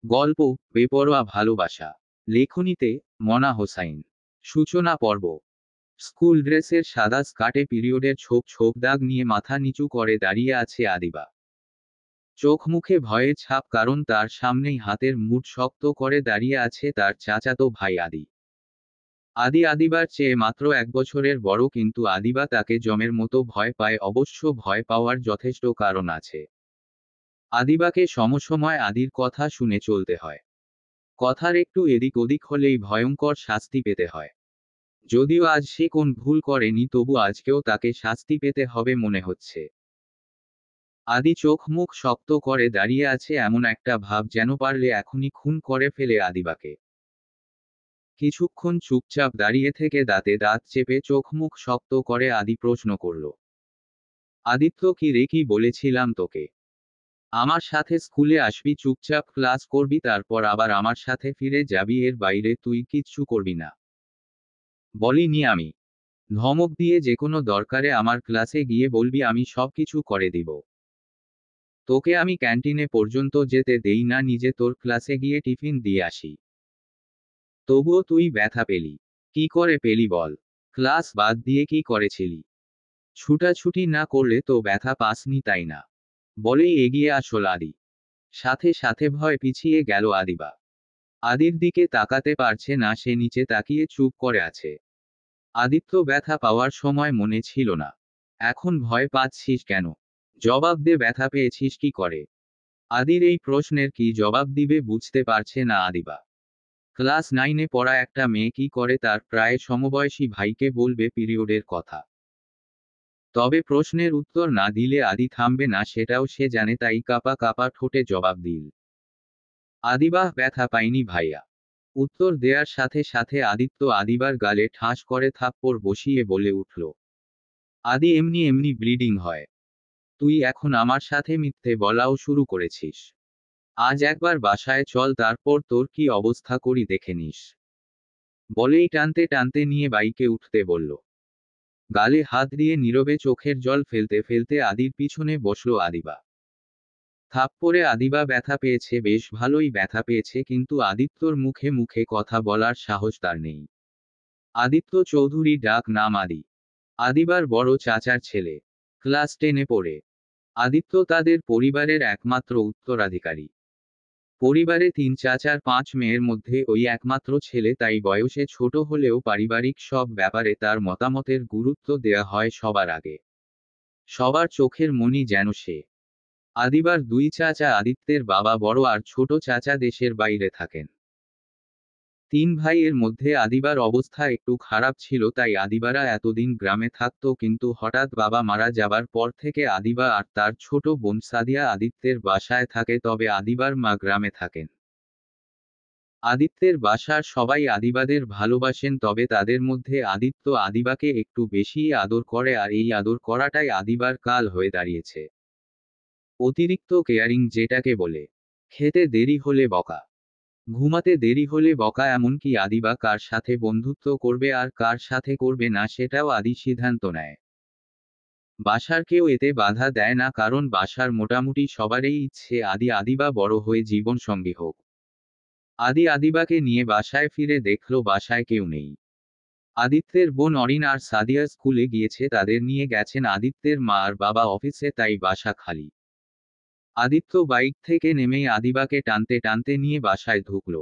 গল্প বেপরোয়া ভালোবাসা। লেখনীতে মনা হোসাইন। সূচনা পর্ব। স্কুল ড্রেসের সাদা স্কার্টে পিরিয়ডের ছোপ ছোপ দাগ নিয়ে মাথা নিচু করে দাঁড়িয়ে আছে আদিবা। চোখ মুখে ভয়ের ছাপ, কারণ তার সামনেই হাতের মুঠ শক্ত করে দাঁড়িয়ে আছে তার চাচাতো ভাই আদি। আদিবার চেয়ে মাত্র 1 বছরের বড়, কিন্তু আদিবা তাকে জমের মতো ভয় পায়। অবশ্য ভয় পাওয়ার যথেষ্ট কারণ আছে। আদিবাকে সমসময় আদির কথা শুনে চলতে হয়। কথার একটু এদিক ওদিক হলেই ভয়ঙ্কর শাস্তি পেতে হয়। যদিও আজ সে কোন ভুল করেনি, তবু আজকেও তাকে শাস্তি পেতে হবে মনে হচ্ছে। আদি চোখ মুখ শক্ত করে দাঁড়িয়ে আছে, এমন একটা ভাব যেন পারলে এখনই খুন করে ফেলে আদিবাকে। কিছুক্ষণ চুপচাপ দাঁড়িয়ে থেকে দাঁতে দাঁত চেপে চোখ মুখ শক্ত করে আদি প্রশ্ন করল, আদিত্য, কি রে, কি বলেছিলাম তোকে? আমার সাথে স্কুলে আসবি, চুপচাপ ক্লাস করবি, তারপর আবার আমার সাথে ফিরে যাবি, এর বাইরে তুই কিচ্ছু করবি না। বলিনি আমি? ধমক দিয়ে যেকোনো দরকারে আমার ক্লাসে গিয়ে বলবি, আমি সবকিছু করে দিব। তোকে আমি ক্যান্টিনে পর্যন্ত যেতে দেই না, নিজে তোর ক্লাসে গিয়ে টিফিন দিয়ে আসি। তবুও তুই ব্যথা পেলি। কি করে পেলি বল? ক্লাস বাদ দিয়ে কি করেছিলি? ছুটাছুটি না করলে তো ব্যথা পাসনি, তাই না? বলেই এগিয়ে আসল আদি। সাথে সাথে ভয় পিছিয়ে গেল আদিবা। আদির দিকে তাকাতে পারছে না, সে নিচে তাকিয়ে চুপ করে আছে। আদিত্য, ব্যথা পাওয়ার সময় মনে ছিল না। এখন ভয় পাচ্ছিস কেন? জবাব দে, ব্যথা পেয়েছিস কি করে? আদির এই প্রশ্নের কি জবাব দিবে বুঝতে পারছে না আদিবা। ক্লাস 9-এ পড়া একটা মেয়ে কি করে তার প্রায় সমবয়সী ভাইকে বলবে পিরিয়ডের কথা? তবে প্রশ্নের উত্তর না দিলে আদি থামবে না, সেটাও সে জানে, তাই কাপা কাপা ঠোঁটে জবাব দিল, আদিবাহ, ব্যথা পাইনি ভাইয়া। উত্তর দেওয়ার সাথে সাথে আদিত্য আদিবার গালে ঠাস করে থাপ্পড় বসিয়ে বলে উঠল, আদি, এমনি এমনি ব্লিডিং হয়। তুই এখন আমার সাথে মিথ্যে বলাও শুরু করেছিস। আজ একবার বাসায় চল, তারপর তোর কি অবস্থা করি দেখে নিস। বলেই টানতে টানতে নিয়ে বাইকে উঠতে বলল। গালে হাত দিয়ে নীরবে চোখের জল ফেলতে ফেলতে আদির পিছনে বসলো আদিবা। থাপ্পড়ে আদিবা ব্যথা পেয়েছে, বেশ ভালোই ব্যথা পেয়েছে, কিন্তু আদিত্যর মুখে মুখে কথা বলার সাহস তার নেই। আদিত্য চৌধুরী, ডাক নাম আদি। আদিবার বড় চাচার ছেলে। ক্লাস 10-এ পড়ে। আদিত্য তাদের পরিবারের একমাত্র উত্তরাধিকারী। পরিবারে 3 চাচার 5 মেয়ের মধ্যে ওই একমাত্র ছেলে, তাই বয়সে ছোট হলেও পারিবারিক সব ব্যাপারে তার মতামতের গুরুত্ব দেয়া হয় সবার আগে। সবার চোখের মণি যেন সে। আদিবার 2 চাচা, আদিত্যের বাবা বড় আর ছোট চাচা দেশের বাইরে থাকেন। 3 ভাইয়ের মধ্যে আদিবার অবস্থা একটু খারাপ ছিল, তাই আদিবারা এতদিন গ্রামে থাকতো, কিন্তু হঠাৎ বাবা মারা যাবার পর থেকে আদিবা আর তার ছোট বোন সাদিয়া আদিত্যের বাসায় থাকে, তবে আদিবার মা গ্রামে থাকেন। আদিত্যের বাসার সবাই আদিবাদের ভালোবাসেন, তবে তাদের মধ্যে আদিত্য আদিবাকে একটু বেশিই আদর করে, আর এই আদর করাটাই আদিবার কাল হয়ে দাঁড়িয়েছে। অতিরিক্ত কেয়ারিং যেটাকে বলে। খেতে দেরি হলে বকা, ঘুমাতে দেরি হলে বকা, এমনকি আদিবা কার সাথে বন্ধুত্ব করবে আর কার সাথে করবে না সেটাও আদি সিদ্ধান্ত নেয়। বাসার কেউ এতে বাধা দেয় না, কারণ বাসার মোটামুটি সবারই ইচ্ছে আদিবা বড় হয়ে জীবন সঙ্গী হোক। আদিবাকে নিয়ে বাসায় ফিরে দেখল বাসায় কেউ নেই। আদিত্যের বোন অরিন আর সাদিয়া স্কুলে গিয়েছে, তাদের নিয়ে গেছেন আদিত্যের মা আর বাবা অফিসে, তাই বাসা খালি। আদিত্য বাইক থেকে নেমেই আদিবাকে টানতে টানতে নিয়ে বাসায় ঢুকল।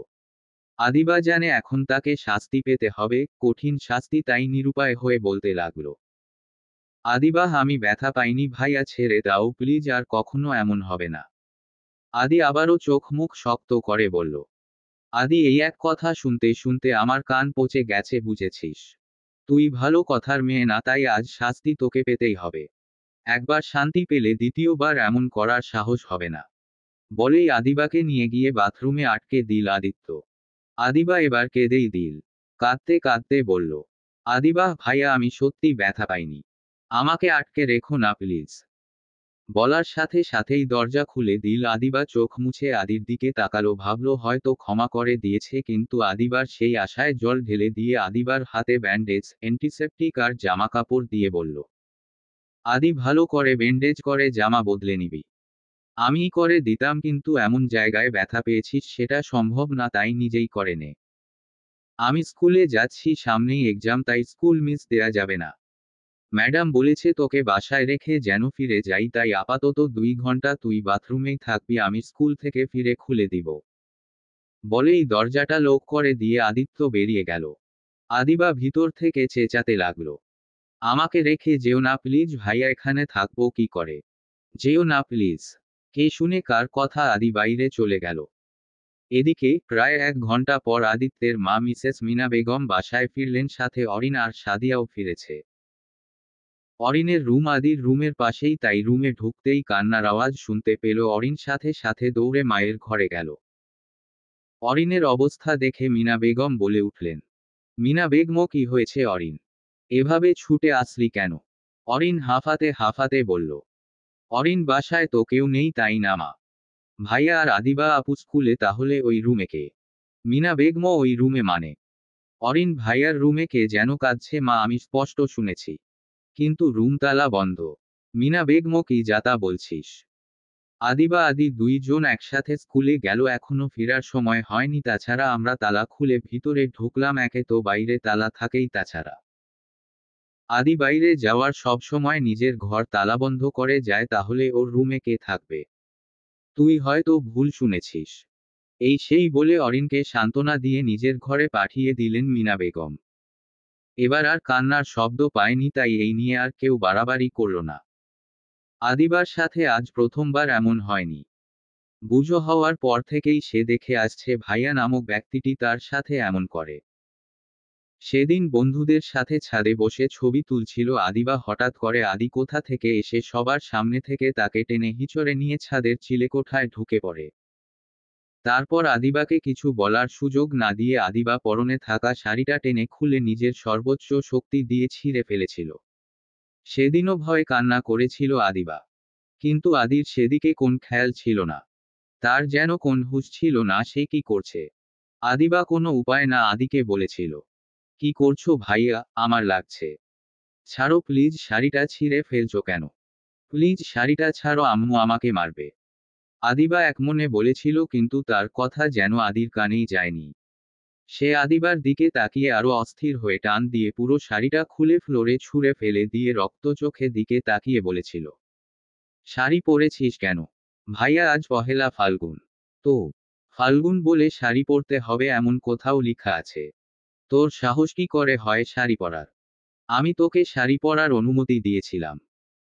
আদিবা জানে এখন তাকে শাস্তি পেতে হবে, কঠিন শাস্তি, তাই নিরুপায় হয়ে বলতে লাগল, আদিবাহ, আমি ব্যথা পাইনি ভাইয়া, ছেড়ে দাও প্লিজ, আর কখনো এমন হবে না। আদি আবারও চোখ মুখ শক্ত করে বলল, আদি, এই এক কথা শুনতে শুনতে আমার কান পচে গেছে, বুঝেছিস? তুই ভালো কথার মেয়ে না, তাই আজ শাস্তি তোকে পেতেই হবে। একবার শান্তি পেলে দ্বিতীয়বার এমন করার সাহস হবে না। বলেই আদিবাকে নিয়ে গিয়ে বাথরুমে আটকে দিল আদিত্য। আদিবা এবার কেঁদেই দিল। কাঁদতে কাঁদতে বলল, আদিবাহ ভাইয়া, আমি সত্যি ব্যথা পাইনি। আমাকে আটকে রেখো না প্লিজ। বলার সাথে সাথেই দরজা খুলে দিল আদিবা। চোখ মুছে আদির দিকে তাকালো, ভাবলো হয়তো ক্ষমা করে দিয়েছে, কিন্তু আদিবার সেই আশায় জল ঢেলে দিয়ে আদিবার হাতে ব্যান্ডেজ, অ্যান্টিসেপটিক আর জামা কাপড় দিয়ে বলল, আদি, ভালো করে ব্যান্ডেজ করে জামা বদলে নিবি। আমি করে দিতাম, কিন্তু এমন জায়গায় ব্যথা পেয়েছিস সেটা সম্ভব না, তাই নিজেই করে নে। আমি স্কুলে যাচ্ছি, সামনেই এক্সাম, তাই স্কুল মিস দেয়া যাবে না। ম্যাডাম বলেছে তোকে বাসায় রেখে যেন ফিরে যাই, তাই আপাতত 2 ঘন্টা তুই বাথরুমেই থাকবি, আমি স্কুল থেকে ফিরে খুলে দিব। বলেই দরজাটা লক করে দিয়ে আদিত্য বেরিয়ে গেল। আদিবা ভিতর থেকে চেঁচাতে লাগলো, আমাকে রেখে যেও না প্লিজ ভাইয়া, এখানে থাকবো কি করে, যেও না প্লিজ। কে শুনে কার কথা, আদি বাইরে চলে গেল। এদিকে প্রায় 1 ঘন্টা পর আদিত্যের মা মিসেস মিনা বেগম বাসায় ফিরলেন, সাথে অরিন আর সাদিয়াও ফিরেছে। অরিনের রুম আদির রুমের পাশেই, তাই রুমে ঢুকতেই কান্নার আওয়াজ শুনতে পেল অরিন, সাথে সাথে দৌড়ে মায়ের ঘরে গেল। অরিনের অবস্থা দেখে মিনা বেগম বলে উঠলেন, মিনা বেগম কি হয়েছে অরিন, এভাবে ছুটে আসলি কেন? অরিন হাঁফাতে হাঁফাতে বলল, অরিন বাসায় তো কেউ নেই, তাই না মা? ভাইয়া আর আদিবা আপু স্কুলে, তাহলে ওই রুমে কে? মিনা বেগম ওই রুমে মানে? অরিন ভাইয়ার রুমে কে যেন কাঁদছে মা, আমি স্পষ্ট শুনেছি, কিন্তু রুম তালা বন্ধ। মিনা বেগম কি যাতা বলছিস? আদিবা আদি দুইজন একসাথে স্কুলে গেল, এখনো ফেরার সময় হয়নি, তাছাড়া আমরা তালা খুলে ভিতরে ঢুকলাম, একে তো বাইরে তালা থাকেই, তাছাড়া আদি বাইরে যাওয়ার সব সময় নিজের ঘর তালাবন্ধ করে যায়, তাহলে ওর রুমে কে থাকবে? তুই হয়তো ভুল শুনেছিস। এই সেই বলে অরিনকে সান্ত্বনা দিয়ে নিজের ঘরে পাঠিয়ে দিলেন মিনা বেগম। এবার আর কান্নার শব্দ পায়নি, তাই এই নিয়ে আর কেউ বাড়াবাড়ি করল না। আদিবার সাথে আজ প্রথমবার এমন হয়নি। বুঝো হওয়ার পর থেকেই সে দেখে আসছে ভাইয়া নামক ব্যক্তিটি তার সাথে এমন করে। সেদিন বন্ধুদের সাথে ছাদে বসে ছবি তুলছিল আদিবা, হঠাৎ করে আদি কোথা থেকে এসে সবার সামনে থেকে তাকে টেনে হিঁচড়ে নিয়ে ছাদের চিলেকোঠায় ঢুকে পড়ে। তারপর আদিবাকে কিছু বলার সুযোগ না দিয়ে আদিবা পরনে থাকা শাড়িটা টেনে খুলে নিজের সর্বোচ্চ শক্তি দিয়ে ছিঁড়ে ফেলেছিল। সেদিনও ভয়ে কান্না করেছিল আদিবা, কিন্তু আদির সেদিকে কোন খেয়াল ছিল না। তার যেন কোন হুঁশ ছিল না সে কি করছে। আদিবা কোনো উপায় না আদিকে বলেছিল, কি করছো ভাইয়া, আমার লাগছে। ছাড়ো প্লিজ, শাড়িটা ছিঁড়ে ফেলছো কেন? প্লিজ শাড়িটা ছাড়ো, আম্মু আমাকে মারবে। আদিবা একমনে বলেছিল, কিন্তু তার কথা যেন আদির কানেই যায়নি। সে আদিবার দিকে তাকিয়ে আরো অস্থির হয়ে টান দিয়ে পুরো শাড়িটা খুলে ফ্লোরে ছুঁড়ে ফেলে দিয়ে রক্ত চোখে দিকে তাকিয়ে বলেছিল, শাড়ি পরেছিস কেন? ভাইয়া আজ পহেলা ফাল্গুন। তো ফাল্গুন বলে শাড়ি পরতে হবে এমন কোথাও লিখা আছে? তোর সাহস কি করে হয় শাড়ি পরার? আমি তোকে শাড়ি পরার অনুমতি দিয়েছিলাম।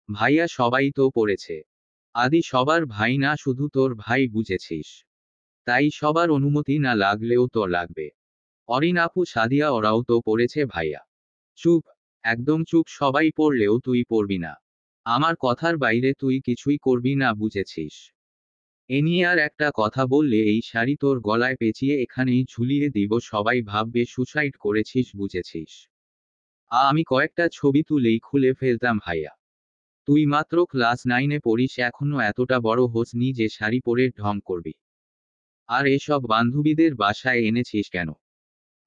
ভাইয়া সবাই তো পরেছে। আদি সবার ভাই না, শুধু তোর ভাই, বুঝেছিস? তাই সবার অনুমতি না লাগলেও তো লাগবে। অরিন আপু সাদিয়া ওরাও তো পড়েছে ভাইয়া। চুপ, একদম চুপ, সবাই পড়লেও তুই পড়বি না। আমার কথার বাইরে তুই কিছুই করবি না, বুঝেছিস? এ নিয়ে আর একটা কথা বললে এই শাড়ি তোর গলায় পেঁচিয়ে এখানেই ঝুলিয়ে দিব, সবাই ভাববে সুসাইড করেছিস, বুঝেছিস? আমি কয়েকটা ছবি তুলেই খুলে ফেলতাম ভাইয়া। তুই মাত্র ক্লাস 9-এ পড়িস, এখনো এতটা বড় হোসনি যে শাড়ি পরে ঢং করবি। আর এসব বান্ধবীদের বাসায় এনেছিস কেন?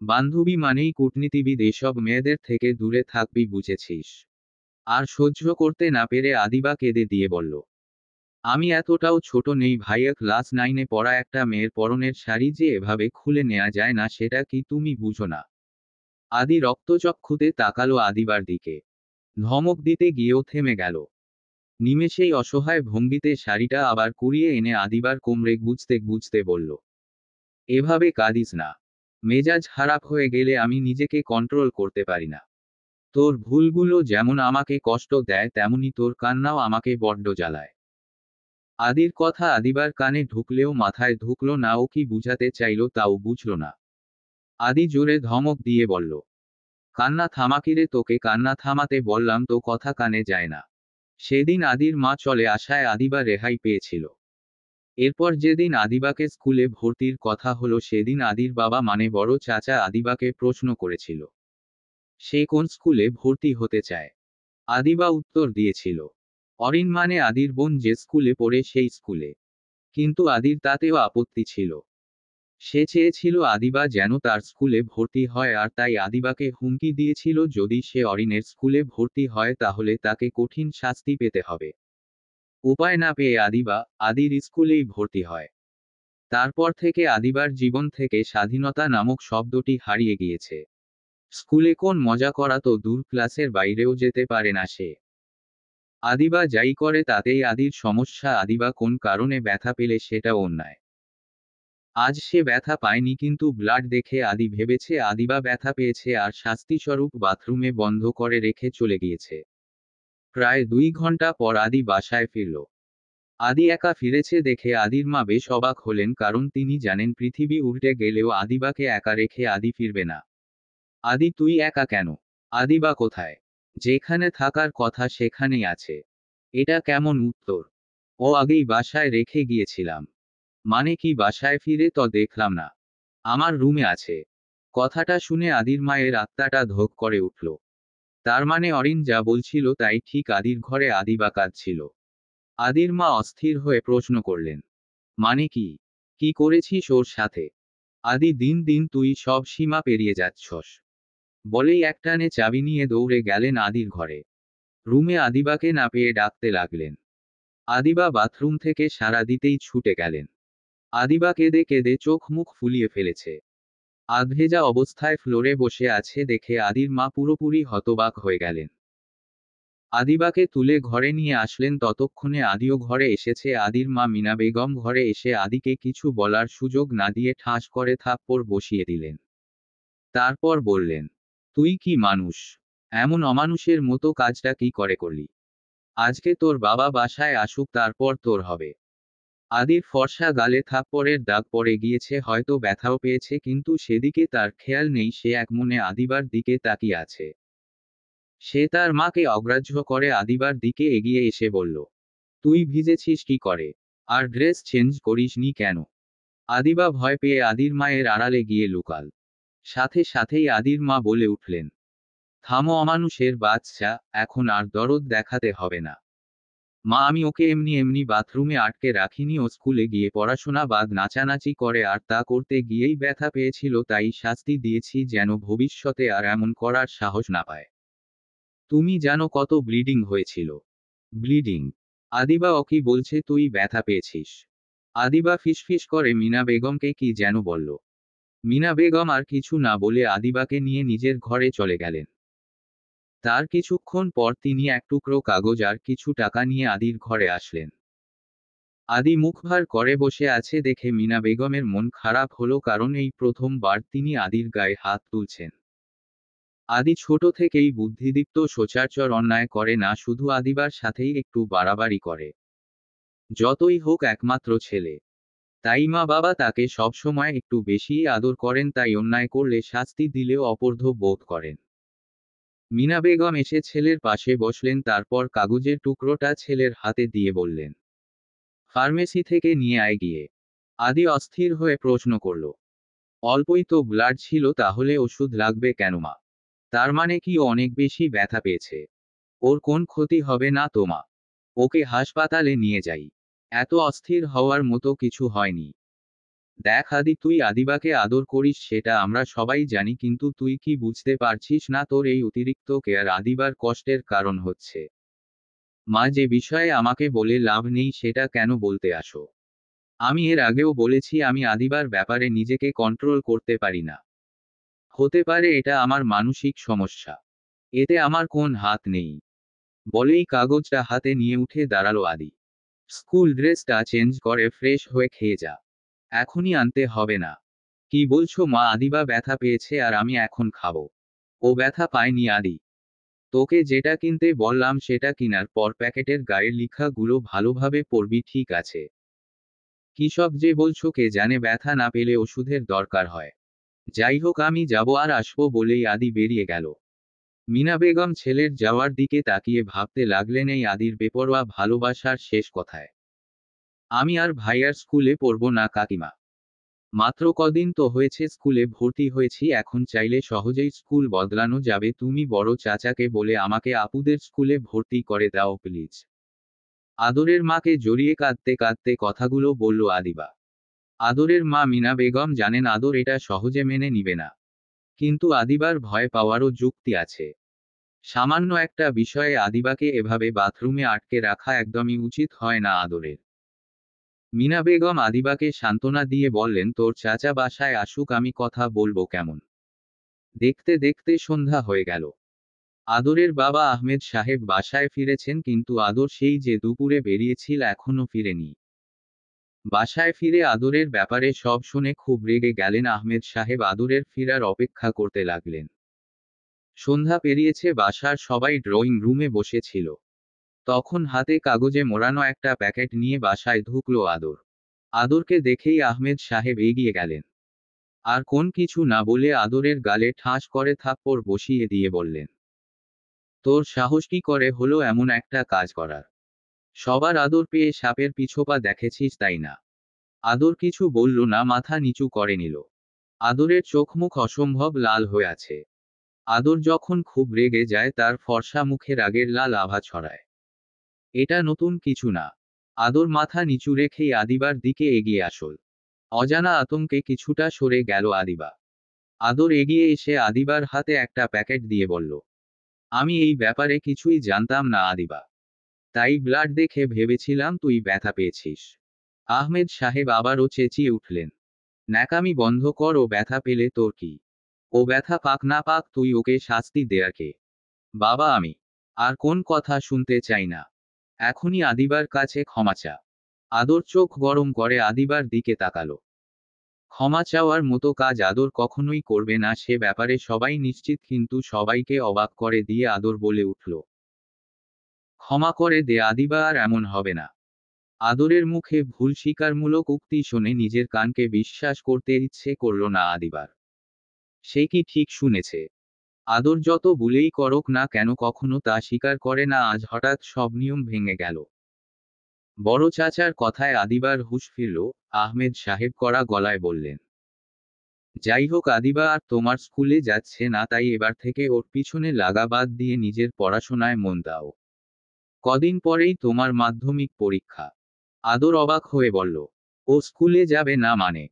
বান্ধবী মানেই কূটনীতিবিদ, এসব মেয়েদের থেকে দূরে থাকবি, বুঝেছিস? আর সহ্য করতে না পেরে আদিবা কেঁদে দিয়ে বলল, আমি এতটাও ছোট নেই ভাইয়া, ক্লাস 9-এ পড়া একটা মেয়ের পরনের শাড়ি যে এভাবে খুলে নেওয়া যায় না, সেটা কি তুমি বুঝো না? আদি রক্তচক্ষুতে তাকালো আদিবার দিকে। ধমক দিতে গিয়েও থেমে গেল। নিমেষেই অসহায় ভঙ্গিতে শাড়িটা আবার কুড়িয়ে এনে আদিবার কোমরে গুজতে গুজতে বলল, এভাবে কাঁদিস না। মেজাজ খারাপ হয়ে গেলে আমি নিজেকে কন্ট্রোল করতে পারি না। তোর ভুলগুলো যেমন আমাকে কষ্ট দেয়, তেমনি তোর কান্নাও আমাকে বড্ড জ্বালায়। আদির কথা আদিবার কানে ঢুকলেও মাথায় ঢুকলো না, ও কি বুঝাতে চাইল তাও বুঝল না। আদি জোরে ধমক দিয়ে বলল, কান্না থামাকিরে, তোকে কান্না থামাতে বললাম তো, কথা কানে যায় না। সেদিন আদির মা চলে আসায় আদিবা রেহাই পেয়েছিল। এরপর যেদিন আদিবাকে স্কুলে ভর্তির কথা হলো, সেদিন আদির বাবা মানে বড় চাচা আদিবাকে প্রশ্ন করেছিল, সে কোন স্কুলে ভর্তি হতে চায়। আদিবা উত্তর দিয়েছিল, অরিন মানে আদির বোন যে স্কুলে পড়ে সেই স্কুলে। কিন্তু আদির তাতেও আপত্তি ছিল। সে চেয়েছিল আদিবা যেন তার স্কুলে ভর্তি হয়, আর তাই আদিবাকে হুমকি দিয়েছিল যদি সে অরিনের স্কুলে ভর্তি হয় তাহলে তাকে কঠিন শাস্তি পেতে হবে। উপায় না পেয়ে আদির স্কুলেই ভর্তি হয়। তারপর থেকে আদিবার জীবন থেকে স্বাধীনতা নামক শব্দটি হারিয়ে গিয়েছে। স্কুলে কোন মজা করা তো দূর, ক্লাসের বাইরেও যেতে পারে না সে। আদিবা যাই করে তাতেই আদির সমস্যা, আদিবা কোন কারণে ব্যথা পেলে সেটা অন্যায়। আজ সে ব্যথা পায়নি, কিন্তু ব্লাড দেখে আদি ভেবেছে আদিবা ব্যথা পেয়েছে আর শাস্তিস্বরূপ বাথরুমে বন্ধ করে রেখে চলে গিয়েছে। প্রায় 2 ঘন্টা পর আদি বাসায় ফিরল। আদি একা ফিরেছে দেখে আদির মা বেশ অবাক হলেন, কারণ তিনি জানেন পৃথিবী উল্টে গেলেও আদিবাকে একা রেখে আদি ফিরবে না। আদি, তুই একা কেন? আদিবা কোথায়? যেখানে থাকার কথা সেখানেই আছে। এটা কেমন উত্তর? ও আগেই বাসায় রেখে গিয়েছিলাম। মানে কি, বাসায় ফিরে তো দেখলাম না। আমার রুমে আছে। কথাটা শুনে আদির মায়ের আত্মাটা ধক করে উঠল। তার মানে অরিন যা বলছিল তাই ঠিক, আদির ঘরে আদিবা কাঁদছিল। আদির মা অস্থির হয়ে প্রশ্ন করলেন, মানে কি? কি করেছিস ওর সাথে? আদি, দিন দিন তুই সব সীমা পেরিয়ে যাচ্ছস। বলেই একটানে চাবি নিয়ে দৌড়ে গেলেন আদির ঘরে। রুমে আদিবাকে না পেয়ে ডাকতে লাগলেন। আদিবা বাথরুম থেকে সাড়া দিতেই ছুটে গেলেন। আদিবা কেঁদে কেঁদে চোখ মুখ ফুলিয়ে ফেলেছে। আধভেজা অবস্থায় ফ্লোরে বসে আছে দেখে আদির মা পুরোপুরি হতবাক হয়ে গেলেন। আদিবাকে তুলে ঘরে নিয়ে আসলেন, ততক্ষণে আদিও ঘরে এসেছে। আদির মা মিনা বেগম ঘরে এসে আদিকে কিছু বলার সুযোগ না দিয়ে ঠাস করে থাপ্পড় বসিয়ে দিলেন। তারপর বললেন, তুই কি মানুষ? এমন অমানুষের মতো কাজটা কি করে করলি? আজকে তোর বাবা বাসায় আসুক, তারপর তোর হবে। আদির ফর্সা গালে থাপ্পড়ের দাগ পড়ে গিয়েছে, হয়তো ব্যথাও পেয়েছে, কিন্তু সেদিকে তার খেয়াল নেই। সে একমনে আদিবার দিকে তাকিয়ে আছে। সে তার মাকে অগ্রাহ্য করে আদিবার দিকে এগিয়ে এসে বলল, তুই ভিজেছিস কি করে? আর ড্রেস চেঞ্জ করিসনি কেন? আদিবা ভয় পেয়ে আদির মায়ের আড়ালে গিয়ে লুকাল। সাথে সাথেই আদির মা বলে উঠলেন, থামো অমানুষের বাচ্চা, এখন আর দরদ দেখাতে হবে না। মা, আমি ওকে এমনি এমনি বাথরুমে আটকে রাখিনি। ও স্কুলে গিয়ে পড়াশোনা বাদ নাচানাচি করে, আর তা করতে গিয়েই ব্যথা পেয়েছিল, তাই শাস্তি দিয়েছি যেন ভবিষ্যতে আর এমন করার সাহস না পায়। তুমি জানো কত ব্লিডিং হয়েছিল? ব্লিডিং? আদিবা ও কি বলছে তুই ব্যথা পেয়েছিস? আদিবা ফিসফিস করে মিনা বেগমকে কি যেন বলল। মিনা বেগম আর কিছু না বলে আদিবাকে নিয়ে নিজের ঘরে চলে গেলেন। তার কিছুক্ষণ পর তিনি এক টুকরো কাগজ আর কিছু টাকা নিয়ে আদির ঘরে আসলেন। আদি মুখ ভার করে বসে আছে দেখে মিনা বেগমের মন খারাপ হলো, কারণ এই প্রথমবার তিনি আদির গায়ে হাত তুলছেন। আদি ছোট থেকেই বুদ্ধিদীপ্ত, সচরাচর অন্যায় করে না, শুধু আদিবার সাথেই একটু বাড়াবাড়ি করে। যতই হোক একমাত্র ছেলে, তাই মা বাবা তাকে সবসময় একটু বেশিই আদর করেন, তাই অন্যায় করলে শাস্তি দিলেও অপরাধ বোধ করেন। মিনা বেগম এসে ছেলের পাশে বসলেন, তারপর কাগজের টুকরোটা ছেলের হাতে দিয়ে বললেন, ফার্মেসি থেকে নিয়ে আয় গিয়ে। আদি অস্থির হয়ে প্রশ্ন করল, অল্পই তো ব্লাড ছিল, তাহলে ওষুধ লাগবে কেন মা? তার মানে কি ও অনেক বেশি ব্যথা পেয়েছে? ওর কোন ক্ষতি হবে না তো মা? ওকে হাসপাতালে নিয়ে যাই। এত অস্থির হওয়ার মতো কিছু হয়নি। দেখ আদি, তুই আদিবাকে আদর করিস সেটা আমরা সবাই জানি, কিন্তু তুই কি বুঝতে পারছিস না তোর এই অতিরিক্ত কেয়ার আদিবার কষ্টের কারণ হচ্ছে? মা, যে বিষয়ে আমাকে বলে লাভ নেই সেটা কেন বলতে আসো? আমি এর আগেও বলেছি আমি আদিবার ব্যাপারে নিজেকে কন্ট্রোল করতে পারি না। হতে পারে এটা আমার মানসিক সমস্যা। এতে আমার কোন হাত নেই। বলেই কাগজটা হাতে নিয়ে উঠে দাঁড়ালো আদি। স্কুল ড্রেসটা চেঞ্জ করে ফ্রেশ হয়ে খেয়ে যা। এখনই আনতে হবে না। কি বলছো মা? আদিবা ব্যথা পেয়েছে আর আমি এখন খাবো? ও ব্যথা পায়নি আদি। তোকে যেটা কিনতে বললাম সেটা কিনার পর প্যাকেটের গায়ের লেখাগুলো ভালোভাবে পড়বি, ঠিক আছে? কি সব যে বলছো, কে জানে ব্যথা না পেলে ওষুধের দরকার হয়। যাই হোক, আমি যাবো আর আসবো বলেই আদি বেরিয়ে গেল। মিনা বেগম ছেলের যাওয়ার দিকে তাকিয়ে ভাবতে লাগলেন, এই আদির বেপরোয়া ভালোবাসার শেষ কথায়। আমি আর ভাইয়ার স্কুলে পড়ব না কাকিমা। মাত্র কদিন তো হয়েছে স্কুলে ভর্তি হয়েছি, এখন চাইলে সহজেই স্কুল বদলানো যাবে। তুমি বড় চাচাকে বলে আমাকে আপুদের স্কুলে ভর্তি করে দাও প্লিজ। আদরের মাকে জড়িয়ে কাঁদতে কাঁদতে কথাগুলো বলল আদিবা। আদরের মা মিনা বেগম জানেন আদর এটা সহজে মেনে নিবে না। কিন্তু আদিবার ভয় পাওয়ারও যুক্তি আছে। সামান্য একটা বিষয়ে আদিবাকে এভাবে বাথরুমে আটকে রাখা একদমই উচিত হয় না আদরের। মিনা বেগম আদিবাকে সান্ত্বনা দিয়ে বললেন, তোর চাচা বাসায় আসুক, আমি কথা বলবো কেমন। দেখতে দেখতে সন্ধ্যা হয়ে গেল। আদরের বাবা আহমেদ সাহেব বাসায় ফিরেছেন, কিন্তু আদর সেই যে দুপুরে বেরিয়েছিল এখনো ফিরেনি। বাসায় ফিরে আদরের ব্যাপারে সব শুনে খুব রেগে গেলেন আহমেদ সাহেব। আদরের ফিরার অপেক্ষা করতে লাগলেন। সন্ধ্যা পেরিয়েছে, বাসার সবাই ড্রয়িং রুমে বসেছিল। তখন হাতে কাগজে মোড়ানো একটা প্যাকেট নিয়ে বাসায় ঢুকলো আদর। আদরকে দেখেই আহমেদ সাহেব এগিয়ে গেলেন। আর কোন কিছু না বলে আদরের গালে ঠাস করে থাপ্পড় বসিয়ে দিয়ে বললেন, তোর সাহস কি করে হলো এমন একটা কাজ করার? সবার আদর পেয়ে সাপের পিছোপা দেখেছিস তাই না? আদর কিছু বলল না, মাথা নিচু করে নিল। আদরের চোখ মুখ অসম্ভব লাল হয়ে আছে। আদর যখন খুব রেগে যায় তার ফর্সা মুখে রাগের লাল আভা ছড়ায়। এটা নতুন কিছু না। আদর মাথা নিচু রেখেই আদিবার দিকে এগিয়ে আসল। অজানা আতঙ্কে কিছুটা সরে গেল আদিবা। আদর এগিয়ে এসে আদিবার হাতে একটা প্যাকেট দিয়ে বলল, আমি এই ব্যাপারে কিছুই জানতাম না আদিবা। তাই ব্লাড দেখে ভেবেছিলাম তুই ব্যথা পেয়েছিস। আহমেদ সাহেব আবারও চেঁচিয়ে উঠলেন, ন্যাকামি বন্ধ কর, ও ব্যথা পেলে তোর কি? ও ব্যথা পাক না পাক তুই ওকে শাস্তি দেয়ার কে? বাবা আমি আর কোন কথা শুনতে চাই না। এখনই আদিবার কাছে ক্ষমা চা। আদর চোখ গরম করে আদিবার দিকে তাকালো। ক্ষমা চাওয়ার মতো কাজ আদর কখনোই করবে না, সে ব্যাপারে সবাই নিশ্চিত, কিন্তু সবাইকে অবাক করে দিয়ে আদর বলে উঠল, ক্ষমা করে দে আদিবা, আর এমন হবে না। আদরের মুখে ভুল স্বীকারমূলক উক্তি শুনে নিজের কানকে বিশ্বাস করতে ইচ্ছে করল না আদিবার। সে কি ঠিক শুনেছে? আদর যত ভুলেই করুক না কেন কখনো তা স্বীকার করে না, আজ হঠাৎ সব নিয়ম ভেঙে গেল। বড় চাচার কথায় আদিবার হুঁশ ফিরল। আহমেদ সাহেব কড়া গলায় বললেন, যাই হোক আদিবা আর তোমার স্কুলে যাচ্ছে না, তাই এবার থেকে ওর পিছনে লাগা বাদ দিয়ে নিজের পড়াশোনায় মন দাও। কদিন পরেই তোমার মাধ্যমিক পরীক্ষা। আদর অবাক হয়ে বলল, ও স্কুলে যাবে না মানে?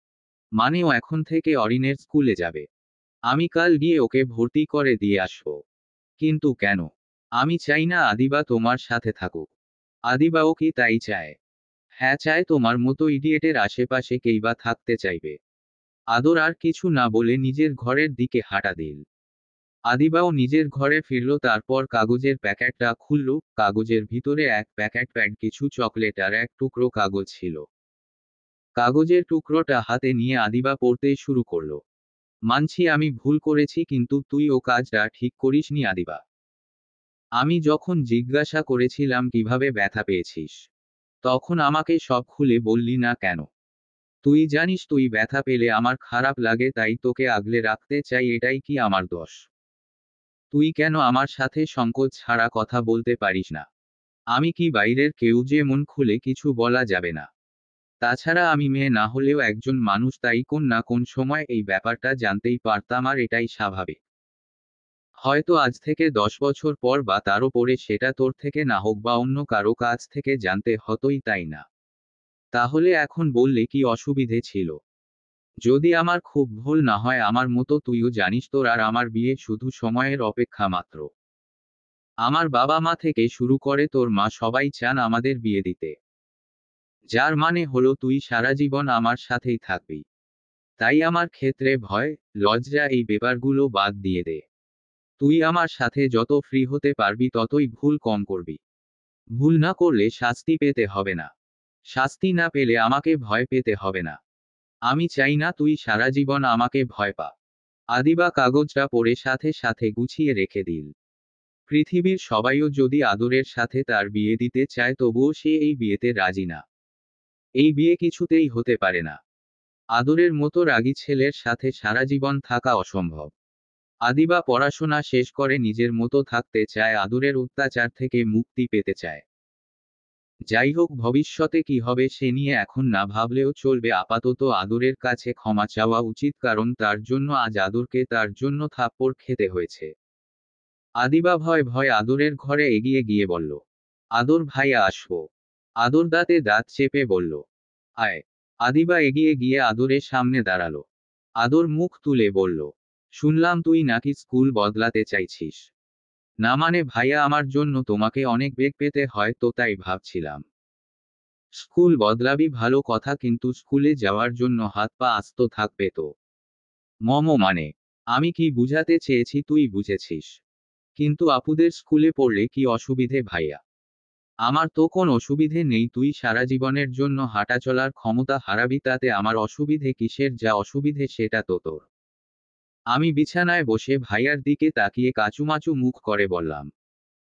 মানে ও এখন থেকে অরিনের স্কুলে যাবে? আমি কাল গিয়ে ওকে ভর্তি করে দিয়ে আসবো। কিন্তু কেন? আমি চাই না আদিবা তোমার সাথে থাকুক। আদিবাও কি তাই চায়? হ্যাঁ চায়, তোমার মতো ইডিয়েটের আশেপাশে কেই বা থাকতে চাইবে? আদর আর কিছু না বলে নিজের ঘরের দিকে হাঁটা দিল। আদিবাও নিজের ঘরে ফিরল, তারপর কাগজের প্যাকেটটা খুলল। কাগজের ভিতরে এক প্যাকেট প্যাড, কিছু চকলেট আর এক টুকরো কাগজ ছিল। কাগজের টুকরোটা হাতে নিয়ে আদিবা পড়তে শুরু করল, মানছি আমি ভুল করেছি, কিন্তু তুই ও কাজটা ঠিক করিসনি আদিবা। আমি যখন জিজ্ঞাসা করেছিলাম কিভাবে ব্যথা পেয়েছিস, তখন আমাকে সব খুলে বললি না কেন? তুই জানিস তুই ব্যথা পেলে আমার খারাপ লাগে, তাই তোকে আগলে রাখতে চাই, এটাই কি আমার দোষ? তুই কেন আমার সাথে সংকোচ ছাড়া কথা বলতে পারিস না? আমি কি বাইরের কেউ যে মন খুলে কিছু বলা যাবে না? তাছাড়া আমি মেয়ে না হলেও একজন মানুষ, তাই কোন না কোন সময় এই ব্যাপারটা জানতেই পারতাম, আর এটাই স্বাভাবিক। হয়তো আজ থেকে 10 বছর পর বা তারও পরে সেটা তোর থেকে না হোক বা অন্য কারো কাছ থেকে জানতে হতোই, তাই না? তাহলে এখন বললে কি অসুবিধে ছিল? যদি আমার খুব ভুল না হয়, আমার মতো তুইও জানিস তোর আর আমার বিয়ে শুধু সময়ের অপেক্ষা মাত্র। আমার বাবা মা থেকে শুরু করে তোর মা সবাই চান আমাদের বিয়ে দিতে। যার মানে হলো তুই সারা জীবন আমার সাথেই থাকবি। তাই আমার ক্ষেত্রে ভয়, লজ্জা এই ব্যাপারগুলো বাদ দিয়ে দে। তুই আমার সাথে যত ফ্রি হতে পারবি ততই ভুল কম করবি। ভুল না করলে শাস্তি পেতে হবে না। শাস্তি না পেলে আমাকে ভয় পেতে হবে না। আমি চাই না তুই সারা জীবন আমাকে ভয় পা। আদিবা কাগজটা পড়ে সাথে সাথে গুছিয়ে রেখে দিল। পৃথিবীর সবাইও যদি আদরের সাথে তার বিয়ে দিতে চায়, তবুও সে এই বিয়েতে রাজি না। এই বিয়ে কিছুতেই হতে পারে না। আদরের মতো রাগী ছেলের সাথে সারা জীবন থাকা অসম্ভব। আদিবা পড়াশোনা শেষ করে নিজের মতো থাকতে চায়, আদরের অত্যাচার থেকে মুক্তি পেতে চায়। যাই হোক, ভবিষ্যতে কি হবে সে নিয়ে এখন না ভাবলেও চলবে, আপাতত আদরের কাছে ক্ষমা চাওয়া উচিত, কারণ তার জন্য আজ আদরকে তার জন্য থাপ্পড় খেতে হয়েছে। আদিবা ভয় ভয় আদরের ঘরে এগিয়ে গিয়ে বলল, আদর ভাইয়া আসবো। আদর দাঁতে দাঁত চেপে বলল, আয়। আদিবা এগিয়ে গিয়ে আদরের সামনে দাঁড়ালো। আদর মুখ তুলে বলল, শুনলাম তুই নাকি স্কুল বদলাতে চাইছিস। না মানে ভাইয়া, আমার জন্য তোমাকে অনেক বেগ পেতে হয় তো তাই ভাবছিলাম। স্কুল বদলাবি ভালো কথা, কিন্তু স্কুলে যাওয়ার জন্য হাত পা আস্ত থাকবে তো। মানে আমি কি বুঝাতে চেয়েছি তুই বুঝেছিস। কিন্তু আপুদের স্কুলে পড়লে কি অসুবিধে ভাইয়া? আমার তো কোন অসুবিধে নেই, তুই সারা জীবনের জন্য হাঁটা চলার ক্ষমতা হারাবি, তাতে আমার অসুবিধে কিসের? যা অসুবিধে সেটা তো তোর। আমি বিছানায় বসে ভাইয়ার দিকে তাকিয়ে কাচুমাচু মুখ করে বললাম,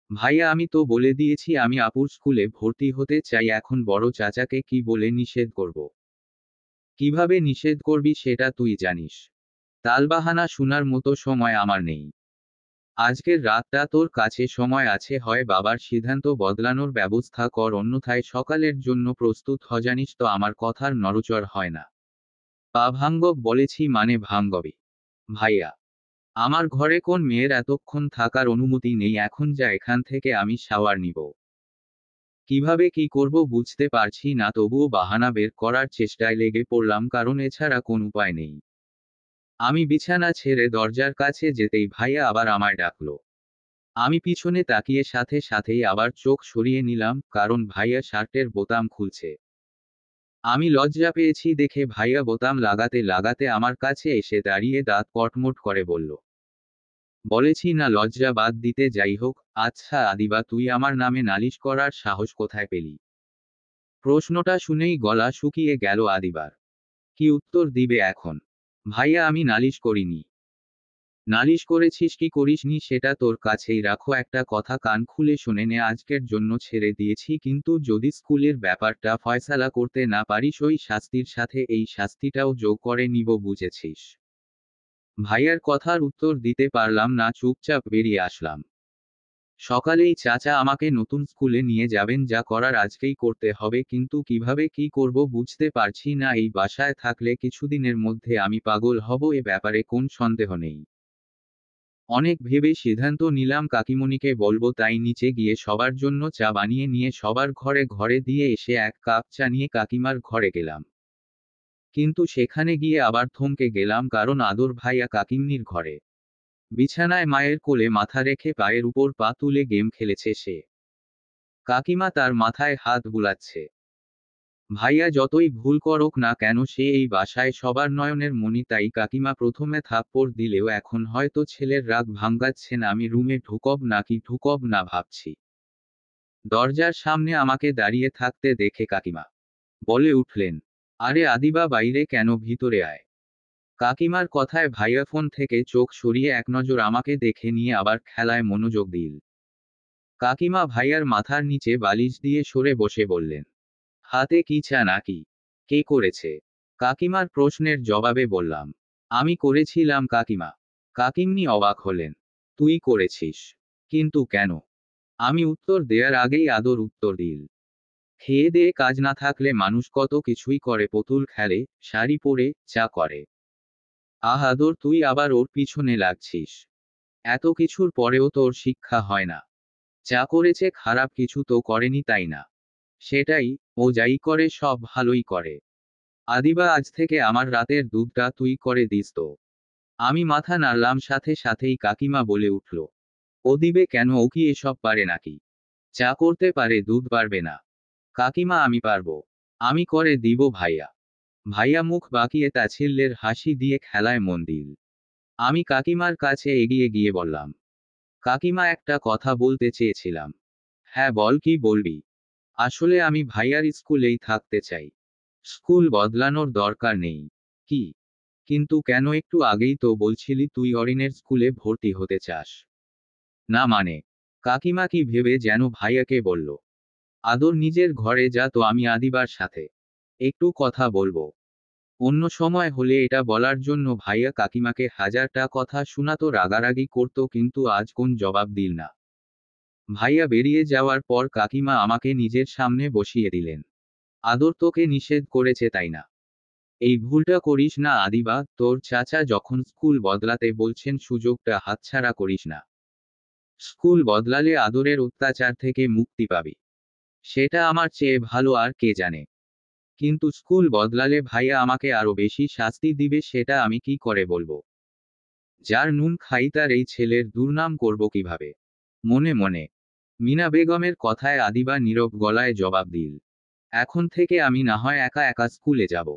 ভাইয়া আমি তো বলে দিয়েছি আমি আপুর স্কুলে ভর্তি হতে চাই, এখন বড় চাচাকে কি বলে নিষেধ করব? কিভাবে নিষেধ করবি সেটা তুই জানিস। তালবাহানা শোনার মতো সময় আমার নেই। আজকের রাতটা তোর কাছে সময় আছে, হয় বাবার সিদ্ধান্ত বদলানোর ব্যবস্থা কর, অন্যথায় সকালের জন্য প্রস্তুত হ। জানিস তো আমার কথার নড়চড় হয় না। পা ভাঙ্গব বলেছি মানে ভাঙ্গবি। ভাইয়া, আমার ঘরে কোন মেয়ের এতক্ষণ থাকার অনুমতি নেই, এখন যা এখান থেকে, আমি শাওয়ার নিব। কিভাবে কি করব বুঝতে পারছি না, তবুও বাহানা বের করার চেষ্টায় লেগে পড়লাম, কারণ এছাড়া কোন উপায় নেই। আমি বিছানা ছেড়ে দরজার কাছে যেতেই ভাইয়া আবার আমায় ডাকলো। আমি পিছনে তাকিয়ে সাথে সাথেই আবার চোখ সরিয়ে নিলাম, কারণ ভাইয়া শার্টের বোতাম খুলছে। আমি লজ্জা পেয়েছি দেখে ভাইয়া বোতাম লাগাতে লাগাতে আমার কাছে এসে দাঁড়িয়ে দাঁত কটমট করে বলল, বলেছি না লজ্জা বাদ দিতে। যাই হোক, আচ্ছা আদিবা, তুই আমার নামে নালিশ করার সাহস কোথায় পেলি? প্রশ্নটা শুনেই গলা শুকিয়ে গেল আদিবার। কি উত্তর দিবে এখন? ভাইয়া, আমি নালিশ করিনি। নালিশ করেছিস কি করিসনি সেটা তোর কাছেই রাখো, একটা কথা কান খুলে শুনে নে, আজকের জন্য ছেড়ে দিয়েছি, কিন্তু যদি স্কুলের ব্যাপারটা ফয়সালা করতে না পারিস, ওই শাস্তির সাথে এই শাস্তিটাও যোগ করে নিব, বুঝেছিস? ভাইয়ার কথার উত্তর দিতে পারলাম না, চুপচাপ বেরিয়ে আসলাম। সকালেই চাচা আমাকে নতুন স্কুলে নিয়ে যাবেন, যা করার আজকেই করতে হবে, কিন্তু কিভাবে কি করব বুঝতে পারছি না। এই বাসায় থাকলে কিছুদিনের মধ্যে আমি পাগল হব, এ ব্যাপারে কোন সন্দেহ নেই। অনেক ভেবে সিদ্ধান্ত নিলাম কাকিমণিকে বলবো, তাই নিচে গিয়ে সবার জন্য চা বানিয়ে নিয়ে সবার ঘরে ঘরে দিয়ে এসে এক কাপ চা নিয়ে কাকিমার ঘরে গেলাম। কিন্তু সেখানে গিয়ে আবার থমকে গেলাম, কারণ আদর ভাইয়া কাকিমনির ঘরে। বিছানায় মায়ের কোলে মাথা রেখে পায়ের উপর পা তুলে গেম খেলেছে সে। কাকিমা তার মাথায় হাত বুলাচ্ছে। ভাইয়া যতই ভুল করুক না কেন, সে এই বাসায় সবার নয়নের মণি, তাই কাকিমা প্রথমে থাপ্পড় দিলেও এখন হয়তো ছেলের রাগ ভাঙ্গাচ্ছেন। আমি রুমে ঢুকব নাকি ঢুকব না ভাবছি। দরজার সামনে আমাকে দাঁড়িয়ে থাকতে দেখে কাকিমা বলে উঠলেন, আরে আদিবা, বাইরে কেন, ভিতরে আয়। কাকিমার কথায় ভাইয়া ফোন থেকে চোখ সরিয়ে এক নজর আমাকে দেখে নিয়ে আবার খেলায় মনোযোগ দিল। কাকিমা ভাইয়ার মাথার নিচে বালিশ দিয়ে সরে বসে বললেন, হাতে কি চা নাকি? কে করেছে? কাকিমার প্রশ্নের জবাবে বললাম, আমি করেছিলাম কাকিমা। কাকিমনি অবাক হলেন, তুই করেছিস? কিন্তু কেন? আমি উত্তর দেওয়ার আগেই আদর উত্তর দিল, খেয়ে দেয়ে কাজ না থাকলে মানুষ কত কিছুই করে, পুতুল খেলে, শাড়ি পরে, চা করে। আহ আদর, তুই আবার ওর পিছনে লাগছিস? এত কিছুর পরেও তোর শিক্ষা হয় না? যা করেছে খারাপ কিছু তো করেনি, তাই না? সেটাই, ও যাই করে সব ভালোই করে। আদিবা, আজ থেকে আমার রাতের দুধটা তুই করে দিস তো। আমি মাথা নাড়লাম, সাথে সাথেই কাকিমা বলে উঠল, ও দিবে কেন? ও কি এসব পারে নাকি? চা করতে পারে, দুধ পারবে না? কাকিমা, আমি পারবো। আমি করে দিব ভাইয়া। ভাইয়া মুখ বাঁকিয়ে তাচ্ছিল্যের হাসি দিয়ে খেলায় মন দিল। আমি কাকিমার কাছে এগিয়ে গিয়ে বললাম, কাকিমা, একটা কথা বলতে চেয়েছিলাম। হ্যাঁ বল, কি বলবি? আসলে আমি ভাইয়ার স্কুলেই থাকতে চাই। স্কুল বদলানোর দরকার নেই। কি? কিন্তু কেন? একটু আগেই তো বলছিলি তুই অরিনের স্কুলে ভর্তি হতে চাস। না মানে? কাকিমা কি ভেবে যেন ভাইয়াকে বলল, আদর নিজের ঘরে যা তো, আমি আদিবার সাথে একটু কথা বলবো। অন্য সময় হলে এটা বলার জন্য ভাইয়া কাকিমাকে হাজারটা কথা শোনাতো, রাগারাগি করত, কিন্তু আজ কোন জবাব দিল না। ভাইয়া বেরিয়ে যাওয়ার পর কাকিমা আমাকে নিজের সামনে বসিয়ে দিলেন। আদর তোকে নিষেধ করেছে তাই না? এই ভুলটা করিস না আদিবা, তোর চাচা যখন স্কুল বদলাতে বলছেন সুযোগটা হাতছাড়া করিস না। স্কুল বদলালে আদরের অত্যাচার থেকে মুক্তি পাবি। সেটা আমার চেয়ে ভালো আর কে জানে। কিন্তু স্কুল বদলালে ভাইয়া আমাকে আরো বেশি শাস্তি দিবে, সেটা আমি কি করে বলবো? যার নুন খাই তার এই ছেলের দুর্নাম করব কিভাবে? মনে মনে মিনা বেগমের কথায় আদিবা নীরব গলায় জবাব দিল, এখন থেকে আমি না হয় একা একা স্কুলে যাব।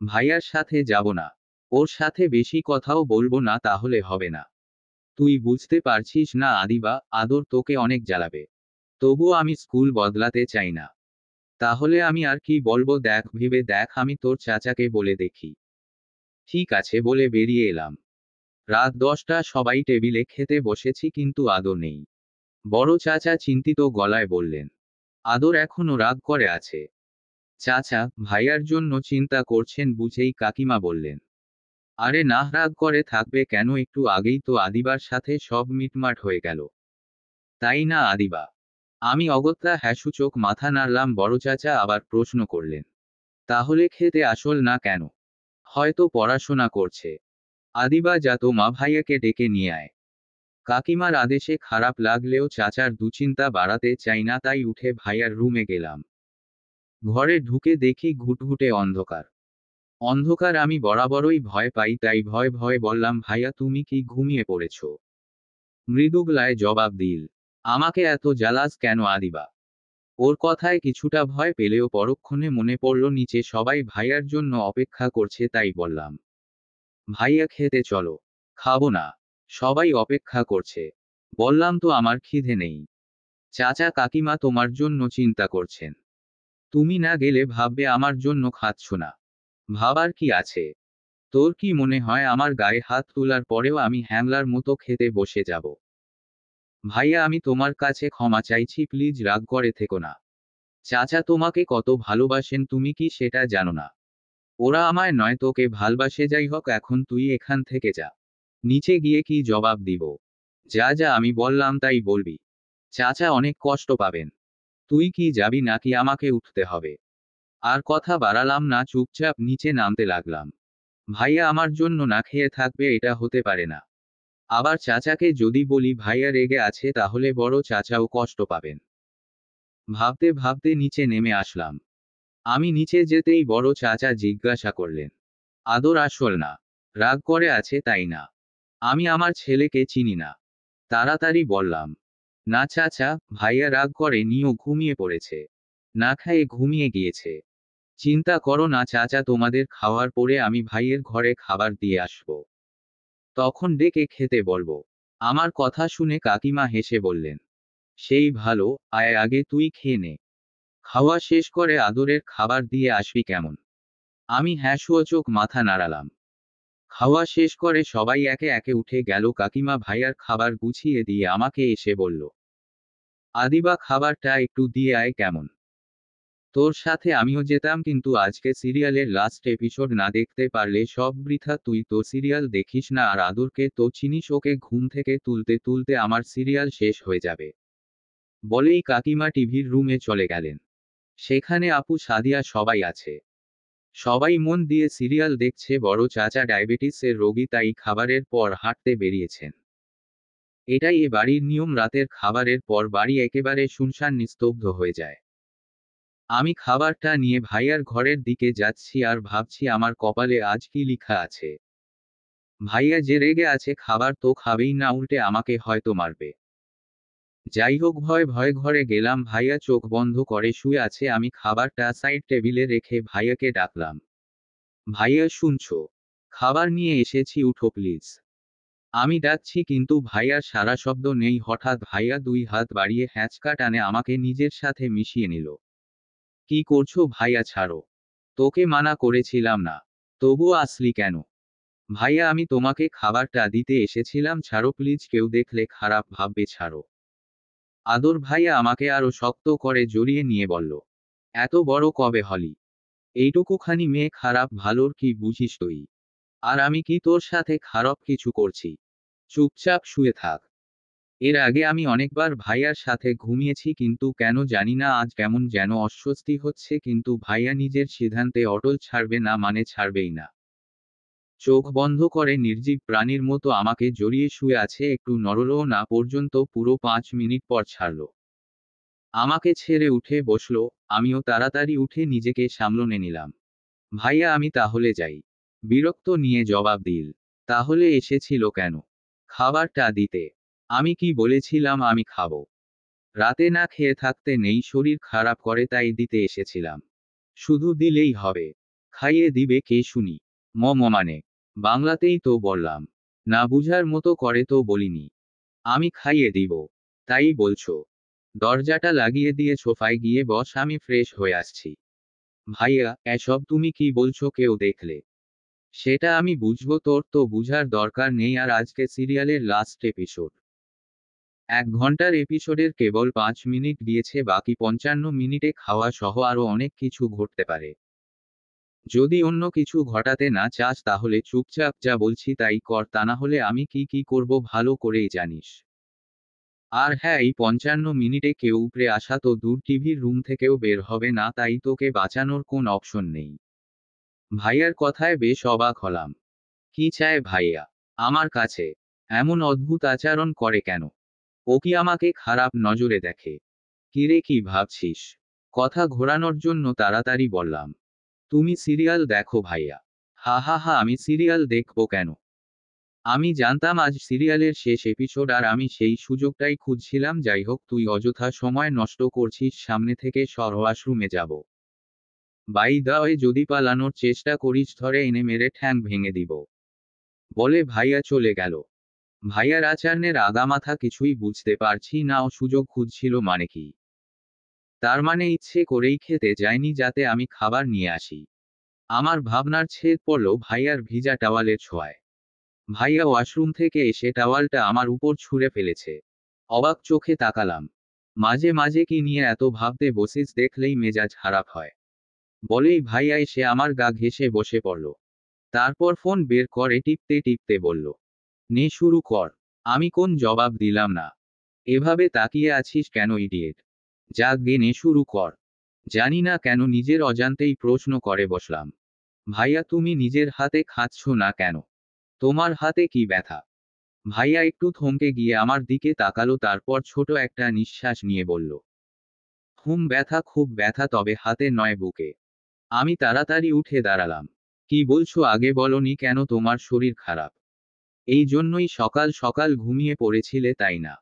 ভাইয়ার সাথে যাব না। ওর সাথে বেশি কথাও বলবো না, তাহলে হবে না। তুই বুঝতে পারছিস না আদিবা, আদর তোকে অনেক জ্বালাবে। তবুও আমি স্কুল বদলাতে চাই না। তাহলে আমি আর কি বলবো দেখ, ভেবে দেখ, আমি তোর চাচাকে বলে দেখি। ঠিক আছে বলে বেরিয়ে এলাম। রাত 10টা, সবাই টেবিলে খেতে বসেছি কিন্তু আদর নেই। বড় চাচা চিন্তিত গলায় বললেন, আদর এখনো রাগ করে আছে। চাচা, ভাইয়ার জন্য চিন্তা করছেন বুঝেই কাকিমা বললেন, আরে না, রাগ করে থাকবে কেন, একটু আগেই তো আদিবার সাথে সব মিটমাট হয়ে গেল। তাই না আদিবা? আমি অগত্যা হ্যাঁসূচক মাথা নাড়লাম। বড় চাচা আবার প্রশ্ন করলেন, তাহলে খেতে আসল না কেন? হয়তো পড়াশোনা করছে। আদিবা, যা তো মা, ভাইয়াকে ডেকে নিয়ে আয়। কাকিমার আদেশে খারাপ লাগলেও চাচার দুশ্চিন্তা বাড়াতে চাই না, তাই উঠে ভাইয়ার রুমে গেলাম। ঘরে ঢুকে দেখি ঘুটঘুটে অন্ধকার। অন্ধকার আমি বরাবরই ভয় পাই, তাই ভয় ভয় বললাম, ভাইয়া তুমি কি ঘুমিয়ে পড়েছ? মৃদু গলায় জবাব দিল, আমাকে এত জ্বালাস কেন আদিবা? ওর কথায় কিছুটা ভয় পেলেও পরক্ষণে মনে পড়ল নিচে সবাই ভাইয়ার জন্য অপেক্ষা করছে, তাই বললাম, ভাইয়া খেতে চলো। খাবো না। সবাই অপেক্ষা করছে। বললাম তো আমার খিদে নেই। চাচা কাকিমা তোমার জন্য চিন্তা করছেন। তুমি না গেলে ভাববে আমার জন্য খাচ্ছ না। ভাবার কি আছে? তোর কি মনে হয় আমার গায়ে হাত তোলার পরেও আমি হ্যাংলার মতো খেতে বসে যাব? ভাইয়া, আমি তোমার কাছে ক্ষমা চাইছি, প্লিজ রাগ করে থেকো না। চাচা তোমাকে কত ভালোবাসেন তুমি কি সেটা জানো না? ওরা আমায় নয় তোকে ভালবাসে, যাই হোক এখন তুই এখান থেকে যা। নিচে গিয়ে কি জবাব দিব? যা যা আমি বললাম তাই বলবি। চাচা অনেক কষ্ট পাবেন। তুই কি যাবি নাকি আমাকে উঠতে হবে? আর কথা বাড়ালাম না, চুপচাপ নিচে নামতে লাগলাম। ভাইয়া আমার জন্য না খেয়ে থাকবে, এটা হতে পারে না। আবার চাচাকে যদি বলি ভাইয়া রেগে আছে, তাহলে বড় চাচাও কষ্ট পাবেন। ভাবতে ভাবতে নিচে নেমে আসলাম। আমি নিচে যেতেই বড় চাচা জিজ্ঞাসা করলেন, আদর আসল না? রাগ করে আছে তাই না? আমি আমার ছেলেকে চিনি না। তাড়াতাড়ি বললাম, না চাচা, ভাইয়া রাগ করে নিও, ঘুমিয়ে পড়েছে। না খাইয়ে ঘুমিয়ে গিয়েছে। চিন্তা করো না চাচা, তোমাদের খাওয়ার পরে আমি ভাইয়ের ঘরে খাবার দিয়ে আসব। তখন ডেকে খেতে বলবো। আমার কথা শুনে কাকিমা হেসে বললেন, সেই ভালো, আয় আগে তুই খেয়ে নে। খাওয়া শেষ করে আদরের খাবার দিয়ে আসবি কেমন? আমি হ্যাঁসূচক মাথা নাড়ালাম। খাওয়া শেষ করে সবাই একে একে উঠে গেল। কাকিমা ভাইয়ার খাবার গুছিয়ে দিয়ে আমাকে এসে বলল, আদিবা খাবারটা একটু দিয়ে আয় কেমন? তোর সাথে আমিও যেতাম, কিন্তু আজকে সিরিয়ালের লাস্ট এপিসোড না দেখতে পারলে সব বৃথা। তুই তো সিরিয়াল দেখিস না, আর আদরকে তো চিনিস, ওকে ঘুম থেকে তুলতে তুলতে আমার সিরিয়াল শেষ হয়ে যাবে। বলেই কাকিমা টিভির রুমে চলে গেলেন। সেখানে আপু, সাদিয়া সবাই আছে। সবাই মন দিয়ে সিরিয়াল দেখছে। বড় চাচা ডায়াবেটিসের রোগী, তাই খাবারের পর হাঁটতে বেরিয়েছেন। এটাই এ বাড়ির নিয়ম, রাতের খাবারের পর বাড়ি একেবারে শুনশান নিস্তব্ধ হয়ে যায়। আমি খাবারটা নিয়ে ভাইয়ার ঘরের দিকে যাচ্ছি আর ভাবছি আমার কপালে আজ কি লিখা আছে। ভাইয়া যে রেগে আছে, খাবার তো খাবেই না, উল্টে আমাকে হয়তো মারবে। যাই হোক, ভয় ভয় ঘরে গেলাম। ভাইয়া চোখ বন্ধ করে শুয়ে আছে। আমি খাবারটা সাইড টেবিলে রেখে ভাইয়াকে ডাকলাম, ভাইয়া শুনছো? খাবার নিয়ে এসেছি, উঠো প্লিজ। আমি ডাকছি কিন্তু ভাইয়ার সারা শব্দ নেই। হঠাৎ ভাইয়া দুই হাত বাড়িয়ে হ্যাঁচকা টানে আমাকে নিজের সাথে মিশিয়ে নিল। কি করছো ভাইয়া, ছাড়ো। তোকে মানা করেছিলাম না। তবুও আসলি কেন? ভাইয়া, আমি তোমাকে খাবারটা দিতে এসেছিলাম, ছাড়ো প্লিজ, কেউ দেখলে খারাপ ভাববে, ছাড়ো। আদর ভাইয়া আমাকে আরো শক্ত করে জড়িয়ে নিয়ে বলল, এত বড় কবে হলি? এইটুকুখানি মেয়ে খারাপ ভালোর কি বুঝিস তুই? আর আমি কি তোর সাথে খারাপ কিছু করছি? চুপচাপ শুয়ে থাক। এর আগে আমি অনেকবার ভাইয়ার সাথে ঘুমিয়েছি, কিন্তু কেন জানি না আজ কেমন যেন অস্বস্তি হচ্ছে। কিন্তু ভাইয়া নিজের সিদ্ধান্তে অটল, ছাড়বে না মানে ছাড়বেই না। চোখ বন্ধ করে নির্জীব প্রাণীর মতো আমাকে জড়িয়ে শুয়ে আছে, একটু নড়লও না পর্যন্ত। পুরো 5 মিনিট পর ছাড়ল। আমাকে ছেড়ে উঠে বসলো। আমিও তাড়াতাড়ি উঠে নিজেকে সামলে নিলাম। ভাইয়া, আমি তাহলে যাই। বিরক্ত নিয়ে জবাব দিল, তাহলে এসেছিল কেন? খাবারটা দিতে। আমি কি বলেছিলাম আমি খাবো? রাতে না খেয়ে থাকতে নেই, শরীর খারাপ করে তাই দিতে এসেছিলাম। শুধু দিলেই হবে? খাইয়ে দিবে কে শুনি? মানে বাংলাতেই তো বললাম। না বুঝার মতো করে তো বলিনি। আমি খাইয়ে দিব। তাই বলছো? দরজাটা লাগিয়ে দিয়ে সোফায় গিয়ে বস, আমি ফ্রেশ হয়ে আসছি। ভাইয়া, এসব তুমি কি বলছো কেউ দেখলে? সেটা আমি বুঝবো, তোর তো বুঝার দরকার নেই। আর আজকে সিরিয়ালের লাস্ট এপিসোড। 1 ঘন্টার এপিসোডের কেবল 5 মিনিট দিয়েছে, বাকি 55 মিনিটে খাওয়া সহ আরো অনেক কিছু ঘটতে পারে। যদি অন্য কিছু ঘটাতে না চাস তাহলে চুপচাপ যা বলছি তাই কর, তা না হলে আমি কি করব ভালো করেই জানিস। আর হ্যাঁ, এই 55 মিনিটে কেউ উপরে আসা তো দূর, টিভির রুম থেকেও বের হবে না, তাই তোকে বাঁচানোর কোন অপশন নেই। ভাইয়ার কথায় বেশ অবাক হলাম। কি চায় ভাইয়া আমার কাছে? এমন অদ্ভুত আচরণ করে কেন? ও কি আমাকে খারাপ নজরে দেখে? কিরে, কি ভাবছিস? কথা ঘোরানোর জন্য তাড়াতাড়ি বললাম, তুমি সিরিয়াল দেখো ভাইয়া। হা হা হা, আমি সিরিয়াল দেখবো কেন? আমি জানতাম আজ সিরিয়ালের শেষ এপিসোড আর আমি সেই সুযোগটাই খুঁজছিলাম। যাই হোক, তুই অযথা সময় নষ্ট করছিস, সামনে থেকে সর, ওয়াশরুমে যাব। বাই দা ওয়ে, যদি পালানোর চেষ্টা করিস ধরে এনে মেরে ঠ্যাং ভেঙে দিব। বলে ভাইয়া চলে গেল। ভাইয়ার আচরণের আগামাথা কিছুই বুঝতে পারছি না। ও সুযোগ খুঁজছিল মানে কি? তার মানে ইচ্ছে করেই খেতে যায়নি যাতে আমি খাবার নিয়ে আসি? আমার ভাবনার ছেদ পড়ল ভাইয়ার ভিজা টাওয়ালের ছোঁয়ায়। ভাইয়া ওয়াশরুম থেকে এসে টাওয়ালটা আমার উপর ছুঁড়ে ফেলেছে। অবাক চোখে তাকালাম। মাঝে মাঝে কি নিয়ে এত ভাবতে বসিস, দেখলেই মেজাজ খারাপ হয়। বলেই ভাইয়া এসে আমার গা ঘেঁষে বসে পড়ল। তারপর ফোন বের করে টিপতে টিপতে বলল, নে শুরু কর। আমি কোন জবাব দিলাম না। এভাবে তাকিয়ে আছিস কেন ইডিয়েট? যাক গে, নে শুরু কর। জানি না কেন নিজের অজান্তেই প্রশ্ন করে বসলাম, ভাইয়া তুমি নিজের হাতে খাচ্ছ না কেন? তোমার হাতে কি ব্যথা? ভাইয়া একটু থমকে গিয়ে আমার দিকে তাকালো, তারপর ছোট একটা নিঃশ্বাস নিয়ে বলল, ব্যথা, খুব ব্যথা, তবে হাতে নয়, বুকে। আমি তাড়াতাড়ি উঠে দাঁড়ালাম। কি বলছো? আগে বলনি কেন তোমার শরীর খারাপ? এই জন্যই সকাল সকাল ঘুমিয়ে পড়েছিলে তাই না?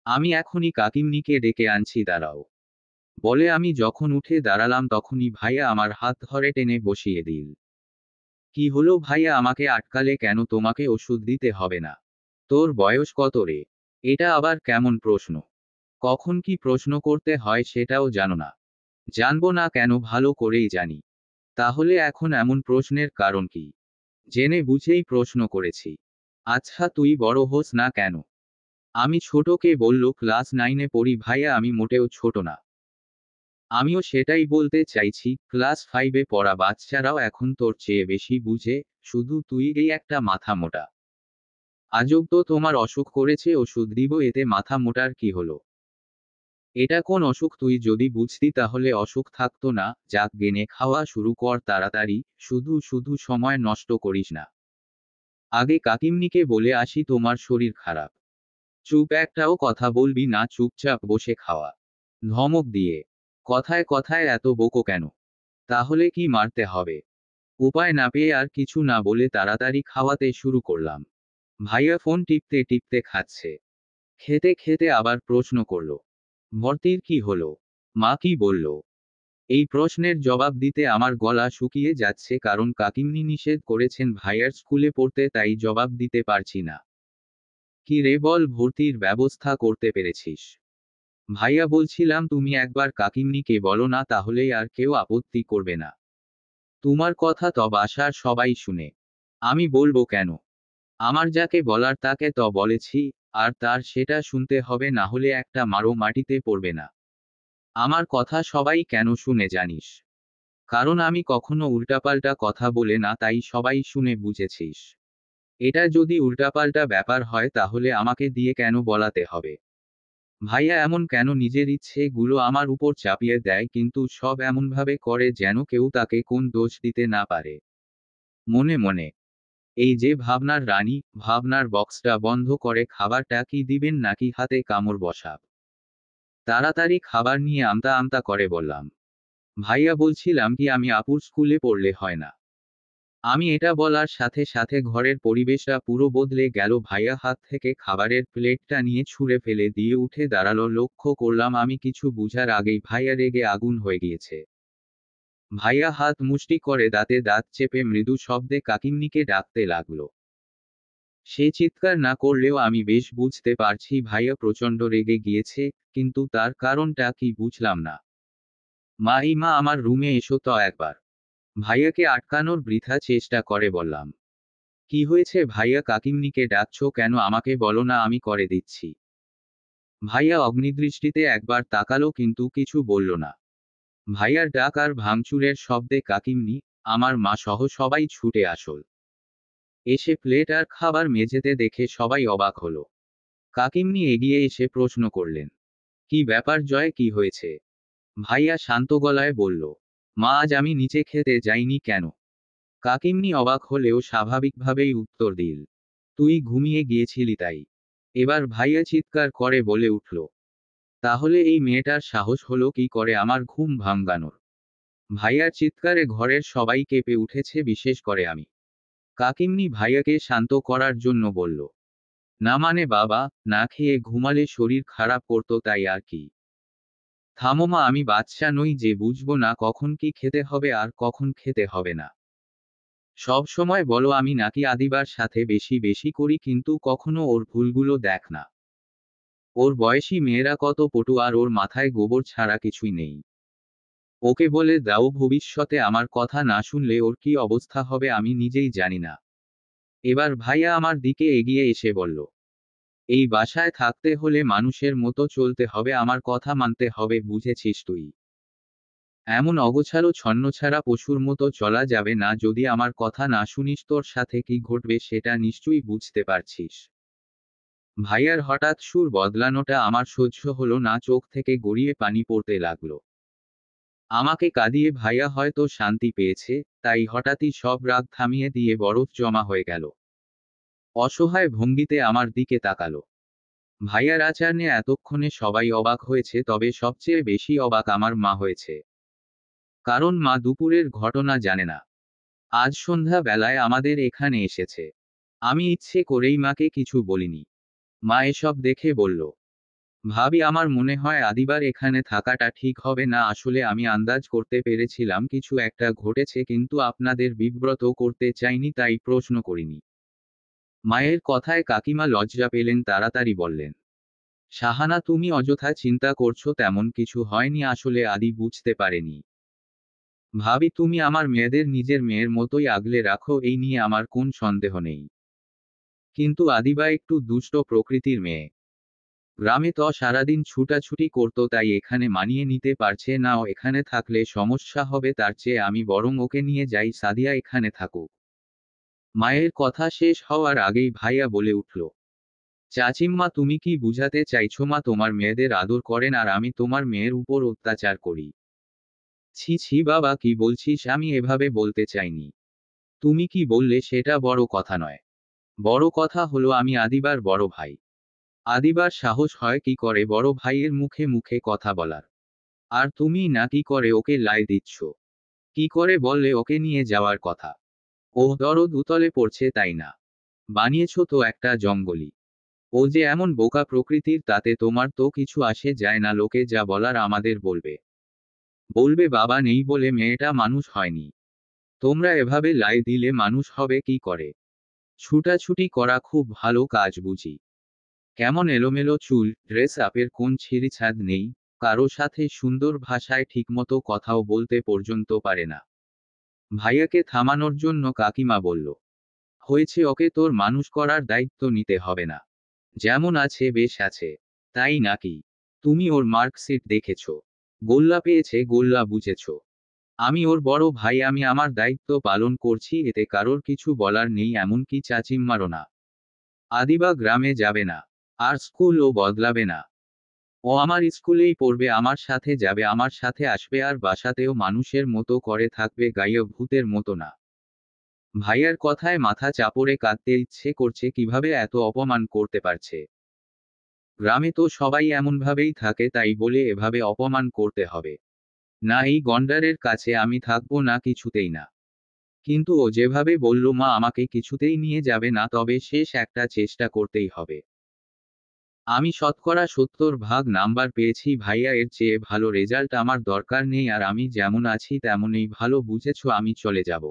আমি এখনই কাকিমনিকে ডেকে আনছি, দাঁড়াও। বলে আমি যখন উঠে দাঁড়ালাম তখনই ভাইয়া আমার হাত ধরে টেনে বসিয়ে দিল। কি হলো ভাইয়া, আমাকে আটকালে কেন? তোমাকে ওষুধ দিতে হবে না। তোর বয়স কত রে? এটা আবার কেমন প্রশ্ন? কখন কি প্রশ্ন করতে হয় সেটাও জানো না? জানবো না কেন, ভালো করেই জানি। তাহলে এখন এমন প্রশ্নের কারণ কি? জেনে বুঝেই প্রশ্ন করেছি। আচ্ছা তুই বড় হোস না কেন? আমি ছোটকে বলল, ক্লাস 9-এ পড়ি ভাইয়া, আমি মোটেও ছোট না। আমিও সেটাই বলতে চাইছি, ক্লাস 5-এ পড়া বাচ্চারাও এখন তোর চেয়ে বেশি বুঝে। শুধু তুই এই একটা মাথা মোটা। আজব তো, তোমার অসুখ করেছে, ওষুধ দিব, এতে মাথা মোটার কি হলো? এটা কোন অসুখ? তুই যদি বুঝতি তাহলে অসুখ থাকতো না। যাক গেনে খাওয়া শুরু কর তাড়াতাড়ি, শুধু শুধু সময় নষ্ট করিস না। আগে কাকিমনিকে বলে আসি তোমার শরীর খারাপ। চুপ, একটাও কথা বলবি না, চুপচাপ বসে খাওয়া। ধমক দিয়ে। কথায় কথায় এত বকো কেন? তাহলে কি মারতে হবে? উপায় না পেয়ে আর কিছু না বলে তাড়াতাড়ি খাওয়াতে শুরু করলাম। ভাইয়া ফোন টিপতে টিপতে খাচ্ছে। খেতে খেতে আবার প্রশ্ন করল, ভর্তির কি হলো? মা কি বলল? এই প্রশ্নের জবাব দিতে আমার গলা শুকিয়ে যাচ্ছে, কারণ কাকিমনি নিষেধ করেছেন ভাইয়ার স্কুলে পড়তে, তাই জবাব দিতে পারছি না। কি রে বল, ভর্তির ব্যবস্থা করতে পেরেছিস? ভাইয়া বলছিলাম তুমি একবার কাকিমনিকে বলো না, তাহলেই আর কেউ আপত্তি করবে না। তোমার কথা তো বাসার সবাই শুনে। আমি বলবো কেন? আমার যাকে বলার তাকে তো বলেছি। আর তার সেটা শুনতে হবে, না হলে একটা মারও মাটিতে পড়বে না। আমার কথা সবাই কেন শুনে জানিস? কারণ আমি কখনো উল্টাপাল্টা কথা বলে না, তাই সবাই শুনে, বুঝেছিস? এটা যদি উল্টাপাল্টা ব্যাপার হয় তাহলে আমাকে দিয়ে কেন বলাতে হবে? ভাইয়া এমন কেন নিজের ইচ্ছে গুলো আমার উপর চাপিয়ে দেয়, কিন্তু সব এমনভাবে করে যেন কেউ তাকে কোন দোষ দিতে না পারে। মনে মনে এই যে ভাবনার রানী, ভাবনার বক্সটা বন্ধ করে খাবারটা কি দিবেন নাকি হাতে কামড় বসাব? তাড়াতাড়ি খাবার নিয়ে আমতা আমতা করে বললাম, ভাইয়া বলছিলাম কি আমি আপুর স্কুলে পড়লে হয় না? আমি এটা বলার সাথে সাথে ঘরের পরিবেশটা পুরো বদলে গেল। ভাইয়া হাত থেকে খাবারের প্লেটটা নিয়ে ছুঁড়ে ফেলে দিয়ে উঠে দাঁড়ালো। লক্ষ্য করলাম আমি কিছু বুঝার আগেই ভাইয়া রেগে আগুন হয়ে গিয়েছে। ভাইয়া হাত মুষ্টি করে দাঁতে দাঁত চেপে মৃদু শব্দে কাকিমনিকে ডাকতে লাগলো। সে চিৎকার না করলেও আমি বেশ বুঝতে পারছি ভাইয়া প্রচণ্ড রেগে গিয়েছে, কিন্তু তার কারণটা কি বুঝলাম না। মা, এই মা, আমার রুমে এসো তো একবার। ভাইয়াকে আটকানোর বৃথা চেষ্টা করে বললাম। কি হয়েছে ভাইয়া, কাকিমনিকে ডাকছো কেন? আমাকে বলো না, আমি করে দিচ্ছি। ভাইয়া অগ্নিদৃষ্টিতে একবার তাকালো কিন্তু কিছু বলল না। ভাইয়ার ডাক আর ভাঙচুরের শব্দে কাকিমনি, আমার মা সহ সবাই ছুটে আসল। এসে প্লেট আর খাবার মেঝেতে দেখে সবাই অবাক হলো। কাকিমনি এগিয়ে এসে প্রশ্ন করলেন, কি ব্যাপার জয়, কি হয়েছে? ভাইয়া শান্ত গলায় বলল, মা, আজ আমি নিচে খেতে যাইনি কেন? কাকিমনি অবাক হলেও স্বাভাবিকভাবেই উত্তর দিল, তুই ঘুমিয়ে গিয়েছিলি তাই। এবার ভাইয়া চিৎকার করে বলে উঠল, তাহলে এই মেয়েটার সাহস হলো কি করে আমার ঘুম ভাঙানোর? ভাইয়ার চিৎকারে ঘরের সবাই কেঁপে উঠেছে, বিশেষ করে আমি। কাকিমনি ভাইয়াকে শান্ত করার জন্য বলল, না মানে বাবা, না খেয়ে ঘুমালে শরীর খারাপ করতো তাই আর কি। থামো মা, আমি বাচ্চা নই যে বুঝবো না কখন কি খেতে হবে আর কখন খেতে হবে না। সব সময় বলো আমি নাকি আদিবার সাথে বেশি বেশি করি, কিন্তু কখনো ওর ভুলগুলো দেখ না। ওর বয়সী মেয়েরা কত পটু আর ওর মাথায় গোবর ছাড়া কিছুই নেই। ওকে বলে দাও ভবিষ্যতে আমার কথা না শুনলে ওর কি অবস্থা হবে আমি নিজেই জানি না। এবার ভাইয়া আমার দিকে এগিয়ে এসে বলল, এই বাসায় থাকতে হলে মানুষের মতো চলতে হবে, আমার কথা মানতে হবে, বুঝেছিস তুই? এমন অগোছালো ছন্নছাড়া পশুর মতো চলা যাবে না। যদি আমার কথা না শুনিস তোর সাথে কি ঘটবে সেটা নিশ্চয়ই বুঝতে পারছিস। ভাইয়ার হঠাৎ সুর বদলানোটা আমার সহ্য হলো না, চোখ থেকে গড়িয়ে পানি পড়তে লাগলো। আমাকে কাঁদিয়ে ভাইয়া হয়তো শান্তি পেয়েছে, তাই হঠাৎই সব রাগ থামিয়ে দিয়ে বরফ জমা হয়ে গেল। অসহায় ভঙ্গিতে আমার দিকে তাকালো। ভাইয়ার আচরণে এতক্ষণে সবাই অবাক হয়েছে, তবে সবচেয়ে বেশি অবাক আমার মা হয়েছে। কারণ মা দুপুরের ঘটনা জানে না। আজ সন্ধ্যা বেলায় আমাদের এখানে এসেছে। আমি ইচ্ছে করেই মাকে কিছু বলিনি। মা এসব দেখে বলল, ভাবি, আমার মনে হয় আদিবার এখানে থাকাটা ঠিক হবে না। আসলে আমি আন্দাজ করতে পেরেছিলাম কিছু একটা ঘটেছে, কিন্তু আপনাদের বিব্রত করতে চাইনি তাই প্রশ্ন করিনি। মায়ের কথায় কাকিমা লজ্জা পেলেন, তাড়াতাড়ি বললেন, সাহানা, তুমি অযথা চিন্তা করছো, তেমন কিছু হয়নি। আসলে আদি বুঝতে পারেনি। ভাবি, তুমি আমার মেয়েদের নিজের মেয়ের মতোই আগলে রাখো, এই নিয়ে আমার কোন সন্দেহ নেই। কিন্তু আদিবা একটু দুষ্ট প্রকৃতির মেয়ে। গ্রামে তো সারাদিন ছুটাছুটি করতো, তাই এখানে মানিয়ে নিতে পারছে না। ও এখানে থাকলে সমস্যা হবে, তার চেয়ে আমি বরং ওকে নিয়ে যাই, সাদিয়া এখানে থাকুক। মায়ের কথা শেষ হওয়ার আগেই ভাইয়া বলে উঠল, চাচিম্মা, তুমি কি বুঝাতে চাইছো মা তোমার মেয়েদের আদর করেন আর আমি তোমার মেয়ের উপর অত্যাচার করি? ছি ছি বাবা, কি বলছিস? আমি এভাবে বলতে চাইনি। তুমি কি বললে সেটা বড় কথা নয়। বড় কথা হলো আমি আদিবার বড় ভাই। আদিবার সাহস হয় কি করে বড় ভাইয়ের মুখে মুখে কথা বলার? আর তুমি না কি করে ওকে লাই দিচ্ছ? কি করে বললে ওকে নিয়ে যাওয়ার কথা? ওহ, দরদ উতলে পড়ছে তাই না? বানিয়েছ তো একটা জঙ্গলি। ও যে এমন বোকা প্রকৃতির তাতে তোমার তো কিছু আসে যায় না, লোকে যা বলার আমাদের বলবে। বলবে বাবা নেই বলে মেয়েটা মানুষ হয়নি। তোমরা এভাবে লাই দিলে মানুষ হবে কি করে? ছুটাছুটি করা খুব ভালো কাজ বুঝি? কেমন এলোমেলো চুল, ড্রেস আপের কোন ছিঁড়িছাদ নেই, কারো সাথে সুন্দর ভাষায় ঠিকমতো কথাও বলতে পর্যন্ত পারে না। ভাইয়াকে থামানোর জন্য কাকিমা বলল, হয়েছে, ওকে তোর মানুষ করার দায়িত্ব নিতে হবে না। যেমন আছে বেশ আছে। তাই নাকি? তুমি ওর মার্কশিট দেখেছ? গোল্লা পেয়েছে, গোল্লা বুঝেছ? আমি ওর বড় ভাই, আমি আমার দায়িত্ব পালন করছি, এতে কারোর কিছু বলার নেই, এমনকি চাচিম্মারও না। আদিবা গ্রামে যাবে না। আর স্কুলও বদলাবে না। ও আমার স্কুলেই পড়বে, আমার সাথে যাবে, আমার সাথে আসবে, আর বাসাতেও মানুষের মতো করে থাকবে, গায়ে ভূতের মতো না। ভাইয়ার কথায় মাথা চাপড়ে কাঁদতে ইচ্ছে করছে, কিভাবে এত অপমান করতে পারছে। গ্রামে তো সবাই এমনভাবেই থাকে, তাই বলে এভাবে অপমান করতে হবে? না, এই গন্ডারের কাছে আমি থাকবো না, কিছুতেই না। কিন্তু ও যেভাবে বলল মা আমাকে কিছুতেই নিয়ে যাবে না, তবে শেষ একটা চেষ্টা করতেই হবে। আমি শতকরা 70 ভাগ নাম্বার পেয়েছি ভাইয়া, এর চেয়ে ভালো রেজাল্ট আমার দরকার নেই, আর আমি যেমন আছি তেমনই ভালো, বুঝেছো, আমি চলে যাব।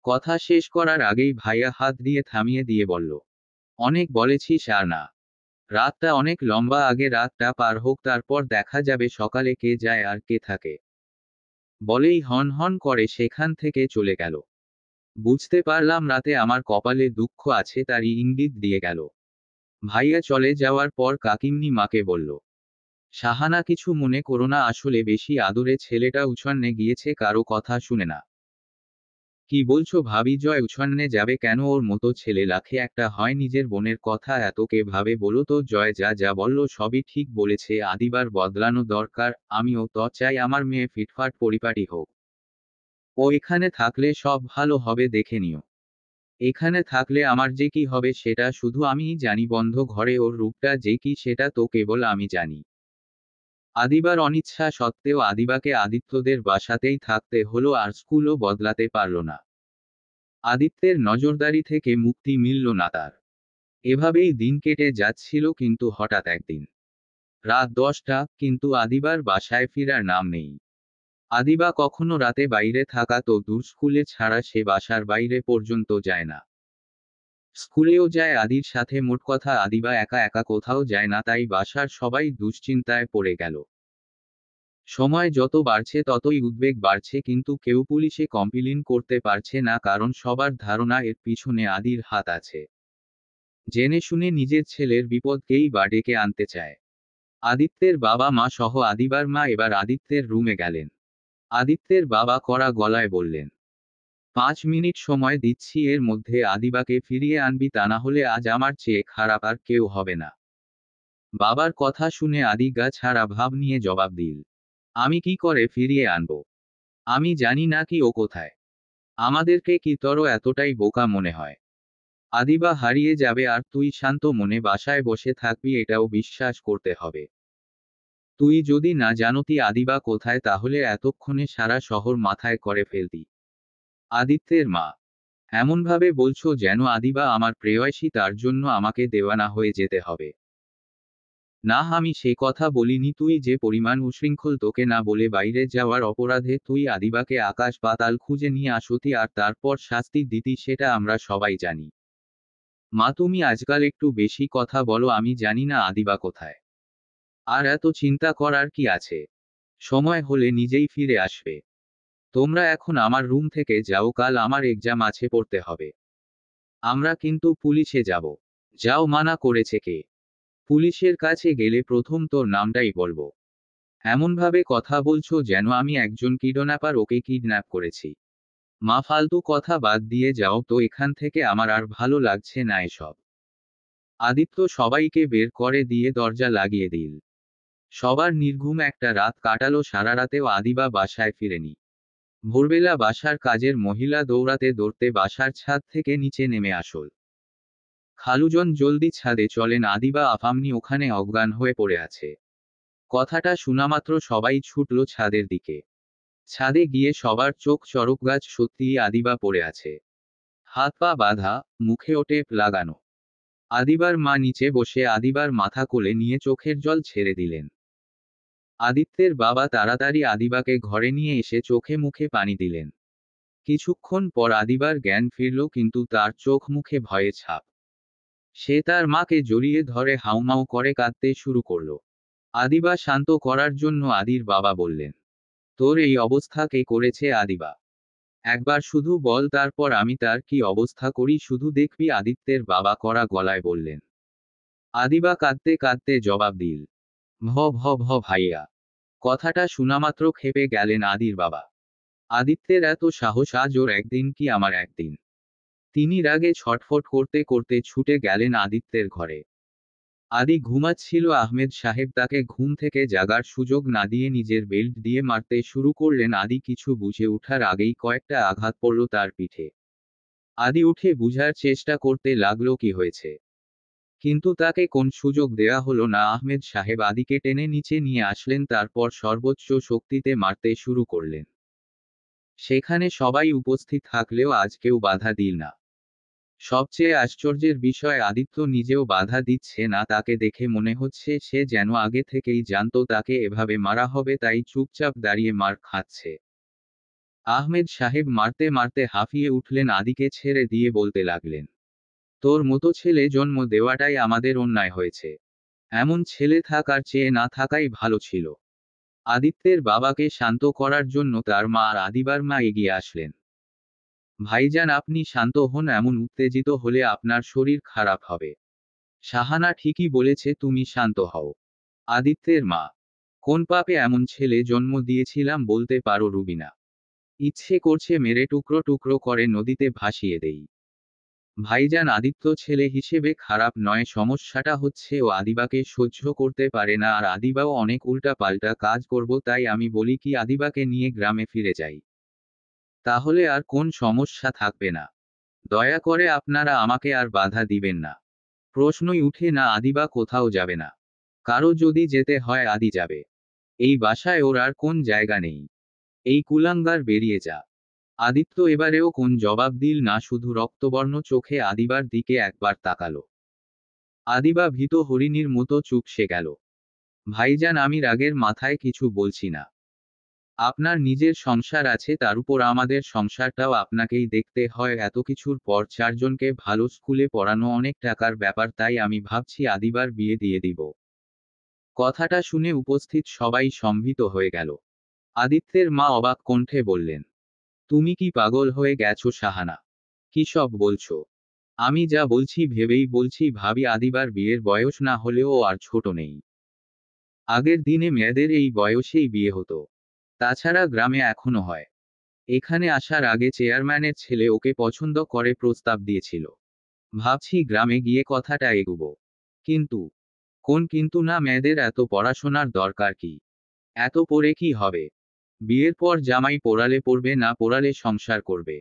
কথা শেষ করার আগেই ভাইয়া হাত দিয়ে থামিয়ে দিয়ে বলল, অনেক বলেছিস আর না। রাতটা অনেক লম্বা, আগে রাতটা পার হোক, তারপর দেখা যাবে সকালে কে যায় আর কে থাকে। বলেই হন হন করে সেখান থেকে চলে গেল। বুঝতে পারলাম রাতে আমার কপালে দুঃখ আছে, তারই ইঙ্গিত দিয়ে গেল। ভাইয়া চলে যাওয়ার পর কাকিমনি মাকে বলল, সাহানা কিছু মনে করো না, আসলে বেশি আদরে ছেলেটা উচ্ছন্নে গিয়েছে, কারো কথা শুনে না। কি বলছো ভাবি, জয় উচ্ছন্নে যাবে কেন? ওর মতো ছেলে লাখে একটা হয়, নিজের বোনের কথা এত কে ভাবে বলো তো? জয় যা যা বলল সবই ঠিক বলেছে, আদিবার বদলানো দরকার। আমিও তো চাই আমার মেয়ে ফিটফাট পরিপাটি হোক। ও এখানে থাকলে সব ভালো হবে, দেখে নিও। এখানে থাকলে আমার যে কি হবে সেটা শুধু আমিই জানি, বন্ধ ঘরে ওর রূপটা যে কি সেটা তো কেবল আমি জানি। আদিবার অনিচ্ছা সত্ত্বেও আদিবাকে আদিত্যদের বাসাতেই থাকতে হলো, আর স্কুলও বদলাতে পারল না। আদিত্যের নজরদারি থেকে মুক্তি মিলল না তার। এভাবেই দিন কেটে যাচ্ছিল, কিন্তু হঠাৎ একদিন রাত 10টা, কিন্তু আদিবার বাসায় ফেরার নাম নেই। আদিবা কখনো রাতে বাইরে থাকা তো দূর, স্কুলে ছাড়া সে বাসার বাইরে পর্যন্ত যায় না। স্কুলেও যায় আদির সাথে, মোট কথা আদিবা একা একা কোথাও যায় না, তাই বাসার সবাই দুশ্চিন্তায় পড়ে গেল। সময় যত বাড়ছে ততই উদ্বেগ বাড়ছে, কিন্তু কেউ পুলিশে কমপ্লেইন করতে পারছে না, কারণ সবার ধারণা এর পিছনে আদির হাত আছে। জেনে শুনে নিজের ছেলের বিপদকেই বা ডেকে আনতে চায়। আদিত্যের বাবা মা সহ আদিবার মা এবার আদিত্যের রুমে গেলেন। আদিত্যের বাবা কড়া গলায় বললেন, 5 মিনিট সময় দিচ্ছি, এর মধ্যে আদিবাকে ফিরিয়ে আনবি, তা না হলে আজ আমার চেয়ে খারাপ আর কেউ হবে না। বাবার কথা শুনে আদি গা ছাড়া ভাব নিয়ে জবাব দিল, আমি কি করে ফিরিয়ে আনবো? আমি জানি না কি ও কোথায়। আমাদেরকে কি তোর এতটাই বোকা মনে হয়? আদিবা হারিয়ে যাবে আর তুই শান্ত মনে বাসায় বসে থাকবি, এটাও বিশ্বাস করতে হবে। তুই যদি না জানতি আদিবা কোথায়, তাহলে এতক্ষণে সারা শহর মাথায় করে ফেলতি। আদিত্যের মা, এমনভাবে বলছো যেন আদিবা আমার প্রেয়সী, তার জন্য আমাকে দেওয়ানা হয়ে যেতে হবে। না, আমি সে কথা বলিনি, তুই যে পরিমাণ উশৃঙ্খল, তোকে না বলে বাইরে যাওয়ার অপরাধে তুই আদিবাকে আকাশ পাতাল খুঁজে নিয়ে আসতি আর তারপর শাস্তি দিতি, সেটা আমরা সবাই জানি। মা তুমি আজকাল একটু বেশি কথা বলো, আমি জানি না আদিবা কোথায়। আর এত চিন্তা করার কি আছে? সময় হলে নিজেই ফিরে আসবে। তোমরা এখন আমার রুম থেকে যাও, কাল আমার এক্সাম আছে, পড়তে হবে। আমরা কিন্তু পুলিশে যাব। যাও, মানা করেছে কে? পুলিশের কাছে গেলে প্রথম তোর নামটাই বলবো। এমনভাবে কথা বলছো যেন আমি একজন কিডন্যাপার ওকে কিডন্যাপ করেছি। মা ফালতু কথা বাদ দিয়ে যাও তো এখান থেকে, আমার আর ভালো লাগছে না এসব। আদিত্য সবাইকে বের করে দিয়ে দরজা লাগিয়ে দিল। সবার নির্ঘুম একটা রাত কাটালো, সারা রাতেও আদিবা বাসায় ফিরেনি। ভোরবেলা বাসার কাজের মহিলা দৌড়াতে দৌড়তে বাসার ছাদ থেকে নিচে নেমে আসল। খালুজন জলদি ছাদে চলেন, আদিবা আফামনি ওখানে অজ্ঞান হয়ে পড়ে আছে। কথাটা শোনামাত্র সবাই ছুটল ছাদের দিকে। ছাদে গিয়ে সবার চোখ চড়ক, গাছ সত্যিই আদিবা পড়ে আছে। হাত পা বাঁধা, মুখেও টেপ লাগানো। আদিবার মা নিচে বসে আদিবার মাথা কোলে নিয়ে চোখের জল ছেড়ে দিলেন। আদিত্যের বাবা তাড়াতাড়ি আদিবাকে ঘরে নিয়ে এসে চোখে মুখে পানি দিলেন। কিছুক্ষণ পর আদিবার জ্ঞান ফিরল, কিন্তু তার চোখ মুখে ভয়ে ছাপ। সে তার মাকে জড়িয়ে ধরে হাউমাউ করে কাঁদতে শুরু করল। আদিবা শান্ত করার জন্য আদির বাবা বললেন, তোর এই অবস্থা কে করেছে আদিবা? একবার শুধু বল, তারপর আমি তার কি অবস্থা করি শুধু দেখবি, আদিত্যের বাবা কড়া গলায় বললেন। আদিবা কাঁদতে কাঁদতে জবাব দিল, ভ ভ ভ ভাইয়া। কথাটা শোনামাত্র ক্ষেপে গেলেন আদির বাবা। আদিত্যের এত সাহস, আজ ওর একদিন কি আমার একদিন। তিনি রাগে ছটফট করতে করতে ছুটে গেলেন আদিত্যের ঘরে। আদি ঘুমাচ্ছিল, আহমেদ সাহেব তাকে ঘুম থেকে জাগার সুযোগ না দিয়ে নিজের বেল্ট দিয়ে মারতে শুরু করলেন। আদি কিছু বুঝে ওঠার আগেই কয়েকটা আঘাত পড়ল তার পিঠে। আদি উঠে বুঝার চেষ্টা করতে লাগলো কি হয়েছে, কিন্তু তাকে কোন সুযোগ দেয়া হলো না। আহমেদ সাহেব আদিকে টেনে নিচে নিয়ে আসলেন, তারপর সর্বোচ্চ শক্তিতে মারতে শুরু করলেন। সেখানে সবাই উপস্থিত থাকলেও আজ কেউ বাধা দিল না। সবচেয়ে আশ্চর্যের বিষয় আদিত্য নিজেও বাধা দিচ্ছে না, তাকে দেখে মনে হচ্ছে সে যেন আগে থেকেই জানতো তাকে এভাবে মারা হবে, তাই চুপচাপ দাঁড়িয়ে মার খাচ্ছে। আহমেদ সাহেব মারতে মারতে হাঁফিয়ে উঠলেন, আদিকে ছেড়ে দিয়ে বলতে লাগলেন, তোর মতো ছেলে জন্ম দেওয়াটাই আমাদের অন্যায় হয়েছে। এমন ছেলে থাকার চেয়ে না থাকাই ভালো ছিল। আদিত্যের বাবাকে শান্ত করার জন্য তার মা আর আদিবার মা এগিয়ে আসলেন। ভাইজান, আপনি শান্ত হন, এমন উত্তেজিত হলে আপনার শরীর খারাপ হবে। শাহানা ঠিকই বলেছে, তুমি শান্ত হও। আদিত্যের মা, কোন পাপে এমন ছেলে জন্ম দিয়েছিলাম বলতে পারো রুবিনা? ইচ্ছে করছে মেরে টুকরো টুকরো করে নদীতে ভাসিয়ে দেই। ভাইজান, আদিত্য ছেলে হিসেবে খারাপ নয়, সমস্যাটা হচ্ছে ও আদিবাকে সহ্য করতে পারে না, আর আদিবাও অনেক উল্টা পাল্টা কাজ করব, তাই আমি বলি কি আদিবাকে নিয়ে গ্রামে ফিরে যাই। তাহলে আর কোন সমস্যা থাকবে না। দয়া করে আপনারা আমাকে আর বাধা দিবেন না। প্রশ্নই উঠে না, আদিবা কোথাও যাবে না। কারো যদি যেতে হয় আদি যাবে। এই বাসায় ওর আর কোন জায়গা নেই। এই কুলাঙ্গার বেরিয়ে যা। আদিত্য এবারেও কোন জবাব দিল না, শুধু রক্তবর্ণ চোখে আদিবার দিকে একবার তাকালো। আদিবা ভীত হরিণীর মতো চুপসে গেল। ভাইজান, আমি রাগের মাথায় কিছু বলছি না। আপনার নিজের সংসার আছে, তার উপর আমাদের সংসারটাও আপনাকেই দেখতে হয়। এত কিছুর পর চারজনকে ভালো স্কুলে পড়ানো অনেক টাকার ব্যাপার, তাই আমি ভাবছি আদিবার বিয়ে দিয়ে দিব। কথাটা শুনে উপস্থিত সবাই সম্ভিত হয়ে গেল। আদিত্যের মা অবাক কণ্ঠে বললেন, তুমি কি পাগল হয়ে গেছো শাহানা? কি সব বলছো? আমি যা বলছি ভেবেই বলছি, ভাবি আদিবার বিয়ের বয়স না হলেও ও আর ছোট নেই। আগের দিনে মেয়েদের এই বয়সেই বিয়ে হতো। তাছাড়া গ্রামে এখনো হয়। এখানে আসার আগে চেয়ারম্যানের ছেলে ওকে পছন্দ করে প্রস্তাব দিয়েছিল। ভাবছি গ্রামে গিয়ে কথাটা এগুবো। কিন্তু, কোন কিন্তু না, মেয়েদের এত পড়াশোনার দরকার কি? এত পড়ে কি হবে? বিয়ের পর জামাই পড়ালে পড়বে, না পড়ালে সংসার করবে।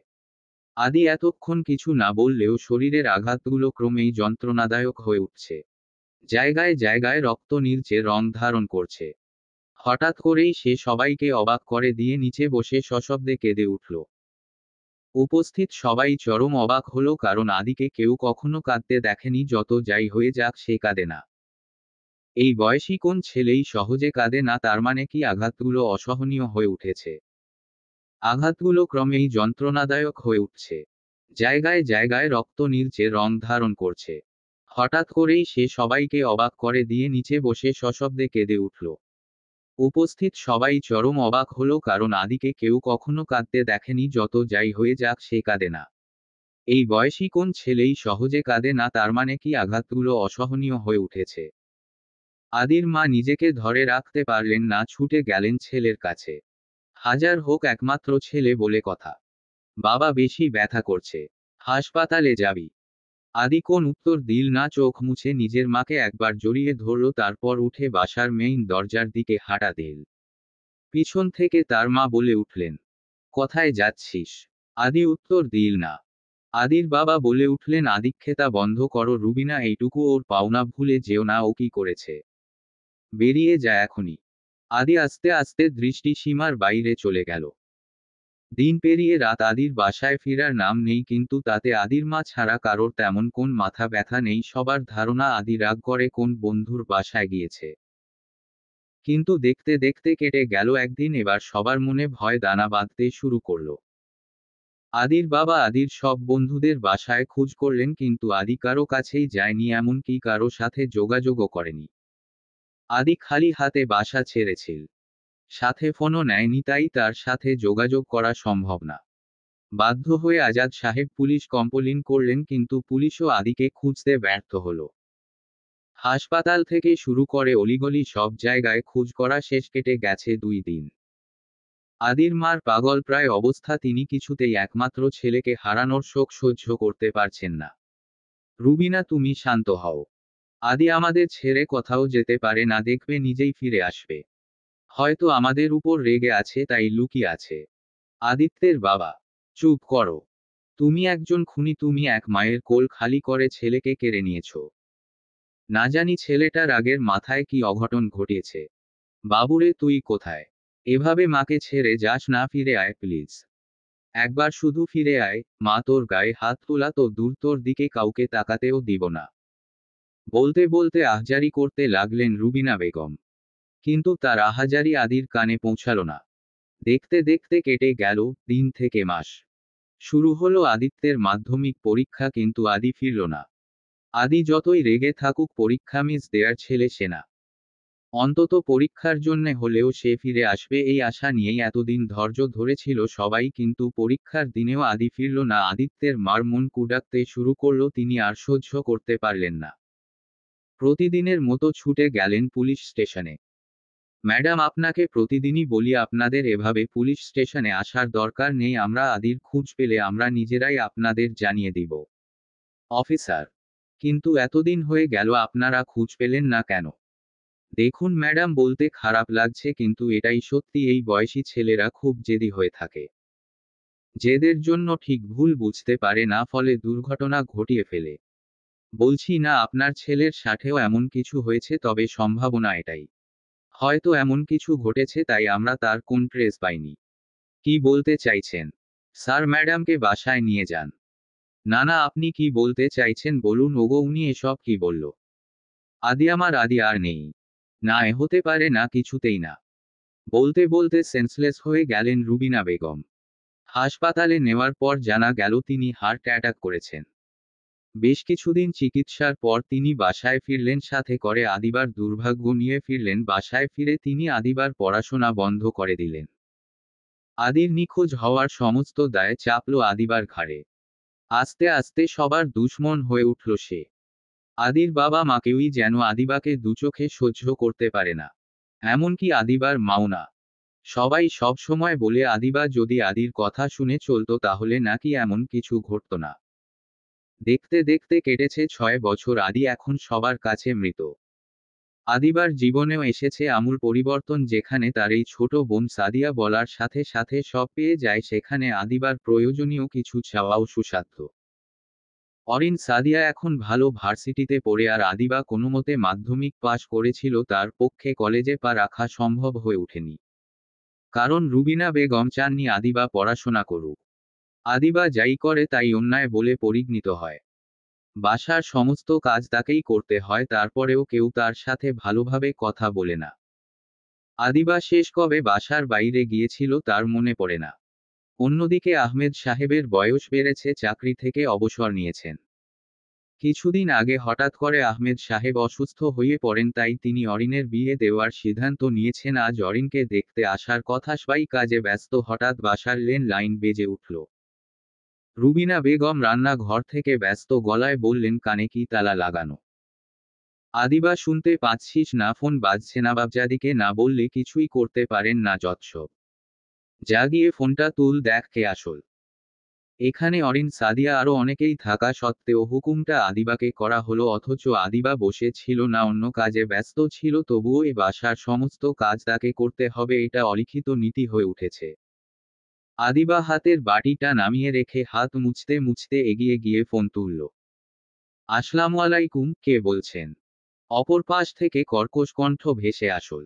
আদি এতক্ষণ কিছু না বললেও শরীরের আঘাতগুলো ক্রমেই যন্ত্রণাদায়ক হয়ে উঠছে। জায়গায় জায়গায় রক্ত নীলচে রং ধারণ করছে। হঠাৎ করেই সে সবাইকে অবাক করে দিয়ে নিচে বসে সশব্দে কেঁদে উঠল। উপস্থিত সবাই চরম অবাক হলো, কারণ আদিকে কেউ কখনো কাঁদতে দেখেনি, যত যাই হয়ে যাক সে কাঁদে না। এই বয়সী কোন ছেলেই সহজে কাঁদে না, তার মানে কি আঘাতগুলো অসহনীয় হয়ে উঠেছে? আঘাতগুলো ক্রমেই যন্ত্রণাদায়ক হয়ে উঠছে। জায়গায় জায়গায় রক্ত নীলচে রং ধারণ করছে। হঠাৎ করেই সে সবাইকে অবাক করে দিয়ে নিচে বসে সশব্দে কেঁদে উঠল। উপস্থিত সবাই চরম অবাক হলো, কারণ আদিকে কেউ কখনো কাঁদতে দেখেনি, যত যাই হয়ে যাক সে কাঁদে না। এই বয়সী কোন ছেলেই সহজে কাঁদে না, তার মানে কি আঘাতগুলো অসহনীয় হয়ে উঠেছে? আদির মা নিজেকে ধরে রাখতে পারলেন না, ছুটে গেলেন ছেলের কাছে। হাজার হোক একমাত্র ছেলে বলে কথা। বাবা, বেশি ব্যথা করছে। হাসপাতালে যাবি? আদি কোন উত্তর দিল না, চোখ মুছে নিজের মাকে একবার জড়িয়ে ধরল, তারপর উঠে বাসার মেইন দরজার দিকে হাঁটা দিল। পিছন থেকে তার মা বলে উঠলেন, কোথায় যাচ্ছিস? আদি উত্তর দিল না। আদির বাবা বলে উঠলেন, আদিক্ষেতা বন্ধ করো রুবিনা, এইটুকু ওর পাওনা, ভুলে যেও না ও কি করেছে। বেরিয়ে যা এখনই। আদি আস্তে আস্তে দৃষ্টি সীমার বাইরে চলে গেল। দিন পেরিয়ে রাত, আদির বাসায় ফেরার নাম নেই, কিন্তু তাতে আদির মা ছাড়া কারোর তেমন কোন মাথা ব্যথা নেই। সবার ধারণা আদি রাগ করে কোন বন্ধুর বাসায় গিয়েছে। কিন্তু দেখতে দেখতে কেটে গেল একদিন, এবার সবার মনে ভয় দানা বাঁধতে শুরু করলো। আদির বাবা আদির সব বন্ধুদের বাসায় খোঁজ করলেন, কিন্তু আদি কারো কাছেই যায়নি, এমনকি কারো সাথে যোগাযোগও করেনি। আদি খালি হাতে বাসা ছেড়েছিল। সাথে ফোনও নেয়নি, তাই তার সাথে যোগাযোগ করা সম্ভব না। বাধ্য হয়ে আজাদ সাহেব পুলিশ কমপ্লেইন করলেন, কিন্তু পুলিশও আদিকে খুঁজতে ব্যর্থ হলো। হাসপাতাল থেকে শুরু করে অলিগলি সব জায়গায় খোঁজ করা শেষ, কেটে গেছে 2 দিন। আদির মার পাগলপ্রায় অবস্থা, তিনি কিছুতেই একমাত্র ছেলেকে হারানোর শোক সহ্য করতে পারছেন না। রুবিনা, তুমি শান্ত হও। আদি আমাদের ছেড়ে কোথাও যেতে পারে না, দেখবে নিজেই ফিরে আসবে। হয়তো আমাদের উপর রেগে আছে, তাই লুকিয়ে আছে। আদিত্যের বাবা, চুপ করো। তুমি একজন খুনি, তুমি এক মায়ের কোল খালি করে ছেলেকে কেড়ে নিয়েছো। না জানি ছেলেটা রাগের মাথায় কি অঘটন ঘটিয়েছে। বাবুরে, তুই কোথায়? এভাবে মাকে ছেড়ে যাস না, ফিরে আয় প্লিজ। একবার শুধু ফিরে আয়, মা তোর গায়ে হাত তোলা তো দূর, তোর দিকে কাউকে তাকাতেও দিব না। বলতে বলতে আহজারি করতে লাগলেন রুবিনা বেগম। কিন্তু তার আহাজারি আদির কানে পৌঁছাল না। দেখতে দেখতে কেটে গেল দিন থেকে মাস। শুরু হলো আদিত্যের মাধ্যমিক পরীক্ষা, কিন্তু আদি ফিরল না। আদি যতই রেগে থাকুক, পরীক্ষা মিস দেয়ার ছেলে সে না। অন্তত পরীক্ষার জন্যে হলেও সে ফিরে আসবে এই আশা নিয়েই এতদিন ধৈর্য ধরেছিল সবাই, কিন্তু পরীক্ষার দিনেও আদি ফিরল না। আদিত্যের মার মন কুঁড়াতে শুরু করলো, তিনি আর সহ্য করতে পারলেন না। প্রতিদিনের মতো ছুটে গেলেন পুলিশ স্টেশনে। ম্যাডাম, আপনাকে প্রতিদিনই বলি আপনাদের এভাবে পুলিশ স্টেশনে আসার দরকার নেই, আমরা আদির খোঁজ পেলে আমরা নিজেরাই আপনাদের জানিয়ে দিব। অফিসার, কিন্তু এতদিন হয়ে গেল আপনারা খোঁজ পেলেন না কেন? দেখুন ম্যাডাম, বলতে খারাপ লাগছে কিন্তু এটাই সত্যি, এই বয়সী ছেলেরা খুব জেদি হয়ে থাকে। জেদের জন্য ঠিক ভুল বুঝতে পারে না, ফলে দুর্ঘটনা ঘটিয়ে ফেলে। বলছি না আপনার ছেলের সাথেও এমন কিছু হয়েছে, তবে সম্ভাবনা এটাই। হয়তো এমন কিছু ঘটেছে তাই আমরা তার কোন ট্রেস পাইনি। কি বলতে চাইছেন? স্যার, ম্যাডামকে বাসায় নিয়ে যান। না না, আপনি কি বলতে চাইছেন বলুন। ওগো, উনি এসব কি বলল? আমার আদি আর নেই। না, এ হতে পারে না, কিছুতেই না। বলতে বলতে সেন্সলেস হয়ে গেলেন রুবিনা বেগম। হাসপাতালে নেওয়ার পর জানা গেল তিনি হার্ট অ্যাটাক করেছেন। বেশ কিছুদিন চিকিৎসার পর তিনি বাসায় ফিরলেন, সাথে করে আদিবার দুর্ভাগ্য নিয়ে ফিরলেন। বাসায় ফিরে তিনি আদিবার পড়াশোনা বন্ধ করে দিলেন। আদির নিখোঁজ হওয়ার সমস্ত দায় চাপল আদিবার ঘাড়ে। আস্তে আস্তে সবার দুশমন হয়ে উঠল সে। আদির বাবা মা কেউই যেন আদিবাকে দুচোখে সহ্য করতে পারে না। এমনকি আদিবার মাও না। সবাই সব সময় বলে আদিবা যদি আদির কথা শুনে চলতো তাহলে নাকি এমন কিছু ঘটত না। দেখতে দেখতে কেটেছে 6 বছর, আদি এখন সবার কাছে মৃত। আদিবার জীবনেও এসেছে আমূল পরিবর্তন, যেখানে তার এই ছোট বোন সাদিয়া বলার সাথে সাথে সব পেয়ে যায়, সেখানে আদিবার প্রয়োজনীয় কিছু চাওয়াও সুসাধ্য। অরিন সাদিয়া এখন ভালো ভার্সিটিতে পড়ে, আর আদিবা কোনোমতে মাধ্যমিক পাশ করেছিল, তার পক্ষে কলেজে পা রাখা সম্ভব হয়ে ওঠেনি। কারণ রুবিনা বেগম চাননি আদিবা পড়াশোনা করুক। আদিবা যাই করে তাই অন্যায় বলে পরিগণিত হয়। বাসার সমস্ত কাজ তাকেই করতে হয়, তারপরেও কেউ তার সাথে ভালোভাবে কথা বলে না। আদিবা শেষ কবে বাসার বাইরে গিয়েছিল তার মনে পড়ে না। অন্যদিকে আহমেদ সাহেবের বয়স বেড়েছে, চাকরি থেকে অবসর নিয়েছেন। কিছুদিন আগে হঠাৎ করে আহমেদ সাহেব অসুস্থ হয়ে পড়েন, তাই তিনি অরিনের বিয়ে দেওয়ার সিদ্ধান্ত নিয়েছেন। আজ অরিনকে দেখতে আসার কথা, সবাই কাজে ব্যস্ত, হঠাৎ বাসার লাইন বেজে উঠল। রুবিনা বেগম রান্নাঘর থেকে ব্যস্ত গলায় বললেন, কানে কি তালা লাগানো? আদিবা, শুনতে পাচ্ছিস না ফোন বাজছে? নবাবজাদিকে না বললে কিছুই করতে পারেন না যৎসব। যা গিয়ে ফোনটা তুল, দেখ কে আসল। এখানে অরিন, সাদিয়া আরও অনেকেই থাকা সত্ত্বেও হুকুমটা আদিবাকে করা হলো, অথচ আদিবা বসে ছিল না, অন্য কাজে ব্যস্ত ছিল, তবুও এ বাসার সমস্ত কাজ তাকে করতে হবে, এটা অলিখিত নীতি হয়ে উঠেছে। আদিবা হাতের বাটিটা নামিয়ে রেখে হাত মুছতে মুছতে এগিয়ে গিয়ে ফোন তুলল। আসসালামু আলাইকুম, কে বলছেন? অপর পাশ থেকে কর্কশ কণ্ঠ ভেসে আসল।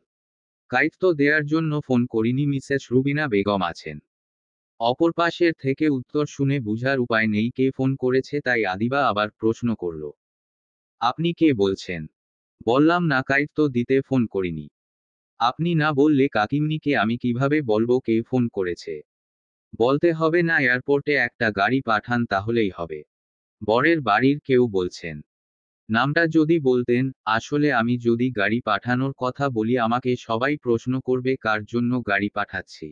কাইফতো দেয়ার জন্য ফোন করিনি, মিসেস রুবিনা বেগম আছেন। অপর পাশের থেকে উত্তর শুনে বুঝার উপায় নেই কে ফোন করেছে, তাই আদিবা আবার প্রশ্ন করল, আপনি কে বলছেন? বললাম না কাইফতো দিতে ফোন করিনি। আপনি না বললে কাকিমনিকে আমি কিভাবে বলবো কে ফোন করেছে? বলতে হবে না, এয়ারপোর্টে একটা গাড়ি পাঠান তাহলেই হবে। বরের বাড়ির কেউ বলছেন? নামটা যদি বলতেন। আসলে আমি যদি গাড়ি পাঠানোর কথা বলি আমাকে সবাই প্রশ্ন করবে কার জন্য গাড়ি পাঠাচ্ছি।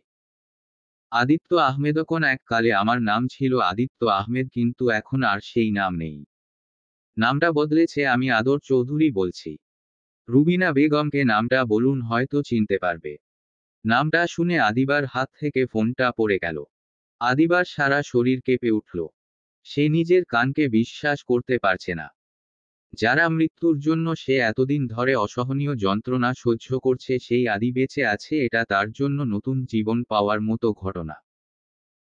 আদিত্য আহমেদ, কোন এককালে আমার নাম ছিল আদিত্য আহমেদ, কিন্তু এখন আর সেই নাম নেই। নামটা বদলেছে, আমি আদর চৌধুরী বলছি। রুবিনা বেগমকে নামটা বলুন, হয়তো চিনতে পারবে। নামটা শুনে আদিবার হাত থেকে ফোনটা পড়ে গেল। আদিবার সারা শরীর কেঁপে উঠল। সে নিজের কানকে বিশ্বাস করতে পারছে না। যারা মৃত্যুর জন্য সে এতদিন ধরে অসহনীয় যন্ত্রণা সহ্য করছে, সেই আদি বেঁচে আছে, এটা তার জন্য নতুন জীবন পাওয়ার মতো ঘটনা।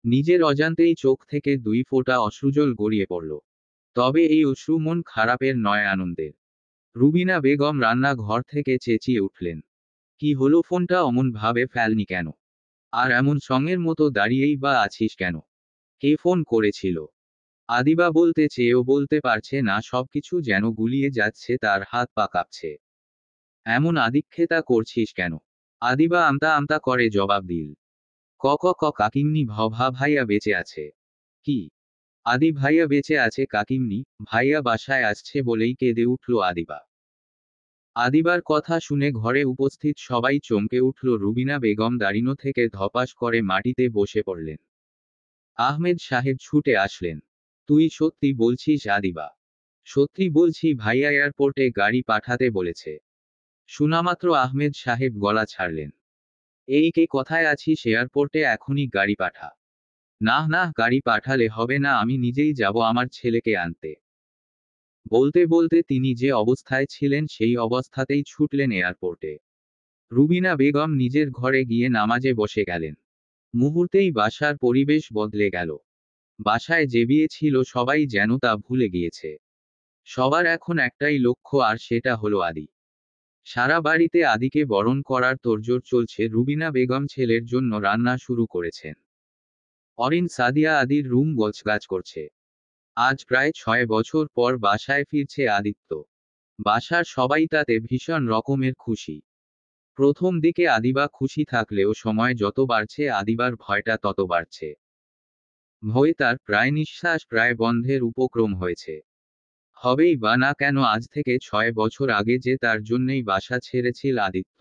নিজের অজান্তেই চোখ থেকে 2 ফোঁটা অশ্রুজল গড়িয়ে পড়ল। তবে এই অশ্রু মন খারাপের নয়, আনন্দের। রুবিনা বেগম রান্নাঘর থেকে চেঁচিয়ে উঠলেন, কি হলো, ফোনটা অমন ভাবে ফেলনি কেন? আর এমন সঙ্গের মতো দাঁড়িয়েই বা আছিস কেন? কে ফোন করেছিল? আদিবা বলতে চেয়েও বলতে পারছে না, সবকিছু যেন গুলিয়ে যাচ্ছে, তার হাত পা কাঁপছে। এমন আদিক্ষেতা করছিস কেন? আদিবা আমতা আমতা করে জবাব দিল। ক কাকিমনি ভাইয়া বেঁচে আছে। কি? আদি ভাইয়া বেঁচে আছে কাকিমনি, ভাইয়া বাসায় আসছে বলেই কেঁদে উঠল আদিবা। আদিবার কথা শুনে ঘরে উপস্থিত সবাই চমকে উঠল। রুবিনা বেগম দাঁড়িনো থেকে ধপাস করে মাটিতে বসে পড়লেন। আহমেদ সাহেব ছুটে আসলেন। তুই সত্যি বলছিস আদিবা? সত্যি বলছি ভাইয়া, এয়ারপোর্টে গাড়ি পাঠাতে বলেছে। শোনামাত্র আহমেদ সাহেব গলা ছাড়লেন। এই কে কোথায় আছিস? এয়ারপোর্টে এখনই গাড়ি পাঠা। না না, গাড়ি পাঠালে হবে না, আমি নিজেই যাব আমার ছেলেকে আনতে। বলতে বলতে তিনি যে অবস্থায় ছিলেন সেই অবস্থাতেই ছুটলেন এয়ারপোর্টে। রুবিনা বেগম নিজের ঘরে গিয়ে নামাজে বসে গেলেন। মুহূর্তেই বাসার পরিবেশ বদলে গেল। বাসায় যে বিয়ে ছিল সবাই যেন তা ভুলে গিয়েছে। সবার এখন একটাই লক্ষ্য, আর সেটা হলো আদি। সারা বাড়িতে আদিকে বরণ করার তোড়জোড় চলছে। রুবিনা বেগম ছেলের জন্য রান্না শুরু করেছেন। অরিন সাদিয়া আদির রুম গোছগাছ করছে। আজ প্রায় 6 বছর পর বাসায় ফিরছে আদিত্য। বাসার সবাই তাতে ভীষণ রকমের খুশি। প্রথম দিকে আদিবা খুশি থাকলেও সময় যত বাড়ছে আদিবার ভয়টা তত বাড়ছে। ভয়ে তার প্রায় নিঃশ্বাস প্রায় বন্ধের উপক্রম হয়েছে। হবেই বা না কেন, আজ থেকে 6 বছর আগে যে তার জন্যই বাসা ছেড়েছিল আদিত্য।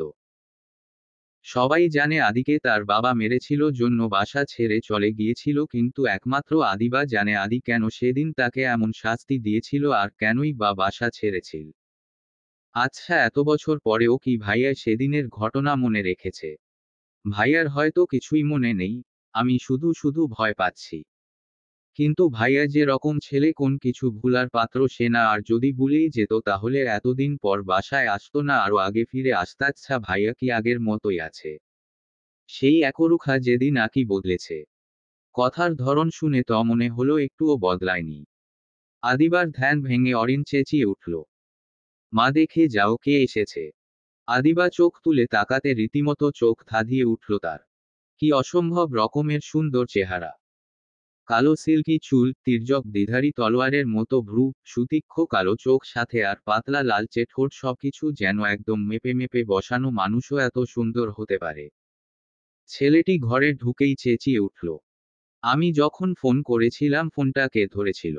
সবাই জানে আদিকে তার বাবা মেরেছিল জন্য বাসা ছেড়ে চলে গিয়েছিল, কিন্তু একমাত্র আদিবা জানে আদি কেন সেদিন তাকে এমন শাস্তি দিয়েছিল আর কেনই বা বাসা ছেড়েছিল। আচ্ছা, এত বছর পরেও কি ভাইয়া সেদিনের ঘটনা মনে রেখেছে? ভাইয়ার হয়তো কিছুই মনে নেই। আমি শুধু শুধু ভয় পাচ্ছি। কিন্তু ভাইয়া যে রকম ছেলে, কোন কিছু ভুলার পাত্র সে না, আর যদি ভুলেই যেত তাহলে এতদিন পর বাসায় আসতো না, আরো আগে ফিরে আসত। আচ্ছা, ভাইয়া কি আগের মতোই আছে? সেই একরুখা যেদিন নাকি বদলেছে? কথার ধরন শুনে তো মনে হলো একটুও বদলায়নি। আদিবার ধ্যান ভেঙে অরিন চেঁচিয়ে উঠল। মা, দেখে যাও কে এসেছে। আদিবা চোখ তুলে তাকাতে রীতিমতো চোখ ধাঁধিয়ে উঠল তার। কি অসম্ভব রকমের সুন্দর চেহারা! কালো সিল্কি চুল, তির্যক দ্বিধারী তলোয়ারের মতো ভ্রু, সুতীক্ষ্ণ কালো চোখ, সাথে আর পাতলা লালচে ঠোঁট, সবকিছু যেন একদম মেপে মেপে বসানো। মানুষও এত সুন্দর হতে পারে? ছেলেটি ঘরে ঢুকেই চেঁচিয়ে উঠল। আমি যখন ফোন করেছিলাম ফোনটা কে ধরেছিল?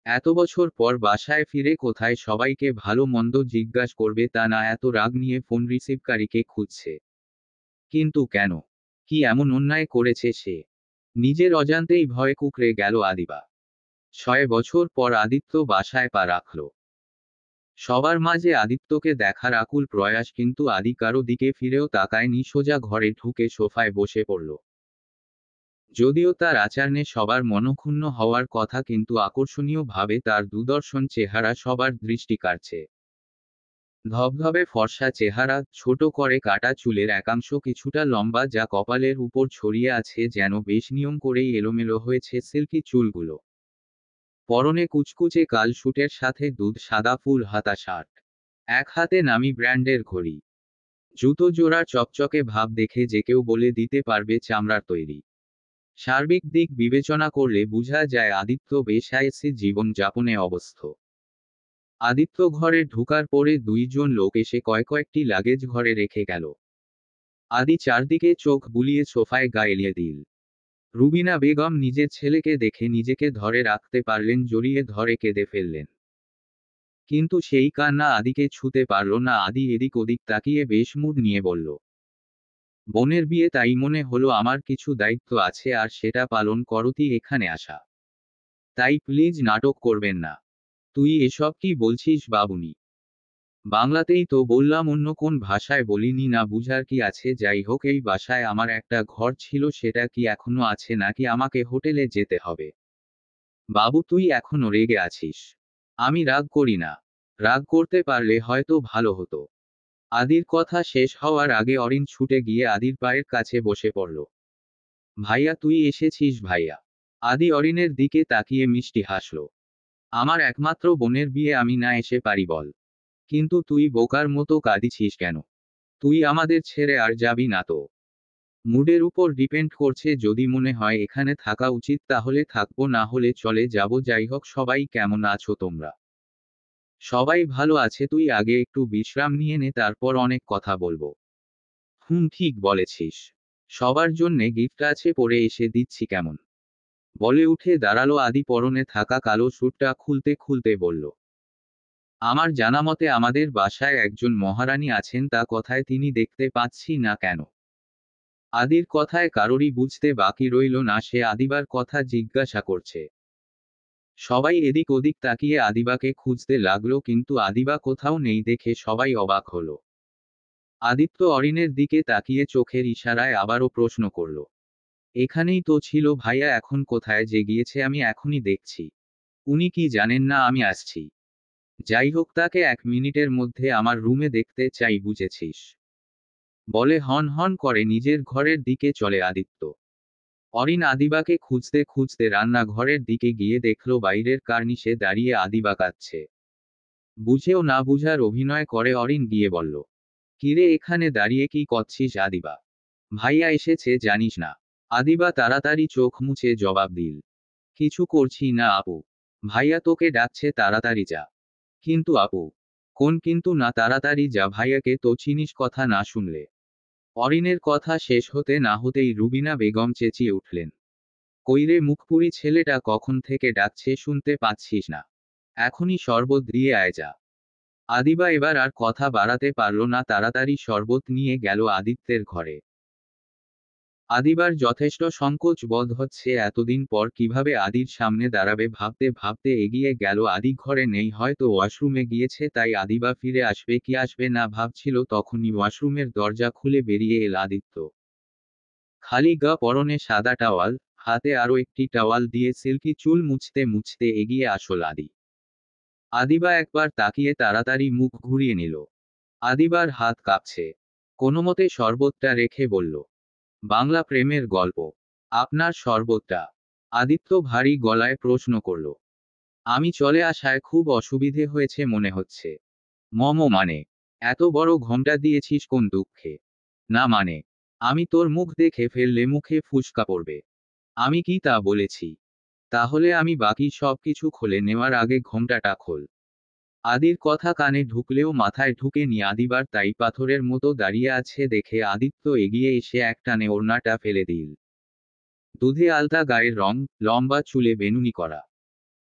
এত বছর পর বাসায় ফিরে কোথায় সবাইকে ভালো মন্দ জিজ্ঞাস করবে তা না, এত রাগ নিয়ে ফোন রিসিভকারীকে খুঁজছে। কিন্তু কেন? কি এমন অন্যায় করেছে সে? নিজের অজান্তেই ভয়ে কুঁকড়ে গেল আদিবা। 6 বছর পর আদিত্য বাসায় পা রাখল। সবার মাঝে আদিত্যকে দেখার আকুল প্রয়াস, কিন্তু আদি কারো দিকে ফিরেও তাকায়নি, সোজা ঘরে ঢুকে সোফায় বসে পড়ল। যদিও তার আচরণে সবার মনক্ষুণ্ণ হওয়ার কথা, কিন্তু আকর্ষণীয় ভাবে তার দুদর্শন চেহারা সবার দৃষ্টি কাড়ছে। ধবধবে ফর্সা চেহারা, ছোট করে কাটা চুলের একাংশ কিছুটা লম্বা, যা কপালের উপর ছড়িয়ে আছে, যেন বেশ নিয়ম করেই এলোমেলো হয়েছে সিল্কি চুলগুলো। পরনে কুচকুচে কাল শুটের সাথে দুধ সাদা ফুল হাতা শার্ট। এক হাতে নামি ব্র্যান্ডের ঘড়ি। জুতো জোড়ার চকচকে ভাব দেখে যে কেউ বলে দিতে পারবে চামড়ার তৈরি। সার্বিক দিক বিবেচনা করলে বোঝা যায় আদিত্য বেশ আয়েসি জীবন যাপনে অবস্থ। আদিত্য ঘরে ঢুকার পরে দুইজন লোক এসে কয়েকটি লাগেজ ঘরে রেখে গেল। আদি চারদিকে চোখ বুলিয়ে সোফায় গা এলিয়ে দিল। রুবিনা বেগম নিজের ছেলেকে দেখে নিজেকে ধরে রাখতে পারলেন, জড়িয়ে ধরে কেঁদে ফেললেন। কিন্তু সেই কান্না আদিকে ছুতে পারল না। আদি এদিক ওদিক তাকিয়ে বেশ মুড নিয়ে বলল, বোনের বিয়ে, তাই মনে হলো আমার কিছু দায়িত্ব আছে আর সেটা পালন করতি এখানে আসা। তাই প্লিজ নাটক করবেন না। তুই এসব কি বলছিস বাবুনি? বাংলাতেই তো বললাম, অন্য কোন ভাষায় বলিনি। না বুঝার কি আছে? যাই হোক, এই বাসায় আমার একটা ঘর ছিল, সেটা কি এখনো আছে নাকি আমাকে হোটেলে যেতে হবে? বাবু, তুই এখনো রেগে আছিস? আমি রাগ করি না। রাগ করতে পারলে হয়তো ভালো হতো। আদির কথা শেষ হওয়ার আগে অরিন ছুটে গিয়ে আদির পায়ের কাছে বসে পড়ল। ভাইয়া, তুই এসেছিস ভাইয়া। আদি অরিনের দিকে তাকিয়ে মিষ্টি হাসল। আমার একমাত্র বোনের বিয়ে আমি না এসে পারি বল? কিন্তু তুই বোকার মতো কাঁদিছিস কেন? তুই আমাদের ছেড়ে আর যাবি না তো? মুডের উপর ডিপেন্ড করছে, যদি মনে হয় এখানে থাকা উচিত তাহলে থাকবো, না হলে চলে যাব। যাই হোক, সবাই কেমন আছো তোমরা? সবাই ভালো আছে, তুই আগে একটু বিশ্রাম নিয়ে নে, তারপর অনেক কথা বলবো। ঠিক বলেছিস। সবার জন্যে গিফট আছে, পরে এসে দিচ্ছি কেমন। বলে উঠে দাঁড়ালো আদি, পরনে থাকা কালো স্যুটটা খুলতে খুলতে বলল, আমার জানামতে আমাদের বাসায় একজন মহারানী আছেন, তা কথায় তিনি দেখতে পাচ্ছি না কেন? আদির কথায় কারোরই বুঝতে বাকি রইল না, সে আদিবার কথা জিজ্ঞাসা করছে। সবাই এদিক ওদিক তাকিয়ে আদিবাকে খুঁজতে লাগলো, কিন্তু আদিবা কোথাও নেই দেখে সবাই অবাক হলো। আদিত্য অরিনের দিকে তাকিয়ে চোখের ইশারায় আবারও প্রশ্ন করল, এখানেই তো ছিল ভাইয়া, এখন কোথায় যে গিয়েছে আমি এখনই দেখছি। উনি কি জানেন না আমি আসছি? যাই হোক, তাকে 1 মিনিটের মধ্যে আমার রুমে দেখতে চাই, বুঝেছিস? বলে হন হন করে নিজের ঘরের দিকে চলে আদিত্য। অরিন আদিবাকে খুঁজতে খুঁজতে রান্নাঘরের দিকে গিয়ে দেখল বাইরের কার্নিশে দাঁড়িয়ে আদিবা কাঁদছে। বুঝেও না বুঝার অভিনয় করে অরিন গিয়ে বলল, কিরে, এখানে দাঁড়িয়ে কি করছিস আদিবা? ভাইয়া এসেছে জানিস না? আদিবা তাড়াতাড়ি চোখ মুছে জবাব দিল, কিছু করছি না আপু। ভাইয়া তোকে ডাকছে, তাড়াতাড়ি যা। কিন্তু আপু? কোন কিন্তু না, তাড়াতাড়ি যা, ভাইয়াকে তো চিনিস, কথা না শুনলে। অরিনের কথা শেষ হতে না হতেই রুবিনা বেগম চেঁচিয়ে উঠলেন, কইরে মুখপুরি ছেলেটা কখন থেকে ডাকছে, শুনতে পাচ্ছিস না? এখনই শরবত দিয়ে আয় যা। আদিবা এবার আর কথা বাড়াতে পারল না, তাড়াতাড়ি শরবত নিয়ে গেল আদিত্যের ঘরে। আদিবার যথেষ্ট সংকোচ বোধ হচ্ছে, এতদিন পর কিভাবে আদির সামনে দাঁড়াবে ভাবতে ভাবতে এগিয়ে গেল। আদি ঘরে নেই, হয়তো ওয়াশরুমে গিয়েছে, তাই আদিবা ফিরে আসবে কি আসবে না ভাবছিল, তখনই ওয়াশরুমের দরজা খুলে বেরিয়ে এল আদিত্য। খালি গা, পরনে সাদা টাওয়াল, হাতে আরো একটি টাওয়াল দিয়ে সিল্কি চুল মুছতে মুছতে এগিয়ে আসল আদি। আদিবা একবার তাকিয়ে তাড়াতাড়ি মুখ ঘুরিয়ে নিল। আদিবার হাত কাঁপছে। কোনোমতে শরবতটা রেখে বলল, বাংলা প্রেমের গল্প। আপনার শরবতটা? আদিত্য ভারী গলায় প্রশ্ন করল। আমি চলে আসায় খুব অসুবিধে হয়েছে মনে হচ্ছে। মানে? এত বড় ঘোমটা দিয়েছিস কোন দুঃখে? না মানে, আমি তোর মুখ দেখে ফেললে মুখে ফুসকা পড়বে। আমি কি তা বলেছি? তাহলে আমি বাকি সব কিছু খুলে নেওয়ার আগে ঘোমটাটা খোল। আদির কথা কানে ঢুকলেও মাথায় ঢুকেনি। আদিবার তাই পাথরের মতো দাঁড়িয়ে আছে দেখে আদিত্য এগিয়ে এসে একটানে ওড়নাটা ফেলে দিল। দুধে আলতা গায়ের রং, লম্বা চুলে বেনুনি করা।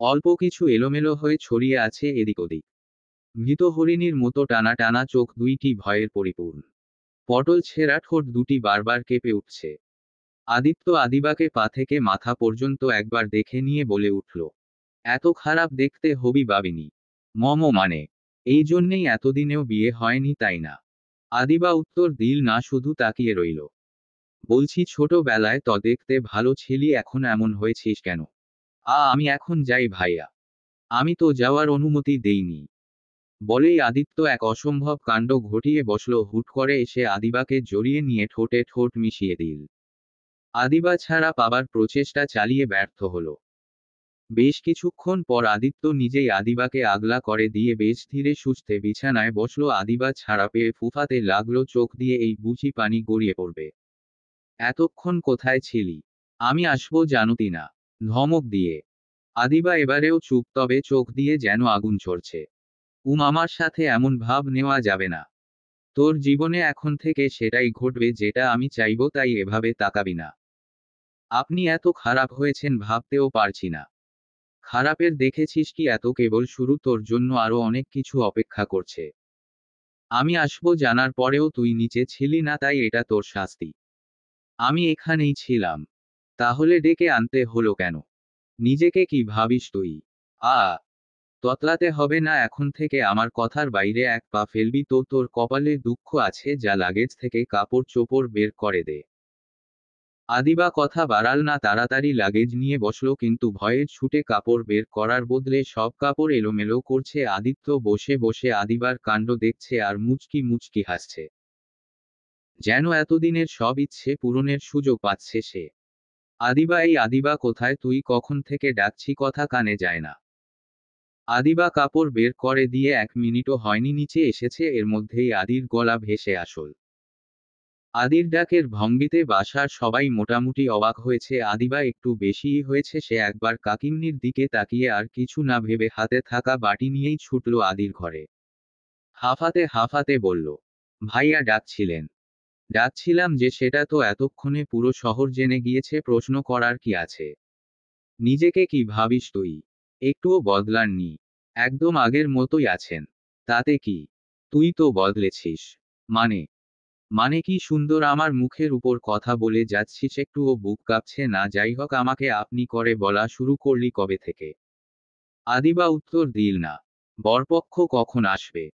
অল্প কিছু এলোমেলো হয়ে ছড়িয়ে আছে এদিক ওদিক। ভীত হরিণীর মতো টানা টানা চোখ দুইটি ভয়ের পরিপূর্ণ। পটল ছেঁড়া ঠোঁট দুটি বারবার কেঁপে উঠছে। আদিত্য আদিবাকে পা থেকে মাথা পর্যন্ত একবার দেখে নিয়ে বলে উঠল, এত খারাপ দেখতে হবি ভাবিনি। মানে? এই জন্যেই এতদিনেও বিয়ে হয়নি তাই না? আদিবা উত্তর দিল না, শুধু তাকিয়ে রইল। বলছি ছোটবেলায় তো দেখতে ভালো ছিলি, এখন এমন হয়েছিস কেন? আমি এখন যাই ভাইয়া। আমি তো যাওয়ার অনুমতি দেইনি। বলেই আদিত্য এক অসম্ভব কাণ্ড ঘটিয়ে বসল, হুট করে এসে আদিবাকে জড়িয়ে নিয়ে ঠোঁটে ঠোঁট মিশিয়ে দিল। আদিবা ছাড়া পাবার প্রচেষ্টা চালিয়ে ব্যর্থ হল। বেশ কিছুক্ষণ পর আদিত্য নিজেই আদিবাকে আগলা করে দিয়ে বেশ ধীরে সুস্থে বিছানায় বসল। আদিবা ছাড়া পেয়ে ফুফাতে লাগলো, চোখ দিয়ে এই বুঝি পানি গড়িয়ে পড়বে। এতক্ষণ কোথায় ছিলি? আমি আসবো জানতি না? ধমক দিয়ে। আদিবা এবারেও চুপ, তবে চোখ দিয়ে যেন আগুন ঝরছে। আমার সাথে এমন ভাব নেওয়া যাবে না। তোর জীবনে এখন থেকে সেটাই ঘটবে যেটা আমি চাইবো, তাই এভাবে তাকাবি না। আপনি এত খারাপ হয়েছেন ভাবতেও পারছি না। খারাপের দেখেছিস কি, এত কেবল শুরু, তোর জন্য আরো অনেক কিছু অপেক্ষা করছে। আমি আসবো জানার পরেও তুই নিচে ছিলি না, তাই এটা তোর শাস্তি। আমি এখানেই ছিলাম। তাহলে ডেকে আনতে হলো কেন? নিজেকে কি ভাবিস তুই? আ ততলাতে হবে না, এখন থেকে আমার কথার বাইরে এক পা ফেলবি তো তোর কপালে দুঃখ আছে, যা লাগেজ থেকে কাপড় চোপড় বের করে দে। আদিবা কথা বাড়াল না, তাড়াতাড়ি লাগেজ নিয়ে বসলো, কিন্তু ভয়ের ছুটে কাপড় বের করার বদলে সব কাপড় এলোমেলো করছে। আদিত্য বসে বসে আদিবার কাণ্ড দেখছে আর মুচকি মুচকি হাসছে। যেন এতদিনের সব ইচ্ছে পূরণের সুযোগ পাচ্ছে সে। আদিবা, এই আদিবা কোথায় তুই? কখন থেকে ডাকছি, কথা কানে যায় না। আদিবা কাপড় বের করে দিয়ে 1 মিনিটও হয়নি নিচে এসেছে, এর মধ্যেই আদির গলা ভেসে আসল। আদির ডাকের ভঙ্গিতে বাসার সবাই মোটামুটি অবাক হয়েছে, আদিবা একটু বেশিই হয়েছে। সে একবার কাকিমনির দিকে তাকিয়ে আর কিছু না ভেবে হাতে থাকা বাটি নিয়েই ছুটল আদির ঘরে। হাঁফাতে হাঁফাতে বলল, ভাইয়া ডাকছিলেন? ডাকছিলাম যে, সেটা তো এতক্ষণে পুরো শহর জেনে গিয়েছে, প্রশ্ন করার কি আছে? নিজেকে কি ভাবিস তুই? একটুও বদলাননি, একদম আগের মতোই আছেন। তাতে কি? তুই তো বদলেছিস। মানে? মানে কি সুন্দর আমার মুখের উপর কথা বলে যাচ্ছিস, একটুও বুক কাঁপছে না? যাই হোক, আমাকে আপনি করে বলা শুরু করলি কবে থেকে? আদিবা উত্তর দিল না। বরপক্ষ কখন আসবে?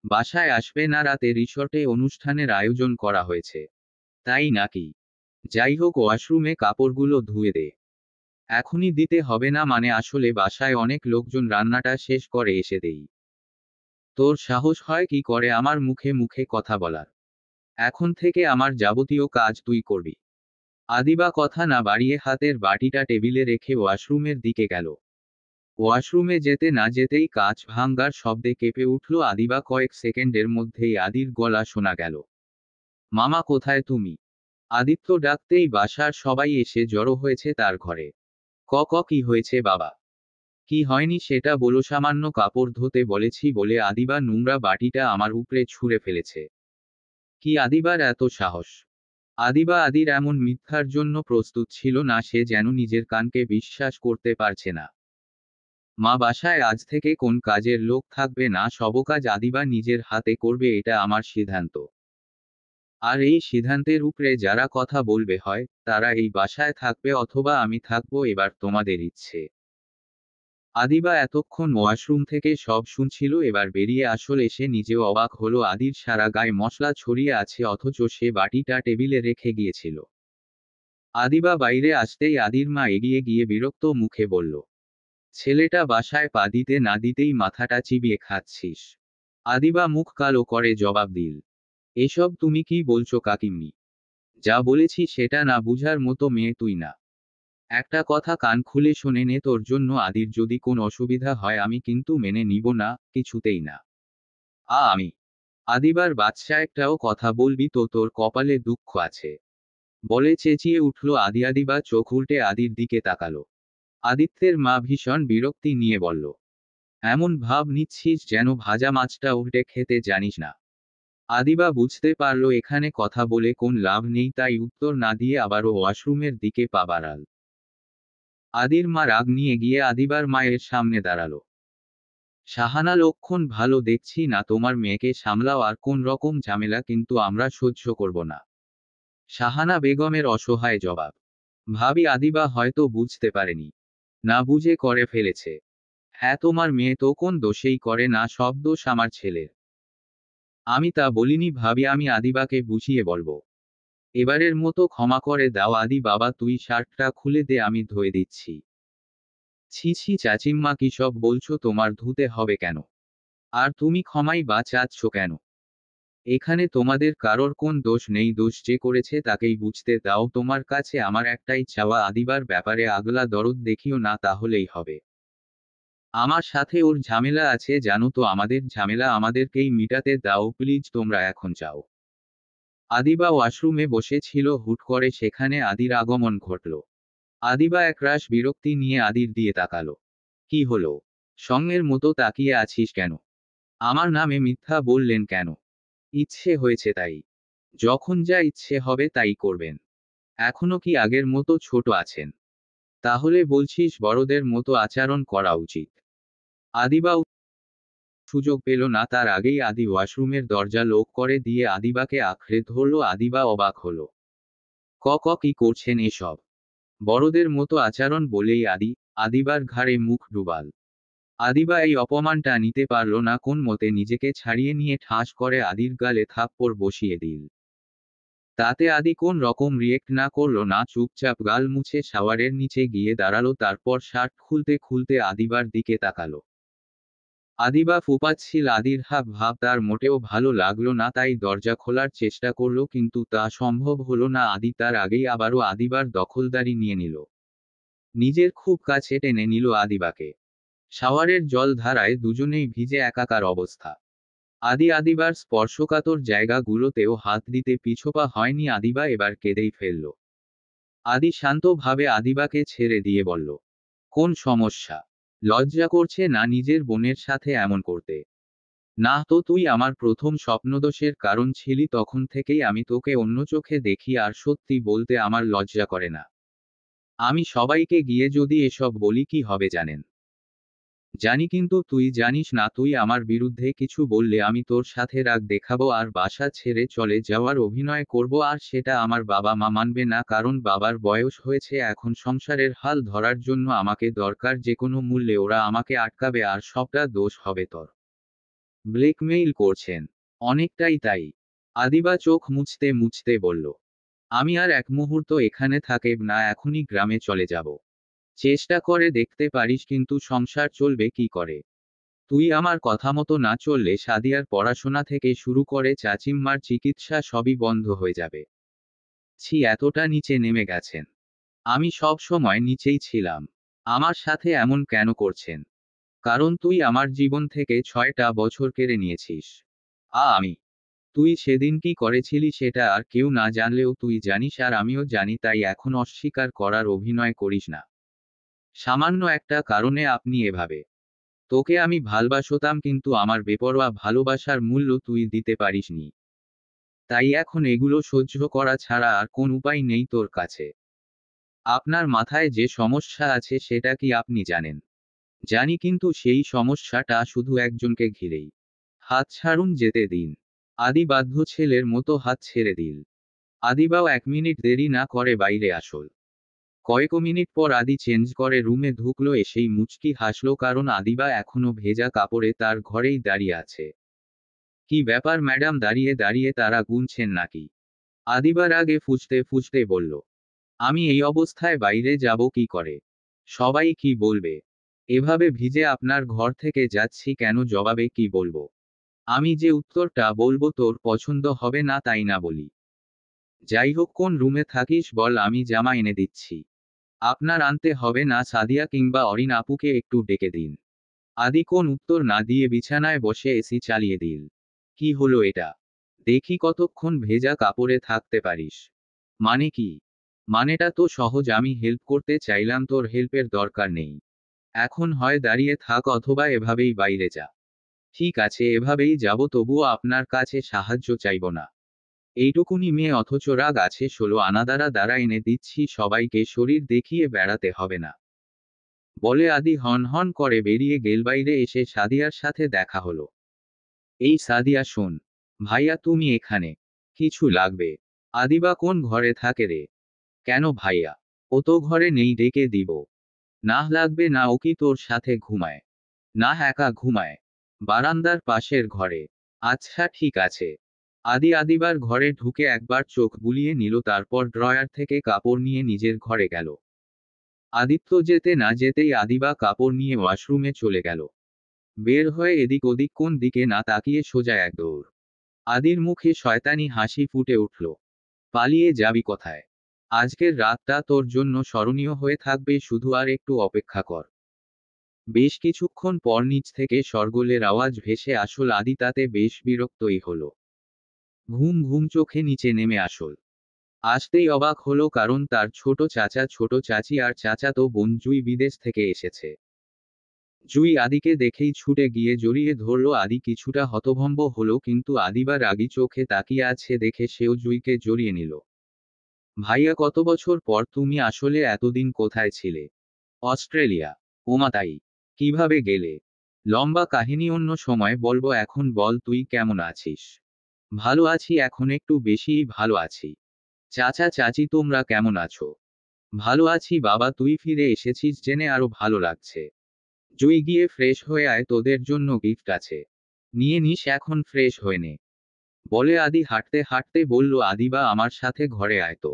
বাসায় আসবে না, রাতে রিসর্টে অনুষ্ঠানের আয়োজন করা হয়েছে, তাই নাকি? যাই হোক, ওয়াশরুমে কাপড়গুলো ধুয়ে দে। এখনই দিতে হবে না মানে? আসলে বাসায় অনেক লোকজন, রান্নাটা শেষ করে এসে দেই। তোর সাহস হয় কি করে আমার মুখে মুখে কথা বলার? এখন থেকে আমার যাবতীয় কাজ তুই করবি। আদিবা কথা না বাড়িয়ে হাতের বাটিটা টেবিলে রেখে ওয়াশরুমের দিকে গেল। ওয়াশরুমে যেতে না যেতেই কাঁচ ভাঙ্গার শব্দে কেঁপে উঠল আদিবা। কয়েক সেকেন্ডের মধ্যেই আদির গলা শোনা গেল, মামা কোথায় তুমি? আদিত্য ডাকতেই বাসার সবাই এসে জড়ো হয়েছে তার ঘরে। কি হয়েছে বাবা? কি হয়নি সেটা বলো। সামান্য কাপড় ধুতে বলেছি বলে আদিবা নোংরা বাটিটা আমার উপরে ছুঁড়ে ফেলেছে। কি আদিবার এত সাহস? আদিবা আদির এমন মিথ্যার জন্য প্রস্তুত ছিল না। সে যেন নিজের কানকে বিশ্বাস করতে পারছে না। মা, বাসায় আজ থেকে কোন কাজের লোক থাকবে না, সব কাজ আদিবা নিজের হাতে করবে, এটা আমার সিদ্ধান্ত। আর এই সিদ্ধান্তের উপরে যারা কথা বলবে, হয় তারা এই বাসায় থাকবে অথবা আমি থাকবো, এবার তোমাদের ইচ্ছে। আদিবা এতক্ষণ ওয়াশরুম থেকে সব শুনছিল, এবার বেরিয়ে আসলে সে নিজেও অবাক হলো। আদির সারা গায়ে মশলা ছড়িয়ে আছে, অথচ সে বাটিটা টেবিলে রেখে গিয়েছিল। আদিবা বাইরে আসতেই আদির মা এগিয়ে গিয়ে বিরক্ত মুখে বলল, ছেলেটা বাসায় পা দিতে না দিতেই মাথাটা চিবিয়ে খাচ্ছিস। আদিবা মুখ কালো করে জবাব দিল, এসব তুমি কি বলছো কাকিমনি? যা বলেছি সেটা না বুঝার মতো মেয়ে তুই না। একটা কথা কান খুলে শোনে নে, তোর জন্য আদির যদি কোন অসুবিধা হয় আমি কিন্তু মেনে নিব না, কিছুতেই না। আমি? আদিবার বাচ্চা একটাও কথা বলবি তো তোর কপালে দুঃখ আছে, বলে চেঁচিয়ে উঠল আদি। আদিবা চোখ উল্টে আদির দিকে তাকালো। আদিত্যের মা ভীষণ বিরক্তি নিয়ে বলল, এমন ভাব নিচ্ছিস যেন ভাজা মাছটা উল্টে খেতে জানিস না। আদিবা বুঝতে পারল এখানে কথা বলে কোন লাভ নেই, তাই উত্তর না দিয়ে আবারও ওয়াশরুমের দিকে পা বাড়াল। আদির মা রাগ নিয়ে গিয়ে আদিবার মায়ের সামনে দাঁড়ালো। শাহানা লক্ষণ ভালো দেখছি না, তোমার মেয়েকে সামলাও, আর কোন রকম ঝামেলা কিন্তু আমরা সহ্য করব না। শাহানা বেগমের অসহায় জবাব। ভাবি আদিবা হয়তো বুঝতে পারেনি, না বুঝে করে ফেলেছে। হ্যাঁ, তোমার মেয়ে তো কোন দোষেই করে না, সব দোষ আমার ছেলের। আমি তা বলিনি ভাবি, আমি আদিবাকে বুঝিয়ে বলবো। এবারের মতো ক্ষমা করে দাও আদি। বাবা তুই শার্টটা খুলে দে, আমি ধুয়ে দিচ্ছি। ছি ছি চাচিম্মা, কি সব বলছো? তোমার ধুতে হবে কেন? আর তুমি ক্ষমাই বা চাচ্ছ কেন? এখানে তোমাদের কারোর কোন দোষ নেই, দোষ যে করেছে তাকেই বুঝতে দাও। তোমার কাছে আমার একটাই চাওয়া, আদিবার ব্যাপারে আগলা দরদ দেখিও না, তাহলেই হবে। আমার সাথে ওর ঝামেলা আছে জানো তো, আমাদের ঝামেলা আমাদেরকেই মিটাতে দাও প্লিজ, তোমরা এখন যাও। আদিবা ওয়াশরুমে বসে ছিল, হুট করে সেখানে আদির আগমন ঘটল। আদিবা একরাশ বিরক্তি নিয়ে আদির দিয়ে তাকালো। কি হলো? সঙ্গের মতো তাকিয়ে আছিস কেন? আমার নামে মিথ্যা বললেন কেন? ইচ্ছে হয়েছে তাই? যখন যা ইচ্ছে হবে তাই করবেন। এখনো কি আগের মতো ছোট আছেন? তাহলে বলছিস বড়দের মতো আচরণ করা উচিত। আদিবা সুযোগ পেল না, তার আগেই আদি ওয়াশরুমের দরজা লক করে দিয়ে আদিবাকে আঁকড়ে ধরল। আদিবা অবাক হলো। কি করছেন এসব? বড়দের মতো আচরণ বলেই আদিবার ঘাড়ে মুখ ডুবাল। আদিবা এই অপমানটা নিতে পারল না, কোন মতে নিজেকে ছাড়িয়ে নিয়ে ঠাস করে আদির গালে থাপ্পড় বসিয়ে দিল। তাতে আদি কোন রকম রিয়েক্ট না করলো না, চুপচাপ গাল মুছে শাওয়ারের নিচে গিয়ে দাঁড়ালো। তারপর শার্ট খুলতে খুলতে আদিবার দিকে তাকালো। আদিবা ফুপাচ্ছিল। আদির হাব ভাব তার মোটেও ভালো লাগলো না, তাই দরজা খোলার চেষ্টা করলো, কিন্তু তা সম্ভব হলো না। আদি তার আগেই আবারও আদিবার দখলদারি নিয়ে নিল। নিজের খুব কাছে টেনে নিল আদিবাকে। শাওয়ারের জল ধারায় দুজনেই ভিজে একাকার অবস্থা। আদিবার স্পর্শকাতর জায়গাগুলোতেও হাত দিতে পিছপা হয়নি। আদিবা এবার কেঁদেই ফেলল। শান্তভাবে আদিবাকে ছেড়ে দিয়ে বলল, কোন সমস্যা? লজ্জা করছে না নিজের বোনের সাথে এমন করতে? না তো, তুই আমার প্রথম স্বপ্নদোষের কারণ ছিলি। তখন থেকেই আমি তোকে অন্য চোখে দেখি, আর সত্যি বলতে আমার লজ্জা করে না। আমি সবাইকে গিয়ে যদি এসব বলি কি হবে জানেন? জানি, কিন্তু তুই জানিস না, তুই আমার বিরুদ্ধে কিছু বললে আমি তোর সাথে রাগ দেখাবো আর বাসা ছেড়ে চলে যাওয়ার অভিনয় করব, আর সেটা আমার বাবা মা মানবে না, কারণ বাবার বয়স হয়েছে এখন, সংসারের হাল ধরার জন্য আমাকে দরকার, যে কোনো মূল্যে ওরা আমাকে আটকাবে, আর সবটা দোষ হবে তোর। ব্ল্যাকমেইল করছেন? অনেকটাই তাই। আদিবা চোখ মুছতে মুছতে বলল, আমি আর এক মুহূর্ত এখানে থাকব না, এখনই গ্রামে চলে যাব। চেষ্টা করে দেখতে পারিস, কিন্তু সংসার চলবে কি করে? তুই আমার কথা মতো না চললে সাদিয়ার পড়াশোনা থেকে শুরু করে চাচিম্মার চিকিৎসা সবই বন্ধ হয়ে যাবে। ছি, এতটা নিচে নেমে গেছেন? আমি সব সময় নিচেই ছিলাম। আমার সাথে এমন কেন করছেন? কারণ তুই আমার জীবন থেকে 6টা বছর কেড়ে নিয়েছিস। আমি। তুই সেদিন কি করেছিলি সেটা আর কেউ না জানলেও তুই জানিস, আর আমিও জানি, তাই এখন অস্বীকার করার অভিনয় করিস না। সামান্য একটা কারণে আপনি এভাবে। তোকে আমি ভালবাসতাম, কিন্তু আমার বেপরোয়া ভালোবাসার মূল্য তুই দিতে পারিসনি। তাই এখন এগুলো সহ্য করা ছাড়া আর কোন উপায় নেই তোর কাছে। আপনার মাথায় যে সমস্যা আছে সেটা কি আপনি জানেন? জানি, কিন্তু সেই সমস্যাটা শুধু একজনকে ঘিরেই। হাত ছাড়ুন, যেতে দিন। বাধ্য ছেলের মতো হাত ছেড়ে দিল। আদিবাও 1 মিনিট দেরি না করে বাইরে আসল। কয়েক মিনিট পর চেঞ্জ করে রুমে ঢুকলো, এসেই মুচকি হাসলো, কারণ আদিবা এখনো ভেজা কাপড়ে তার ঘরেই দাঁড়িয়ে আছে। কি ব্যাপার ম্যাডাম, দাঁড়িয়ে দাঁড়িয়ে তারা গুনছেন নাকি? আদিবার আগে ফুঁসতে ফুঁসতে বলল, আমি এই অবস্থায় বাইরে যাব কি করে? সবাই কি বলবে? এভাবে ভিজে আপনার ঘর থেকে যাচ্ছি কেন? জবাবে কি বলবো? আমি যে উত্তরটা বলবো তোর পছন্দ হবে না, তাই না বলি? যাই হোক, কোন রুমে থাকিস বল, আমি জামা এনে দিচ্ছি। আপনার আনতে হবে না, সাদিয়া কিংবা অরিন আপুকে একটু ডেকে দিন। কোন উত্তর না দিয়ে বিছানায় বসে এসি চালিয়ে দিল। কি হলো এটা? দেখি কতক্ষণ ভেজা কাপড়ে থাকতে পারিস। মানে কি? মানেটা তো সহজ, আমি হেল্প করতে চাইলাম, তোর হেল্পের দরকার নেই। এখন হয় দাঁড়িয়ে থাক অথবা এভাবেই বাইরে যা। ঠিক আছে, এভাবেই যাব, তবুও আপনার কাছে সাহায্য চাইব না। এইটুকুনি মেয়ে অথচ রাগ আছে 16 আনা। দ্বারা এনে দিচ্ছি, সবাইকে শরীর দেখিয়ে বেড়াতে হবে না। বলে হন হন করে বেরিয়ে গেল। বাইরে এসে সাদিয়ার সাথে দেখা হলো। এই সাদিয়া শোন। ভাইয়া তুমি এখানে? কিছু লাগবে? আদিবা কোন ঘরে থাকে রে? কেন ভাইয়া? ও তো ঘরে নেই, ডেকে দিব? না লাগবে না, ও কি তোর সাথে ঘুমায়? না, একা ঘুমায়। বারান্দার পাশের ঘরে। আচ্ছা ঠিক আছে। আদিবার ঘরে ঢুকে একবার চোখ বুলিয়ে নিল, তারপর ড্রয়ার থেকে কাপড় নিয়ে নিজের ঘরে গেল। আদিত্য যেতে না যেতেই আদিবা কাপড় নিয়ে ওয়াশরুমে চলে গেল। বের হয়ে এদিক ওদিক কোন দিকে না তাকিয়ে সোজা এক দৌড়। মুখে শয়তানি হাসি ফুটে উঠল। পালিয়ে যাবি কোথায়? আজকের রাতটা তোর জন্য স্মরণীয় হয়ে থাকবে, শুধু আর একটু অপেক্ষা কর। বেশ কিছুক্ষণ পর নিচ থেকে শরগোলের আওয়াজ ভেসে আসল। তাতে বেশ বিরক্তই হলো। ঘুম ঘুম চোখে নিচে নেমে আসল। আসতেই অবাক হলো, কারণ তার ছোট চাচা, ছোট চাচি আর চাচাতো বোন জুই বিদেশ থেকে এসেছে। জুই আদিকে দেখেই ছুটে গিয়ে জড়িয়ে ধরল। কিছুটা হতভম্ব হলো, কিন্তু আদিবা রাগী চোখে তাকিয়ে আছে দেখে সেও জুইকে জড়িয়ে নিল। ভাইয়া, কত বছর পর তুমি আসলে এতদিন কোথায় ছিলে? অস্ট্রেলিয়া। ওমা তাই? কিভাবে গেলে? লম্বা কাহিনী অন্য সময় বলবো, এখন বল তুই কেমন আছিস? ভালো আছি, এখন একটু বেশিই ভালো আছি। চাচা চাচি তোমরা কেমন আছো? ভালো আছি বাবা, তুই ফিরে এসেছিস জেনে আরো ভালো লাগছে। জুই, গিয়ে ফ্রেশ হয়ে আয়, তোদের জন্য গিফট আছে। নিয়ে নিস, এখন ফ্রেশ হয়ে নে। বলে হাঁটতে হাঁটতে বলল, আদিবা আমার সাথে ঘরে আয় তো।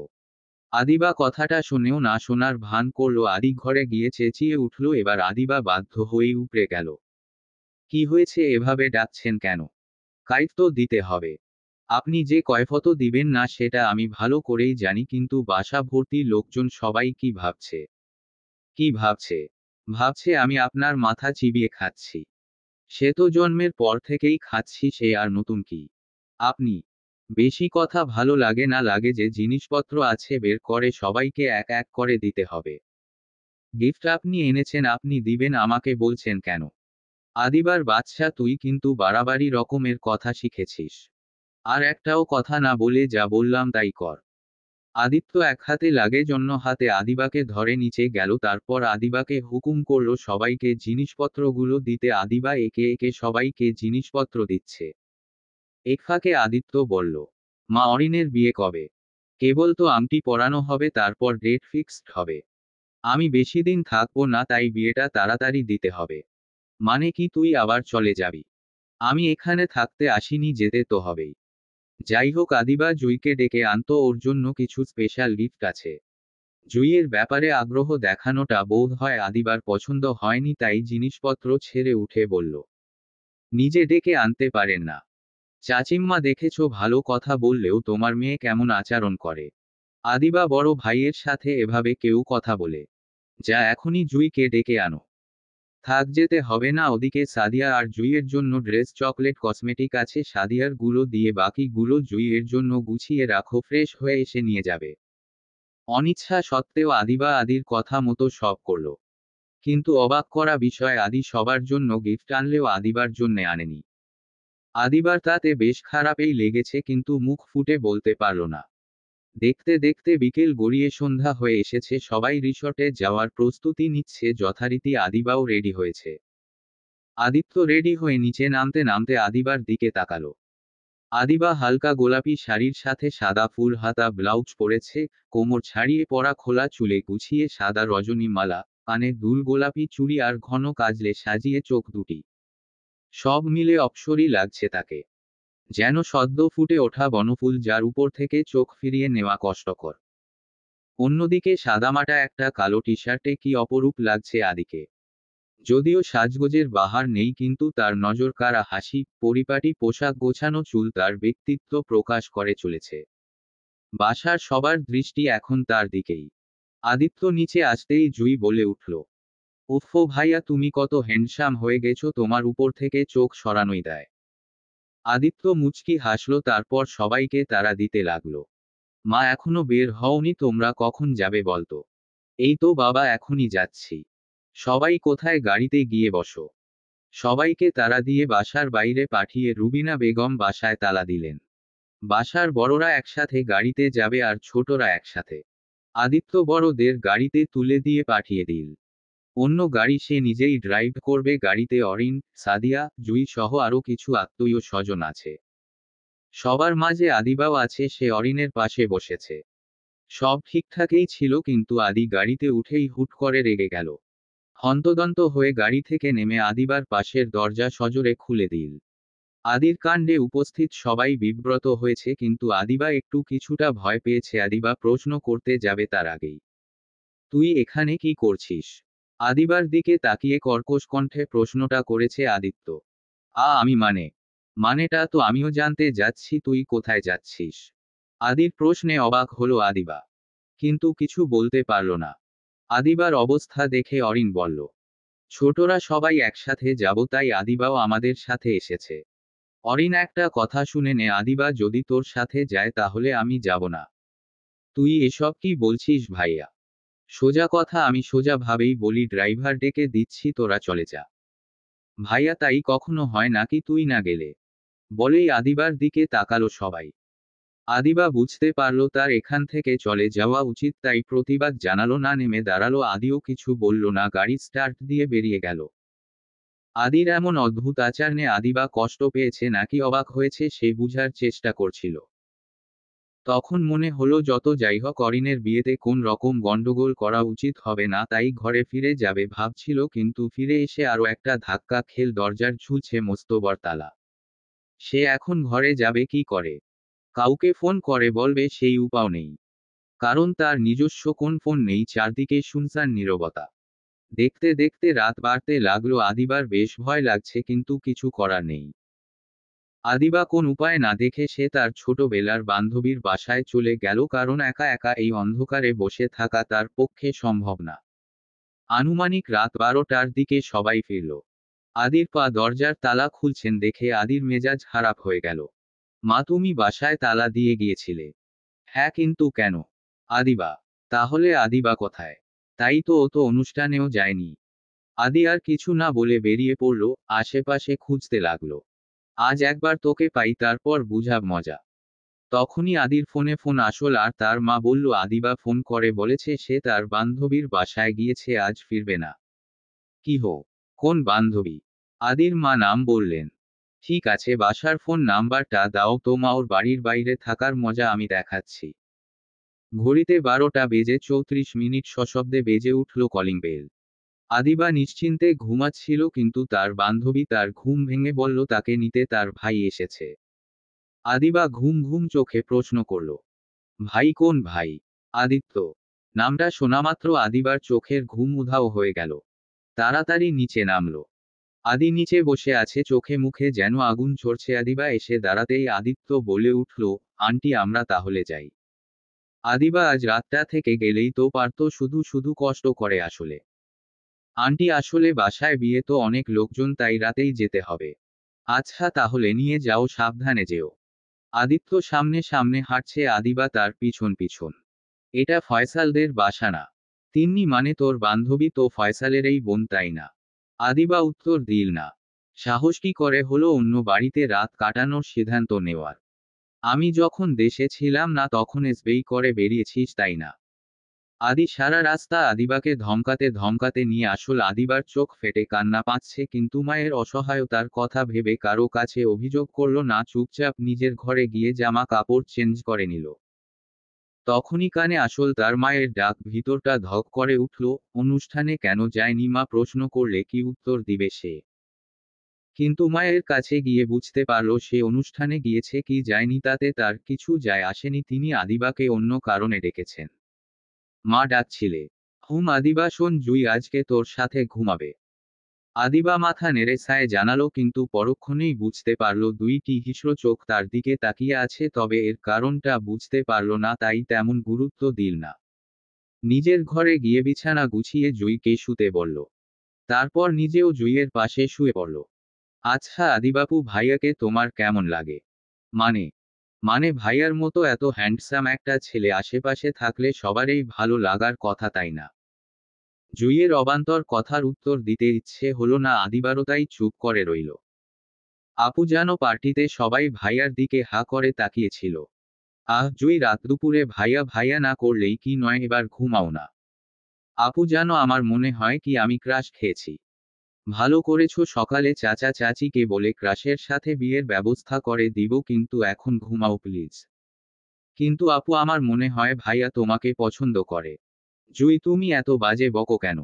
আদিবা কথাটা শুনেও না শোনার ভান করলো। ঘরে গিয়ে চেঁচিয়ে উঠল। এবার আদিবা বাধ্য হয়েই উপড়ে গেল। কি হয়েছে, এভাবে ডাকছেন কেন? কাইফ তো দিতে হবে। আপনি যে কয়ফত দিবেন না সেটা আমি ভালো করেই জানি, কিন্তু বাসা ভর্তি লোকজন সবাই কি ভাবছে? কি ভাবছে? ভাবছে আমি আপনার মাথা চিবিয়ে খাচ্ছি। সে তো জন্মের পর থেকেই খাচ্ছি, সে আর নতুন কি। আপনি বেশি কথা ভালো লাগে না লাগে যে জিনিসপত্র আছে বের করে সবাইকে এক এক করে দিতে হবে। গিফট আপনি এনেছেন, আপনি দিবেন, আমাকে বলছেন কেন? আদিবার বাচ্চা তুই কিন্তু বাড়াবাড়ি রকমের কথা শিখেছিস। আর একটাও কথা না বলে যা বললাম তাই কর। আদিত্য এক হাতে লাগেজ অন্য হাতে আদিবাকে ধরে নিচে গেল, তারপর আদিবাকে হুকুম করল সবাইকে জিনিসপত্রগুলো দিতে। আদিবা একে একে সবাইকে জিনিসপত্র দিচ্ছে। এক ফাঁকে আদিত্য বলল, মা অরিনের বিয়ে কবে? কেবল তো আংটি পরানো হবে, তারপর ডেট ফিক্সড হবে। আমি বেশি দিন থাকবো না, তাই বিয়েটা তাড়াতাড়ি দিতে হবে। মানে কি, তুই আবার চলে যাবি? আমি এখানে থাকতে আসিনি, যেতে তো হবেই। যাই হোক, আদিবা জুইকে ডেকে আনতো, ওর জন্য কিছু স্পেশাল গিফট আছে। জুইয়ের ব্যাপারে আগ্রহ দেখানোটা বোধ হয় আদিবার পছন্দ হয়নি, তাই জিনিসপত্র ছেড়ে উঠে বলল, নিজে ডেকে আনতে পারেন না? চাচিম্মা দেখেছো, ভালো কথা বললেও তোমার মেয়ে কেমন আচরণ করে। আদিবা বড় ভাইয়ের সাথে এভাবে কেউ কথা বলে? যা এখনই জুইকে ডেকে আনো। থাক, যেতে হবে না। ওদিকে সাদিয়া আর জুইয়ের জন্য ড্রেস, চকলেট, কসমেটিক আছে, সাদিয়ার গুলো দিয়ে বাকিগুলো জুইয়ের জন্য গুছিয়ে রাখো, ফ্রেশ হয়ে এসে নিয়ে যাবে। অনিচ্ছা সত্ত্বেও আদিবা আদির কথা মতো সব করল। কিন্তু অবাক করা বিষয়, আদি সবার জন্য গিফট আনলেও আদিবার জন্যে আনেনি। আদিবার তাতে বেশ খারাপই লেগেছে, কিন্তু মুখ ফুটে বলতে পারল না। দেখতে দেখতে বিকেল গড়িয়ে সন্ধ্যা হয়ে এসেছে, সবাই রিসর্টে যাওয়ার প্রস্তুতি নিচ্ছে যথারীতি। আদিবাও রেডি হয়েছে। আদিত্য রেডি হয়ে নিচে নামতে নামতে আদিবার দিকে তাকালো। আদিবা হালকা গোলাপি শাড়ির সাথে সাদা ফুল হাতা ব্লাউজ পরেছে, কোমর ছাড়িয়ে পরা খোলা চুলে গুছিয়ে সাদা রজনীমালা, কানে দুল, গোলাপি চুড়ি আর ঘন কাজলে সাজিয়ে চোখ দুটি। সব মিলে অপ্সরী লাগছে তাকে, যেন সদ্য ফুটে ওঠা বনফুল, যার উপর থেকে চোখ ফিরিয়ে নেওয়া কষ্টকর। অন্যদিকে সাদামাটা একটা কালো টি শার্টে কি অপরূপ লাগছে আদিকে। যদিও সাজগোজের বাহার নেই, কিন্তু তার নজর কাড়া হাসি, পরিপাটি পোশাক, গোছানো চুল তার ব্যক্তিত্ব প্রকাশ করে চলেছে। বাসার সবার দৃষ্টি এখন তার দিকেই। আদিত্য নিচে আসতেই জুই বলে উঠল, উফো ভাইয়া, তুমি কত হ্যান্ডসাম হয়ে গেছো, তোমার উপর থেকে চোখ সরানোই দেয়। আদিত্য মুচকি হাসল, তারপর সবাইকে তাড়া দিতে লাগলো, মা এখনো বের হওনি, তোমরা কখন যাবে বলতো? এই তো বাবা, এখনই যাচ্ছি। সবাই কোথায়? গাড়িতে গিয়ে বসো। সবাইকে তাড়া দিয়ে বাসার বাইরে পাঠিয়ে রুবিনা বেগম বাসায় তালা দিলেন। বাসার বড়রা একসাথে গাড়িতে যাবে আর ছোটরা একসাথে। আদিত্য বড়দের গাড়িতে তুলে দিয়ে পাঠিয়ে দিল। অন্য গাড়ি সে নিজেই ড্রাইভ করবে। গাড়িতে অরিন, সাদিয়া, জুই সহ আরও কিছু আত্মীয় স্বজন আছে। সবার মাঝে আদিবাও আছে, সে অরিনের পাশে বসেছে। সব ঠিকঠাকই ছিল, কিন্তু আদি গাড়িতে উঠেই হুট করে রেগে গেল। হন্তদন্ত হয়ে গাড়ি থেকে নেমে আদিবার পাশের দরজা সজোরে খুলে দিল। আদির কাণ্ডে উপস্থিত সবাই বিব্রত হয়েছে, কিন্তু আদিবা একটু কিছুটা ভয় পেয়েছে। আদিবা প্রশ্ন করতে যাবে তার আগেই, তুই এখানে কি করছিস? আদিবার দিকে তাকিয়ে কর্কশ কণ্ঠে প্রশ্নটা করেছে আদিত্য। আমি মানেটা তো আমিও জানতে যাচ্ছি, তুই কোথায় যাচ্ছিস? আদির প্রশ্নে অবাক হলো আদিবা, কিন্তু কিছু বলতে পারল না। আদিবার অবস্থা দেখে অরিন বলল, ছোটরা সবাই একসাথে যাব, তাই আদিবাও আমাদের সাথে এসেছে। অরিন, একটা কথা শুনে নে, আদিবা যদি তোর সাথে যায় তাহলে আমি যাব না। তুই এসব কি বলছিস ভাইয়া? সোজা কথা, আমি সোজা ভাবেই বলি, ড্রাইভার ডেকে দিচ্ছি, তোরা চলে যা। ভাইয়া, তাই কখনো হয় নাকি তুই না গেলে? বলেই আদিবার দিকে তাকালো সবাই। আদিবা বুঝতে পারল তার এখান থেকে চলে যাওয়া উচিত, তাই প্রতিবাদ জানালো না, নেমে দাঁড়ালো। আদিও কিছু বলল না, গাড়ি স্টার্ট দিয়ে বেরিয়ে গেল। আদির এমন অদ্ভুত আচরণে আদিবা কষ্ট পেয়েছে নাকি অবাক হয়েছে সে বুঝার চেষ্টা করছিল। তখন মনে হলো যত যাই হোক, অরিনের বিয়েতে কোন রকম গন্ডগোল করা উচিত হবে না, তাই ঘরে ফিরে যাবে ভাবছিল, কিন্তু ফিরে এসে আরও একটা ধাক্কা খেল, দরজার ঝুলছে মস্তবর তালা। সে এখন ঘরে যাবে কি করে? কাউকে ফোন করে বলবে সেই উপাও নেই, কারণ তার নিজস্ব কোন ফোন নেই। চারদিকে শুনশান নীরবতা। দেখতে দেখতে রাত বাড়তে লাগলো। আদিবার বেশ ভয় লাগছে, কিন্তু কিছু করার নেই। আদিবা কোন উপায় না দেখে সে তার ছোটবেলার বান্ধবীর বাসায় চলে গেল, কারণ একা একা এই অন্ধকারে বসে থাকা তার পক্ষে সম্ভব না। আনুমানিক রাত 12টার দিকে সবাই ফিরল। আদির পা দরজার তালা খুলছেন দেখে আদির মেজাজ খারাপ হয়ে গেল। মা, তুমি বাসায় তালা দিয়ে গিয়েছিলে? হ্যাঁ, কিন্তু কেন? আদিবা। তাহলে আদিবা কোথায়? তাই তো, ও তো অনুষ্ঠানেও যায়নি। আদি আর কিছু না বলে বেরিয়ে পড়ল, আশেপাশে খুঁজতে লাগলো। আজ একবার তোকে পাই, তারপর বুঝাব মজা। তখনই আদির ফোন আসল, আর তার মা বলল আদিবা ফোন করে বলেছে সে তার বান্ধবীর বাসায় গিয়েছে, আজ ফিরবে না। কি হো? কোন বান্ধবী? আদির মা নাম বললেন। ঠিক আছে, বাসার ফোন নাম্বারটা দাও তো মা, ওর বাড়ির বাইরে থাকার মজা আমি দেখাচ্ছি। ঘড়িতে 12টা বেজে 34 মিনিট সশব্দে বেজে উঠল কলিং বেল। আদিবা নিশ্চিন্তে ঘুমাচ্ছিল, কিন্তু তার বান্ধবী তার ঘুম ভেঙে বলল তাকে নিতে তার ভাই এসেছে। আদিবা ঘুম ঘুম চোখে প্রশ্ন করল, ভাই? কোন ভাই? আদিত্য। নামটা শোনামাত্র আদিবার চোখের ঘুম উধাও হয়ে গেল। তাড়াতাড়ি নিচে নামল। আদি নিচে বসে আছে, চোখে মুখে যেন আগুন ঝরছে। আদিবা এসে দাঁড়াতেই আদিত্য বলে উঠল, আন্টি আমরা তাহলে যাই। আদিবা আজ রাতটা থেকে গেলেই তো পারতো, শুধু শুধু কষ্ট করে আসলে। আন্টি আসলে বাসায় বিয়ে তো, অনেক লোকজন, তাই রাতেই যেতে হবে। আচ্ছা তাহলে নিয়ে যাও, সাবধানে যেও। আদিত্য সামনে সামনে হাঁটছে, আদিবা তার পিছন পিছন। এটা ফয়সালদের বাসা না? তিন্নি মানে তোর বান্ধবী তো ফয়সালেরই বোন, তাই না? আদিবা উত্তর দিল না। সাহস কি করে হলো অন্য বাড়িতে রাত কাটানোর সিদ্ধান্ত নেওয়ার? আমি যখন দেশে ছিলাম না তখন এসবেই করে বেরিয়েছিস, তাই না? আদি সারা রাস্তা আদিবাকে ধমকাতে ধমকাতে নিয়ে আসল। আদিবার চোখ ফেটে কান্না পাচ্ছে, কিন্তু মায়ের অসহায়তার কথা ভেবে কারো কাছে অভিযোগ করল না, চুপচাপ নিজের ঘরে গিয়ে জামা কাপড় চেঞ্জ করে নিল। তখনই কানে আসল তার মায়ের ডাক, ভিতরটা ধক করে উঠল। অনুষ্ঠানে কেন যায়নি মা প্রশ্ন করলে কি উত্তর দিবে সে? কিন্তু মায়ের কাছে গিয়ে বুঝতে পারল সে অনুষ্ঠানে গিয়েছে কি যায়নি তাতে তার কিছু যায় আসেনি, তিনি আদিবাকে অন্য কারণে ডেকেছেন। মা ডাকছিলে। আদিবা শোন, জুই আজকে তোর সাথে ঘুমাবে। আদিবা মাথা নেড়ে সায় জানালো, কিন্তু পরক্ষণেই বুঝতে পারল দুইটি হিংস্র চোখ তার দিকে তাকিয়ে আছে, তবে এর কারণটা বুঝতে পারল না, তাই তেমন গুরুত্ব দিল না। নিজের ঘরে গিয়ে বিছানা গুছিয়ে জুইকে শুতে বলল। তারপর নিজেও জুইয়ের পাশে শুয়ে পড়ল। আচ্ছা আদিবাপু, ভাইয়াকে তোমার কেমন লাগে? মানে? মানে ভাইয়ার মতো এত হ্যান্ডসাম একটা ছেলে আশেপাশে থাকলে সবারই ভালো লাগার কথা, তাই না? জুইয়ের অবান্তর কথার উত্তর দিতে ইচ্ছে হলো না আদিবারও, তাই চুপ করে রইল। আপু জানো, পার্টিতে সবাই ভাইয়ার দিকে হা করে তাকিয়েছিল। জুই, রাত দুপুরে ভাইয়া ভাইয়া না করলেই কি নয়, এবার ঘুমাও না। আপু জানো, আমার মনে হয় কি আমি ক্রাশ খেয়েছি। ভালো করেছো, সকালে চাচা চাচিকে বলে ক্রাশের সাথে বিয়ের ব্যবস্থা করে দিব, কিন্তু এখন ঘুমাও প্লিজ। কিন্তু আপু, আমার মনে হয় ভাইয়া তোমাকে পছন্দ করে। জুই, তুমি এত বাজে বকো কেন?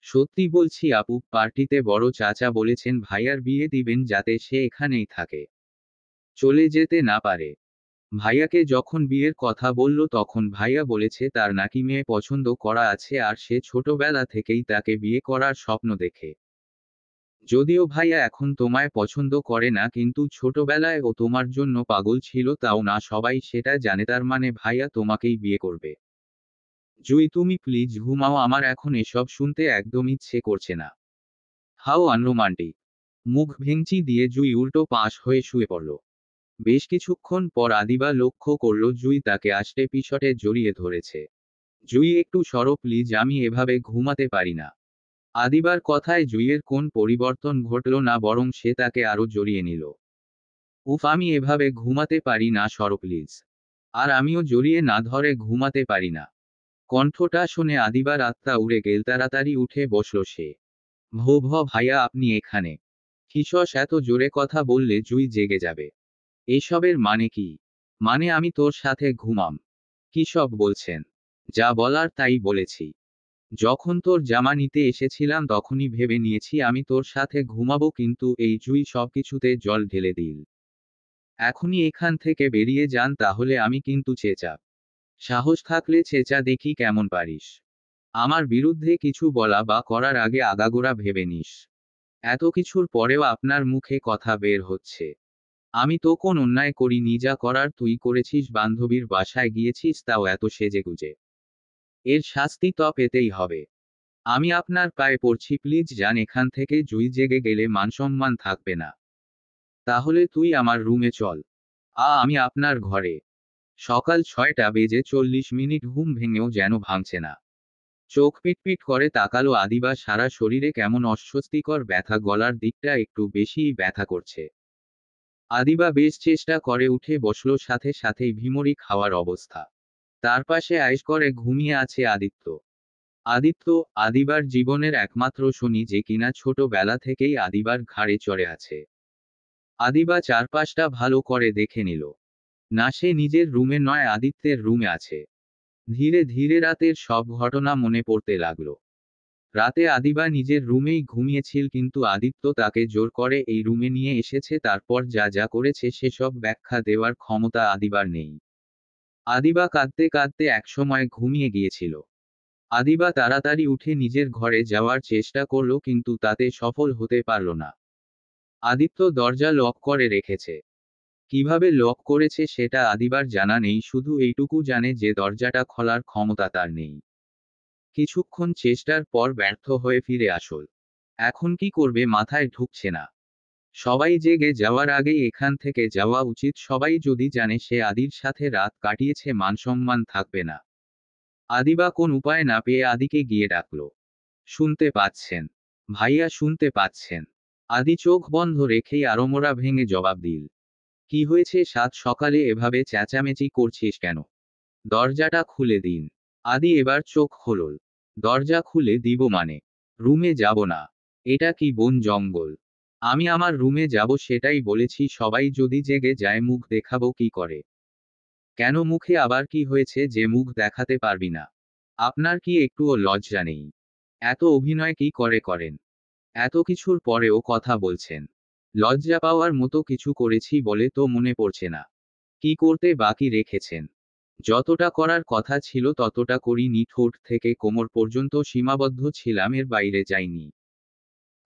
সত্যি বলছি আপু, পার্টিতে বড় চাচা বলেছেন ভাইয়ার বিয়ে দিবেন যাতে সে এখানেই থাকে, চলে যেতে না পারে। ভাইয়াকে যখন বিয়ের কথা বলল তখন ভাইয়া বলেছে তার নাকি মেয়ে পছন্দ করা আছে, আর সে ছোটবেলা থেকেই তাকে বিয়ে করার স্বপ্ন দেখে। যদিও ভাইয়া এখন তোমায় পছন্দ করে না, কিন্তু ছোটবেলায় ও তোমার জন্য পাগল ছিল, তাও না সবাই সেটা জানে, তার মানে ভাইয়া তোমাকেই বিয়ে করবে। জুই তুমি প্লিজ ঘুমাও, আমার এখন এসব শুনতে একদম ইচ্ছে করছে না। How unromantic. মুখ ভেঙচি দিয়ে জুই উল্টো পাশ হয়ে শুয়ে পড়ল। বেশ কিছুক্ষণ পর আদিবা লক্ষ্য করল জুই তাকে আষ্টে পিষটে জড়িয়ে ধরেছে। জুই একটু সরো প্লিজ, আমি এভাবে ঘুমাতে পারি না। আদিবার কথায় জুইয়ের কোন পরিবর্তন ঘটল না, বরং সে তাকে আরো জড়িয়ে নিল। উফ, আমি এভাবে ঘুমাতে পারি না, সরো প্লিজ। আর আমিও জড়িয়ে না ধরে ঘুমাতে পারি না। কণ্ঠটা শুনে আদিবার আত্মা উড়ে গেল, তাড়াতাড়ি উঠে বসল সে। ভাইয়া আপনি এখানে? কিশোর এত জোরে কথা বললে জুই জেগে যাবে। এসবের মানে কি? মানে আমি তোর সাথে ঘুমাম? কি সব বলছেন? যা বলার তাই বলেছি। যখন তোর জামা নিতে এসেছিলাম তখনই ভেবে নিয়েছি আমি তোর সাথে ঘুমাবো, কিন্তু এই জুই সবকিছুতে জল ঢেলে দিল। এখনই এখান থেকে বেরিয়ে যান, তাহলে আমি কিন্তু চেঁচা। সাহস থাকলে চেঁচা, দেখি কেমন পারিস। আমার বিরুদ্ধে কিছু বলা বা করার আগে আগাগোড়া ভেবে নিস। এত কিছুর পরেও আপনার মুখে কথা বের হচ্ছে। আমি তো কোন অন্যায় করিনি, যা করার তুই করেছিস, বান্ধবীর বাসায় গিয়েছিস, তাও এত সেজেগুজে। এর শাস্তি তো পেতেই হবে। আমি আপনার পায়ে পড়ছি, প্লিজ যান এখান থেকে। জুই জেগে গেলে মানসম্মান থাকবে না। তাহলে তুই আমার রুমে চল। আমি আপনার ঘরে। সকাল 6টা বেজে 40 মিনিট, ঘুম ভেঙেও যেন ভাঙছে না। চোখ পিটপিট করে তাকালো আদিবা, সারা শরীরে কেমন অস্বস্তিকর ব্যথা, গলার দিকটা একটু বেশিই ব্যথা করছে। আদিবা বেশ চেষ্টা করে উঠে বসলো, সাথে সাথেই ভিমরি খাওয়ার অবস্থা। তার পাশে আয়েশ করে ঘুমিয়ে আছে আদিত্য। আদিত্য, আদিবার জীবনের একমাত্র শনি, যে কিনা ছোটবেলা থেকেই আদিবার ঘাড়ে চড়ে আছে। আদিবা চারপাশটা ভালো করে দেখে নিল। না, সে নিজের রুমে নয়, আদিত্যের রুমে আছে। ধীরে ধীরে রাতের সব ঘটনা মনে পড়তে লাগলো। রাতে আদিবা নিজের রুমেই ঘুমিয়েছিল, কিন্তু আদিত্য তাকে জোর করে এই রুমে নিয়ে এসেছে। তারপর যা যা করেছে সেসব ব্যাখ্যা দেওয়ার ক্ষমতা আদিবার নেই। আদিবা কাঁদতে কাঁদতে একসময় ঘুমিয়ে গিয়েছিল। আদিবা তাড়াতাড়ি উঠে নিজের ঘরে যাওয়ার চেষ্টা করল, কিন্তু তাতে সফল হতে পারল না। আদিত্য দরজা লক করে রেখেছে। কিভাবে লক করেছে সেটা আদিবার জানা নেই, শুধু এইটুকু জানে যে দরজাটা খোলার ক্ষমতা তার নেই। কিছুক্ষণ চেষ্টার পর ব্যর্থ হয়ে ফিরে আসল। এখন কি করবে মাথায় ঢুকছে না। সবাই জেগে যাওয়ার আগেই এখান থেকে যাওয়া উচিত। সবাই যদি জানে সে আদির সাথে রাত কাটিয়েছে, মানসম্মান থাকবে না। আদিবা কোন উপায় না পেয়ে আদিকে গিয়ে ডাকল। শুনতে পাচ্ছেন? ভাইয়া শুনতে পাচ্ছেন? আদি চোখ বন্ধ রেখেই আড়মোড়া ভেঙে জবাব দিল। কি হয়েছে, সাত সকালে এভাবে চেঁচামেচি করছিস কেন? দরজাটা খুলে দিন। আদি এবার চোখ খোলল। দরজা খুলে দিব মানে? রুমে যাব না। এটা কি বন জঙ্গল? আমি আমার রুমে যাব, সেটাই বলেছি। সবাই যদি জেগে যায় মুখ দেখাবো কি করে? কেন, মুখে আবার কি হয়েছে যে মুখ দেখাতে পারবি না? আপনার কি একটুও লজ্জা নেই? এত অভিনয় কি করে করেন? এত কিছুর পরেও কথা বলছেন। লজ্জা পাওয়ার মতো কিছু করেছি বলে তো মনে পড়ছে না। কি করতে বাকি রেখেছেন? যতটা করার কথা ছিল ততটা করিনি। ঠোঁট থেকে কোমর পর্যন্ত সীমাবদ্ধ ছিলাম, এর বাইরে যাইনি।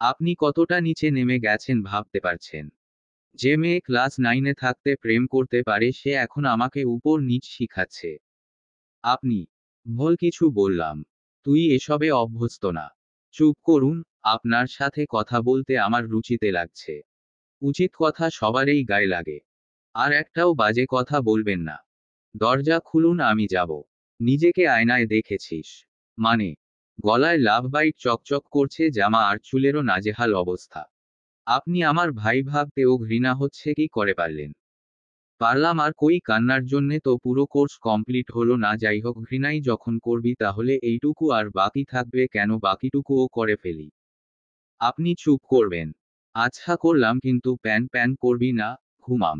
আপনি কতটা নিচে নেমে গেছেন ভাবতে পারছেন? যে মেয়ে ক্লাস 9-এ থাকতে প্রেম করতে পারে সে এখন আমাকে উপর নিচ শিখাচ্ছে। আপনি? ভুল কিছু বললাম? তুই এসবে অভ্যস্ত না। চুপ করুন। আপনার সাথে কথা বলতে আমার রুচিতে লাগছে। উচিত কথা সবারই গায়ে লাগে। আর একটাও বাজে কথা বলবেন না। দরজা খুলুন, আমি যাব। নিজেকে আয়নায় দেখেছিস? মানে? গলায় লাভ বাইট, চকচক করছে জামা, আর চুলেরও নাজেহাল অবস্থা। আপনি আমার ভাই, ভাবতেও ঘৃণা হচ্ছে। কি করে পারলেন? পারলাম আর কই, কান্নার জন্যে তো পুরো কোর্স কমপ্লিট হলো না। যাই হোক, ঘৃণাই যখন করবি তাহলে এইটুকু আর বাকি থাকবে কেন? বাকিটুকুও করে ফেলি। আপনি চুপ করবেন? আচ্ছা করলাম, কিন্তু প্যান প্যান করবি না। ঘুমাম।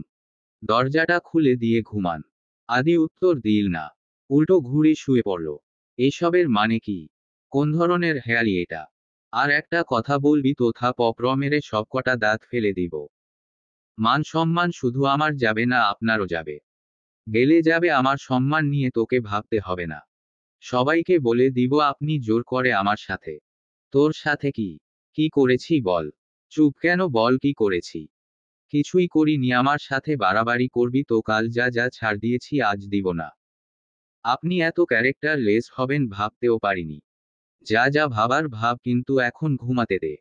দরজাটা খুলে দিয়ে ঘুমান। আদি উত্তর দিল না। উল্টো ঘুরে শুয়ে পড়ল। এসবের মানে কি? কোন ধরনের হেয়ালি এটা? আর একটা কথা বলবি তো পপ্র মেরে সবকটা দাঁত ফেলে দিব। মান সম্মান শুধু আমার যাবে না, আপনারও যাবে। গেলে যাবে আমার সম্মান নিয়ে, তোকে ভাবতে হবে না। সবাইকে বলে দিব আপনি জোর করে আমার সাথে। তোর সাথে কি? কি করেছি বল? চুপ কেন, বল কি করেছি? কিছুই করিনি। আমার সাথে বাড়াবাড়ি করবি তো কাল যা যা ছাড় দিয়েছি আজ দিব না। আপনি এত ক্যারেক্টার লেস হবেন ভাবতেও পারিনি। যা যা ভাবার ভাব, কিন্তু এখন ঘুমাতে দে।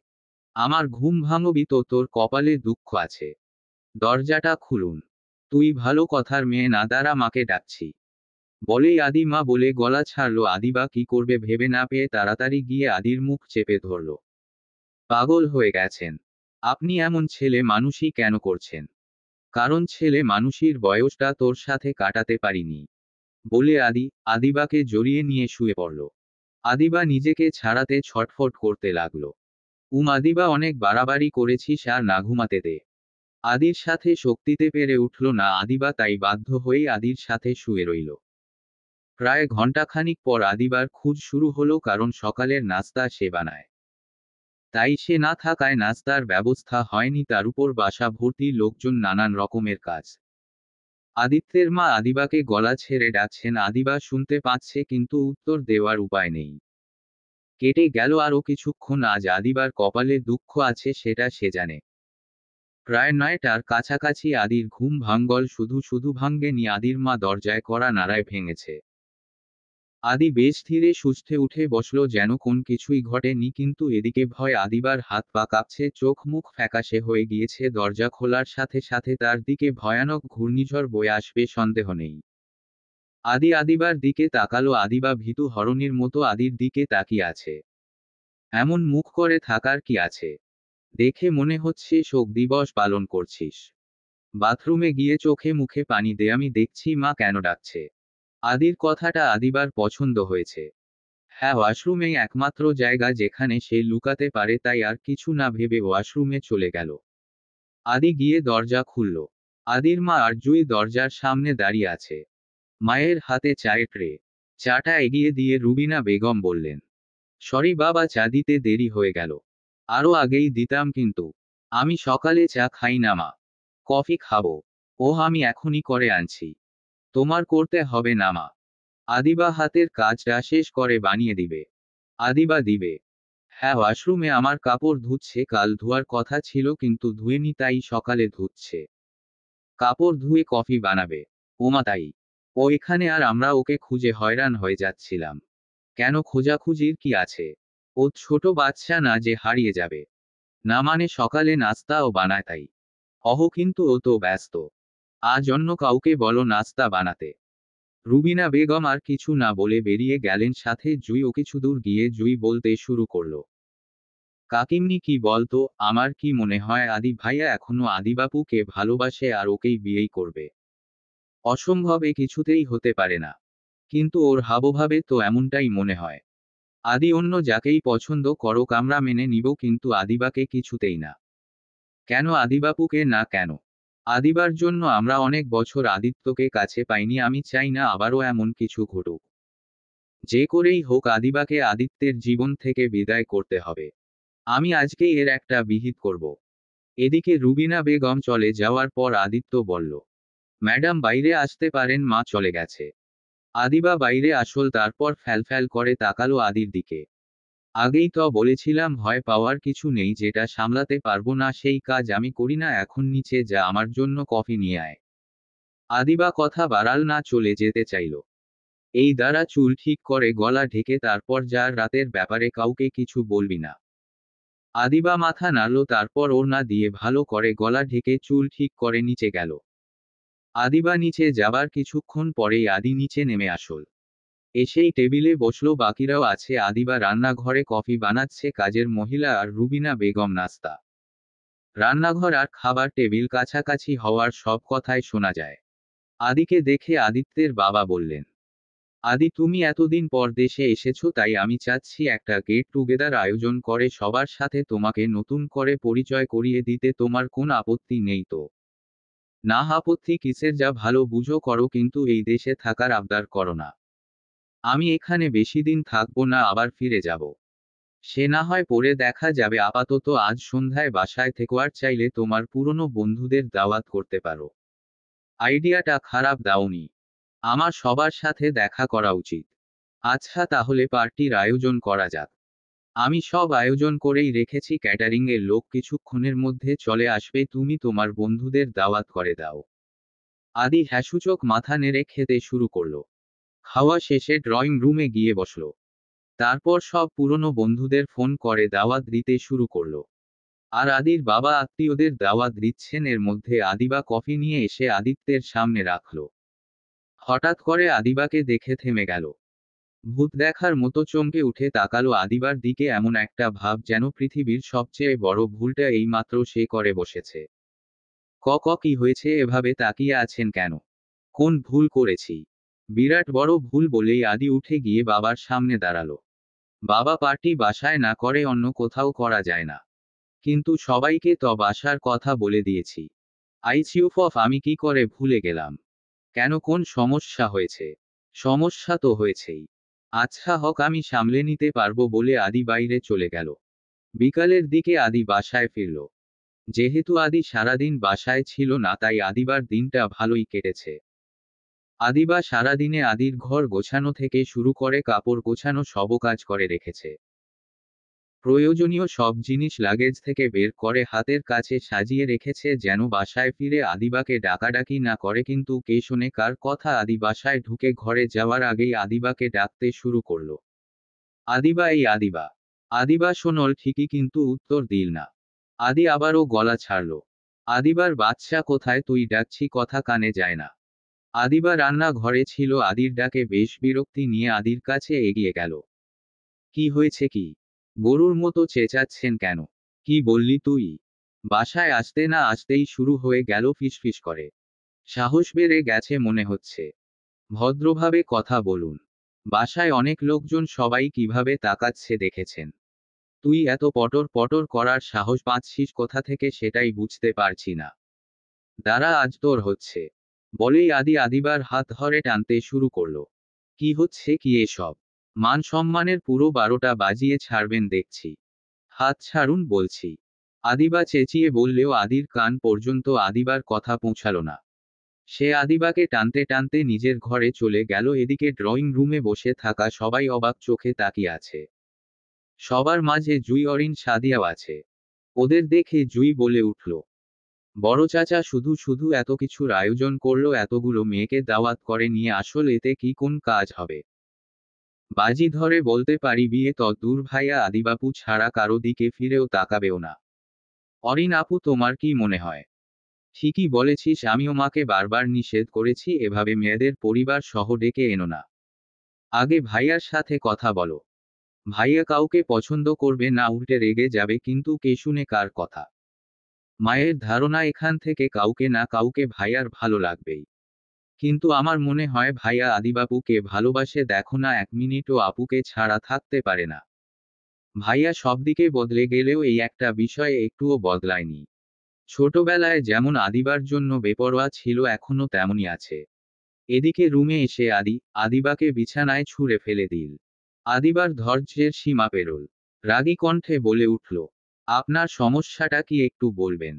আমার ঘুম ভাঙবি তো তোর কপালে দুঃখ আছে। দরজাটা খুলুন। তুই ভালো কথার মেয়ে না, দাঁড়া মাকে ডাকছি। বলেই আদি মা বলে গলা ছাড়লো। আদিবা কি করবে ভেবে না পেয়ে তাড়াতাড়ি গিয়ে আদির মুখ চেপে ধরল। পাগল হয়ে গেছেন? আপনি এমন ছেলে মানুষই কেন করছেন? কারণ ছেলে মানুষির বয়সটা তোর সাথে কাটাতে পারিনি। বলে আদিবাকে জড়িয়ে নিয়ে শুয়ে পড়ল। আদিবা নিজেকে ছাড়াতে ছটফট করতে লাগলো। আদিবা, অনেক বাড়াবাড়ি করেছিস, আর না, ঘুমাতে দে। আদির সাথে শক্তিতে পেরে উঠল না আদিবা, তাই বাধ্য হয়েই আদির সাথে শুয়ে রইল। প্রায় ঘণ্টাখানিক পর আদিবার খোঁজ শুরু হলো, কারণ সকালের নাস্তা সে বানায়। তাই সে না থাকায় নাস্তার ব্যবস্থা হয়নি, তার উপর বাসা ভর্তি লোকজন, নানান রকমের কাজ। আদিত্যের মা আদিবাকে গলা ছেড়ে ডাকছেন। আদিবা শুনতে পাচ্ছে, কিন্তু উত্তর দেওয়ার উপায় নেই। কেটে গেল আরও কিছুক্ষণ। আজ আদিবার কপালে দুঃখ আছে, সেটা সে জানে। প্রায় 9টার কাছাকাছি আদির ঘুম ভাঙল। শুধু শুধু ভাঙ্গেনি, আদির মা দরজায় কড়া নাড়ায় ভেঙেছে। আদি বেশ ধীরে সুস্থে উঠে বসলো, যেন কোন কিছুই ঘটেনি, কিন্তু এদিকে ভয় আদিবার হাত পা কাঁপছে, চোখ মুখ ফ্যাকাশে হয়ে গিয়েছে। দরজা খোলার সাথে সাথে তার দিকে ভয়ানক ঘূর্ণিঝড় বয়ে আসবে সন্দেহ নেই। আদিবার দিকে তাকালো। আদিবা ভীতু হরণীর মতো আদির দিকে তাকিয়ে আছে। এমন মুখ করে থাকার কি আছে? দেখে মনে হচ্ছে শোক দিবস পালন করছিস। বাথরুমে গিয়ে চোখে মুখে পানি দে, আমি দেখছি মা কেন ডাকছে। আদির কথাটা আদিবার পছন্দ হয়েছে। হ্যাঁ, ওয়াশরুমেই একমাত্র জায়গা যেখানে সে লুকাতে পারে, তাই আর কিছু না ভেবে ওয়াশরুমে চলে গেল। আদি গিয়ে দরজা খুলল। আদির মা আর জুই দরজার সামনে দাঁড়িয়ে আছে। মায়ের হাতে চায়ের ট্রে। চাটা এগিয়ে দিয়ে রুবিনা বেগম বললেন, সরি বাবা, চা দিতে দেরি হয়ে গেল। আরো আগেই দিতাম, কিন্তু আমি সকালে চা খাই না মা। কফি খাবো। আমি এখনই করে আনছি। তোমার করতে হবে না মা। আদিবা হাতের কাজটা শেষ করে বানিয়ে দিবে। আদিবা দিবে। হ্যাঁ, ওয়াশরুমে আমার কাপড় ধুচ্ছে, কাল ধোয়ার কথা ছিল কিন্তু ধুয়েনি, তাই সকালে ধুচ্ছে। কাপড় ধুয়ে কফি বানাবে। ওমা তাই? ও এখানে আর আমরা ওকে খুঁজে হয়রান হয়ে যাচ্ছিলাম। কেন, খোঁজাখুঁজির কি আছে? ও ছোট বাচ্চা না যে হারিয়ে যাবে। না মানে সকালে নাস্তাও বানায় তাই। কিন্তু ও তো ব্যস্ত। আজ অন্য কাউকে বলো নাস্তা বানাতে। রুবিনা বেগম আর কিছু না বলে বেরিয়ে গেলেন, সাথে জুই। ও কিছু দূর গিয়ে জুই বলতে শুরু করলো, কাকিমনি কি বলতো, আমার কি মনে হয় আদি ভাইয়া এখনো আদিবাপুকে ভালোবাসে আর ওকেই বিয়েই করবে। অসম্ভব, এ কিছুতেই হতে পারে না। কিন্তু ওর হাবভাবে তো এমনটাই মনে হয়। আদি অন্য যাকেই পছন্দ করুক, আমরা মেনে নিব, কিন্তু আদিবাকে কিছুতেই না। কেন আদিবাপুকে না কেন? আদিবার জন্য আমরা অনেক বছর আদিত্যকে কাছে পাইনি, আমি চাই না আবারও এমন কিছু ঘটুক। যে করেই হোক আদিবাকে আদিত্যের জীবন থেকে বিদায় করতে হবে। আমি আজকেই এর একটা বিহিত করব। এদিকে রুবিনা বেগম চলে যাওয়ার পর আদিত্য বলল, ম্যাডাম বাইরে আসতে পারেন, মা চলে গেছে। আদিবা বাইরে আসল, তারপর ফ্যালফ্যাল করে তাকালো আদির দিকে। আগেই তো বলেছিলাম ভয় পাওয়ার কিছু নেই, যেটা সামলাতে পারবো না সেই কাজ আমি করি না। এখন নিচে যা, আমার জন্য কফি নিয়ে আয়। আদিবা কথা বাড়াল না, চলে যেতে চাইল। এই দ্বারা চুল ঠিক করে গলা ঢেকে, তারপর যার রাতের ব্যাপারে কাউকে কিছু বলবি না। আদিবা মাথা নাড়ল, তারপর ওড়না দিয়ে ভালো করে গলা ঢেকে চুল ঠিক করে নিচে গেল। আদিবা নিচে যাবার কিছুক্ষণ পরেই আদি নিচে নেমে আসল। এসেই টেবিলে বসলো, বাকিরাও আছে। আদিবা রান্নাঘরে কফি বানাচ্ছে, কাজের মহিলা আর রুবিনা বেগম নাস্তা। রান্নাঘর আর খাবার টেবিল কাছাকাছি হওয়ার সব কথাই শোনা যায়। আদিকে দেখে আদিত্যের বাবা বললেন, আদি তুমি এতদিন পর দেশে এসেছো, তাই আমি চাচ্ছি একটা গেট টুগেদার আয়োজন করে সবার সাথে তোমাকে নতুন করে পরিচয় করিয়ে দিতে। তোমার কোন আপত্তি নেই তো? না, আপত্তি কিসের, যা ভালো বুঝো করো, কিন্তু এই দেশে থাকার আবদার করো না। আমি এখানে বেশি দিন থাকবো না, আবার ফিরে যাব। সে না হয় পরে দেখা যাবে, আপাতত আজ সন্ধ্যায় বাসায় থেকো, আর চাইলে তোমার পুরনো বন্ধুদের দাওয়াত করতে পারো। আইডিয়াটা খারাপ দাওনি। আমার সবার সাথে দেখা করা উচিত। আচ্ছা, তাহলে পার্টির আয়োজন করা যাক। আমি সব আয়োজন করেই রেখেছি, ক্যাটারিং এর লোক কিছুক্ষণের মধ্যে চলে আসবে, তুমি তোমার বন্ধুদের দাওয়াত করে দাও। আদি হ্যাসূচক মাথা নেড়ে খেতে শুরু করলো। খাওয়া শেষে ড্রয়িং রুমে গিয়ে বসল। তারপর সব পুরনো বন্ধুদের ফোন করে দাওয়াত দিতে শুরু করলো। আর আদির বাবা আত্মীয়দের দাওয়াত দিচ্ছেন। এর মধ্যে আদিবা কফি নিয়ে এসে আদিত্যের সামনে রাখল। হঠাৎ করে আদিবাকে দেখে থেমে গেল। ভূত দেখার মতো চমকে উঠে তাকালো আদিবার দিকে, এমন একটা ভাব যেন পৃথিবীর সবচেয়ে বড় ভুলটা এইমাত্র সে করে বসেছে। কি হয়েছে, এভাবে তাকিয়ে আছেন কেন? কোন ভুল করেছি? বিরাট বড় ভুল বলেই আদি উঠে গিয়ে বাবার সামনে দাঁড়ালো। বাবা, পার্টি বাসায় না করে অন্য কোথাও করা যায় না? কিন্তু সবাইকে তো বাসার কথা বলে দিয়েছি। আমি কি করে ভুলে গেলাম? কেন, কোন সমস্যা হয়েছে? সমস্যা তো হয়েছেই। আচ্ছা হক, আমি সামলে নিতে পারবো বলে আদি বাইরে চলে গেল। বিকালের দিকে আদি বাসায় ফিরল। যেহেতু আদি সারাদিন বাসায় ছিল না, তাই আদিবার দিনটা ভালোই কেটেছে। আদিবা সারাদিনে আদির ঘর গোছানো থেকে শুরু করে কাপড় গোছানো সব কাজ করে রেখেছে। প্রয়োজনীয় সব জিনিস লাগেজ থেকে বের করে হাতের কাছে সাজিয়ে রেখেছে যেন বাসায় ফিরে আদিবাকে ডাকাডাকি না করে, কিন্তু কে শোনে কার কথা। আদি বাসায় ঢুকে ঘরে যাওয়ার আগেই আদিবাকে ডাকতে শুরু করলো। আদিবা, এই আদিবা। আদিবা শোনল ঠিকই, কিন্তু উত্তর দিল না। আদি আবারও গলা ছাড়ল। আদিবার বাচ্চা কোথায়, তুই ডাকছি কথা কানে যায় না। আদিবা রান্না ঘরে ছিল। আদির ডাকে বেশ বিরক্তি নিয়ে আদির কাছে এগিয়ে গেল। কি হয়েছে কি? গরুর মতো চেঁচাচ্ছেন কেন? কি বললি তুই? বাসায় আসতে না আসতেই শুরু হয়ে গেল ফিসফিস করে। সাহস বেড়ে গেছে মনে হচ্ছে। ভদ্রভাবে কথা বলুন। বাসায় অনেক লোকজন, সবাই কিভাবে তাকাচ্ছে দেখেছেন। তুই এত পটর পটর করার সাহস পাচ্ছিস কোথা থেকে সেটাই বুঝতে পারছি না। দাঁড়া, আজ তোর হচ্ছে। বলেই আদি আদিবার হাত ধরে টানতে শুরু করলো। কি হচ্ছে কি এসব? মান সম্মানের পুরো 12টা বাজিয়ে ছাড়বেন দেখছি। হাত ছাড়ুন বলছি। আদিবা চেঁচিয়ে বললেও আদির কান পর্যন্ত আদিবার কথা পৌঁছালো না। সে আদিবাকে টানতে টানতে নিজের ঘরে চলে গেল। এদিকে ড্রয়িং রুমে বসে থাকা সবাই অবাক চোখে তাকিয়ে আছে। সবার মাঝে জুই, অরিন, সাদিয়াও আছে। ওদের দেখে জুই বলে উঠল, বড় চাচা শুধু শুধু এত কিছুর আয়োজন করলো, এতগুলো মেয়েকে দাওয়াত করে নিয়ে আসল, এতে কি কোন কাজ হবে? বাজি ধরে বলতে পারি বিয়ে তো দূর ভাইয়া, আদিবাপু ছাড়া কারো দিকে ফিরেও তাকাবেও না। অরিন আপু, তোমার কি মনে হয়? ঠিকই বলেছিস, আমিও মাকে বারবার নিষেধ করেছি এভাবে মেয়েদের পরিবার সহ ডেকে এনো না। আগে ভাইয়ার সাথে কথা বলো। ভাইয়া কাউকে পছন্দ করবে না, উল্টে রেগে যাবে, কিন্তু কে শুনে কার কথা? মায়ের ধারণা এখান থেকে কাউকে না কাউকে ভাইয়ার ভালো লাগবেই। কিন্তু আমার মনে হয় ভাইয়া আদিবাপুকে ভালোবাসে, দেখো না, 1 মিনিটও আপুকে ছাড়া থাকতে পারে না। ভাইয়া সবদিকে বদলে গেলেও এই একটা বিষয়ে একটুও বদলায়নি। ছোটবেলায় যেমন আদিবার জন্য বেপরোয়া ছিল, এখনো তেমনই আছে। এদিকে রুমে এসে আদিবাকে বিছানায় ছুঁড়ে ফেলে দিল। আদিবার ধৈর্যের সীমা পেরোল। রাগী কণ্ঠে বলে উঠল, আপনার সমস্যাটা কি একটু বলবেন?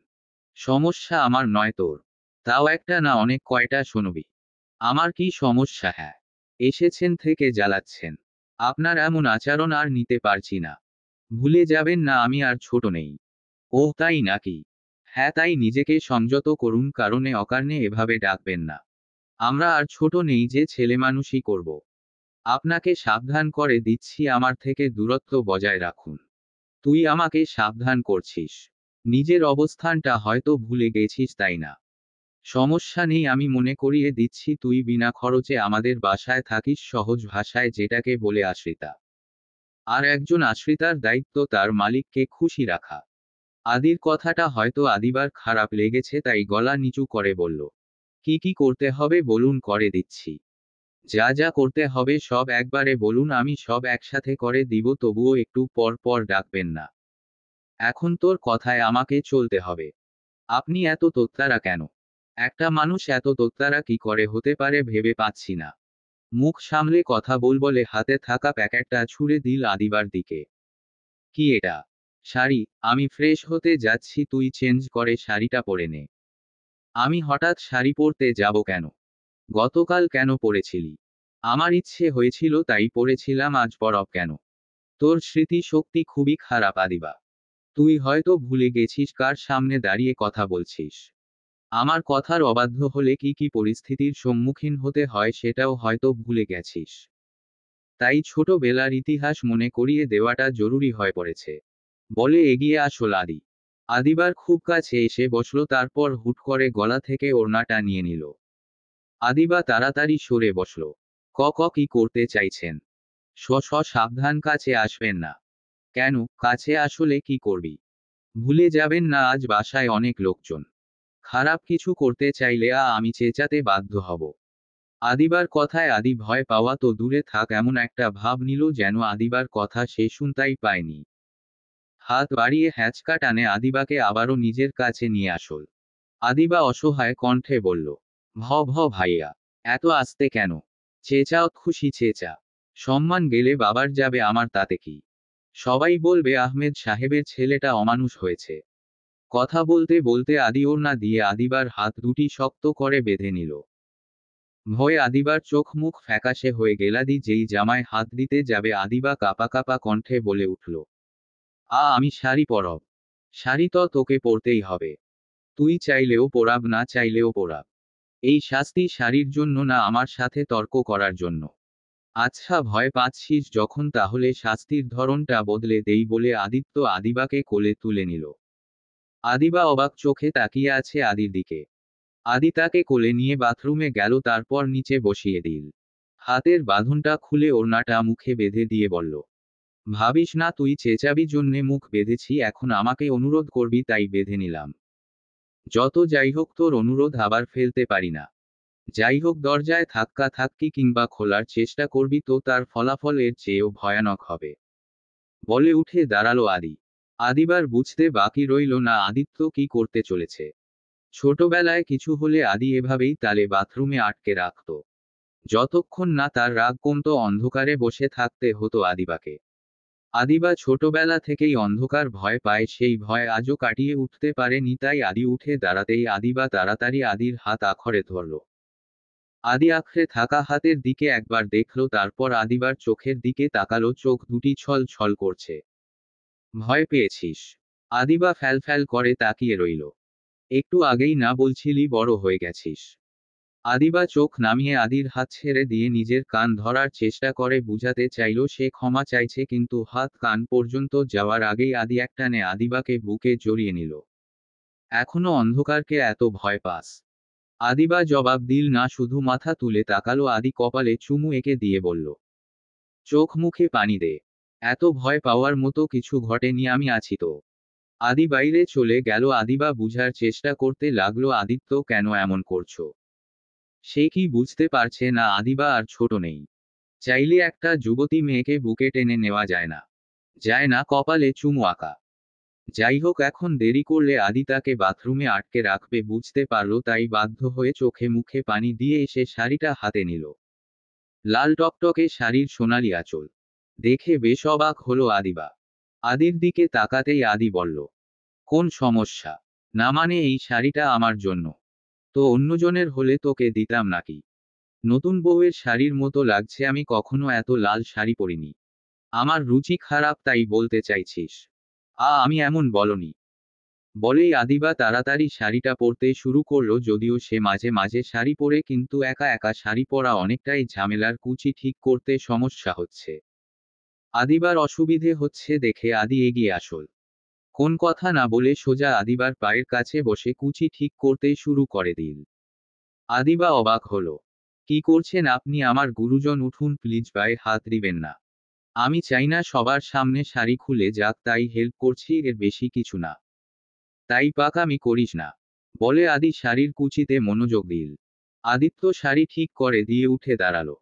সমস্যা আমার নয় তোর। তাও একটা না, অনেক কয়টা শুনবি? আমার কি সমস্যা? হ্যাঁ, এসেছেন থেকে জ্বালাচ্ছেন। আপনার এমন আচরণ আর নিতে পারছি না। ভুলে যাবেন না আমি আর ছোট নেই। ও তাই নাকি? হ্যাঁ তাই, নিজেকে সংযত করুন, কারণে অকারণে এভাবে ডাকবেন না। আমরা আর ছোট নেই যে ছেলেমানুষি করব। আপনাকে সাবধান করে দিচ্ছি, আমার থেকে দূরত্ব বজায় রাখুন। তুই আমাকে সাবধান করছিস। নিজের অবস্থানটা হয়তো ভুলে গেছিস, তাই না? সমস্যা নেই, আমি মনে করিয়ে দিচ্ছি, তুই বিনা খরচে আমাদের বাসায় থাকিস, সহজ ভাষায় যেটাকে বলে আশ্রিতা। আর একজন আশ্রিতার দায়িত্ব তার মালিককে খুশি রাখা। আদির কথাটা হয়তো আদিবার খারাপ লেগেছে, তাই গলা নিচু করে বলল, কি কি করতে হবে বলুন, করে দিচ্ছি। যা যা করতে হবে সব একবারে বলুন, আমি সব একসাথে করে দিব, তবুও একটু পর পর ডাকবেন না। এখন তোর কথায় আমাকে চলতে হবে। আপনি এত তোত্তারা কেন? একটা মানুষ এত তোত্তারা কি করে হতে পারে ভেবে পাচ্ছি না। মুখ সামলে কথা বল, বলে হাতে থাকা প্যাকেটটা ছুঁড়ে দিল আদিবার দিকে। কি এটা? শাড়ি? আমি ফ্রেশ হতে যাচ্ছি, তুই চেঞ্জ করে শাড়িটা পরে নে। আমি হঠাৎ শাড়ি পরতে যাব কেন? গতকাল কেন পরেছিলি? আমার ইচ্ছে হয়েছিল তাই পরেছিলাম, আজ পরব কেন? তোর স্মৃতি শক্তি খুবই খারাপ আদিবা। তুই হয়তো ভুলে গেছিস কার সামনে দাঁড়িয়ে কথা বলছিস। আমার কথার অবাধ্য হলে কি কি পরিস্থিতির সম্মুখীন হতে হয় সেটাও হয়তো ভুলে গেছিস। তাই ছোটবেলার ইতিহাস মনে করিয়ে দেওয়াটা জরুরি হয়ে পড়েছে। বলে এগিয়ে আসল আদি। আদিবার খুব কাছে এসে বসল, তারপর হুট করে গলা থেকে ওড়নাটা নিয়ে নিল। আদিবা তাড়াতাড়ি সরে বসল। কি করতে চাইছেন? সাবধান, কাছে আসবেন না। কেন, কাছে আসলে কি করবি? ভুলে যাবেন না আজ বাসায় অনেক লোকজন। খারাপ কিছু করতে চাইলে আমি চেঁচাতে বাধ্য হব। আদিবার কথায় আদি ভয় পাওয়া তো দূরে থাক, এমন একটা ভাব নিল যেন আদিবার কথা সে শুনতেই পায়নি। হাত বাড়িয়ে হ্যাঁচকা টানে আদিবাকে আবারও নিজের কাছে নিয়ে আসল। আদিবা অসহায় কণ্ঠে বলল, ভাইয়া, এত আস্তে কেন? চেঁচাও, খুশি চেঁচা। সম্মান গেলে বাবার যাবে, আমার তাতে কি? সবাই বলবে আহমেদ সাহেবের ছেলেটা অমানুষ হয়েছে। কথা বলতে বলতে আদি ওড়না দিয়ে আদিবার হাত দুটি শক্ত করে বেঁধে নিল। ভয়ে আদিবার চোখ মুখ ফ্যাকাশে হয়ে গেল। আদি যেই জামায় হাত দিতে যাবে, আদিবা কাঁপা কাঁপা কণ্ঠে বলে উঠল, আমি শাড়ি পরব। শাড়ি তো তোকে পরতেই হবে। তুই চাইলেও পরাব, না চাইলেও পরাব। এই শাস্তি শাড়ির জন্য, না আমার সাথে তর্ক করার জন্য। আচ্ছা, ভয় পাচ্ছিস যখন তাহলে শাস্তির ধরনটা বদলে দেই বলে আদিত্য আদিবাকে কোলে তুলে নিল। আদিবা অবাক চোখে তাকিয়ে আছে আদির দিকে। আদি তাকে কোলে নিয়ে বাথরুমে গেল, তারপর নিচে বসিয়ে দিল। হাতের বাঁধনটা খুলে ওড়নাটা মুখে বেঁধে দিয়ে বলল, ভাবিস না তুই চেঁচাবি জন্যে মুখ বেঁধেছি, এখন আমাকে অনুরোধ করবি তাই বেঁধে নিলাম। যত যাই হোক তোর অনুরোধ আবার ফেলতে পারি না। যাই হোক, দরজায় ধাক্কা থাক্কি কিংবা খোলার চেষ্টা করবি তো তার ফলাফল এর চেয়েও ভয়ানক হবে, বলে উঠে দাঁড়ালো আদি। আদিবার বুঝতে বাকি রইল না আদিত্য কি করতে চলেছে। ছোটবেলায় কিছু হলে আদি এভাবেই তালে বাথরুমে আটকে রাখত। যতক্ষণ না তার রাগ কমতো অন্ধকারে বসে থাকতে হতো আদিবাকে। আদিবা ছোটবেলা থেকেই অন্ধকার ভয় পায়, সেই ভয় আজও কাটিয়ে উঠতে পারেনি, তাই আদি উঠে দাঁড়াতেই আদিবা তাড়াতাড়ি আদির হাত আঁকড়ে ধরল। আদি আঁকড়ে থাকা হাতের দিকে একবার দেখল, তারপর আদিবার চোখের দিকে তাকালো, চোখ দুটি ছল ছল করছে। ভয় পেয়েছিস? আদিবা ফ্যাল ফ্যাল করে তাকিয়ে রইল। একটু আগেই না বলছিলি বড় হয়ে গেছিস? আদিবা চোখ নামিয়ে আদির হাত ছেড়ে দিয়ে নিজের কান ধরার চেষ্টা করে বুঝাতে চাইল সে ক্ষমা চাইছে, কিন্তু হাত কান পর্যন্ত যাওয়ার আগেই আদি একটানে আদিবাকে বুকে জড়িয়ে নিল। এখনো অন্ধকারকে এত ভয় পাস? আদিবা জবাব দিল না, শুধু মাথা তুলে তাকালো। আদি কপালে চুমু এঁকে দিয়ে বলল, চোখ মুখে পানি দে। এত ভয় পাওয়ার মতো কিছু ঘটেনি, আমি আছি তো। আদি বাইরে চলে গেল। আদিবা বুঝার চেষ্টা করতে লাগলো, আদিত্য কেন এমন করছো? সে কি বুঝতে পারছে না আদিবা আর ছোট নেই? চাইলে একটা যুবতী মেয়েকে বুকে টেনে নেওয়া যায় না? যায় না, কপালে চুমু আঁকা। যাই হোক, এখন দেরি করলে আদি তাকে বাথরুমে আটকে রাখবে বুঝতে পারল, তাই বাধ্য হয়ে চোখে মুখে পানি দিয়ে এসে শাড়িটা হাতে নিল। লাল টকটকে শাড়ির সোনালি আঁচল দেখে বেশ অবাক হলো আদিবা। আদির দিকে তাকাতেই আদি বলল, কোন সমস্যা? না মানে এই শাড়িটা আমার জন্য। তো অন্যজনের হলে তোকে দিতাম নাকি? নতুন বউয়ের শাড়ির মতো লাগছে, আমি কখনো এত লাল শাড়ি পরিনি। আমার রুচি খারাপ তাই বলতে চাইছিস? আমি এমন বলনি। বলেই আদিবা তাড়াতাড়ি শাড়িটা পরতে শুরু করলো, যদিও সে মাঝে মাঝে শাড়ি পরে, কিন্তু একা একা শাড়ি পরা অনেকটাই ঝামেলার, কুচি ঠিক করতে সমস্যা হচ্ছে। আদিবার অসুবিধে হচ্ছে দেখে আদি এগিয়ে আসল। কোন কথা না বলে সোজা আদিবার পায়ের কাছে বসে কুচি ঠিক করতে শুরু করে দিল। আদিবা অবাক হলো, কি করছেন আপনি? আমার গুরুজন, উঠুন প্লিজ, পায়ে হাত দিবেন না। আমি চাই না সবার সামনে শাড়ি খুলে যাক, তাই হেল্প করছি, এর বেশি কিছু না। তাই পাকামি করিস না, বলে আদি শাড়ির কুচিতে মনোযোগ দিল। আদিত্য শাড়ি ঠিক করে দিয়ে উঠে দাঁড়ালো।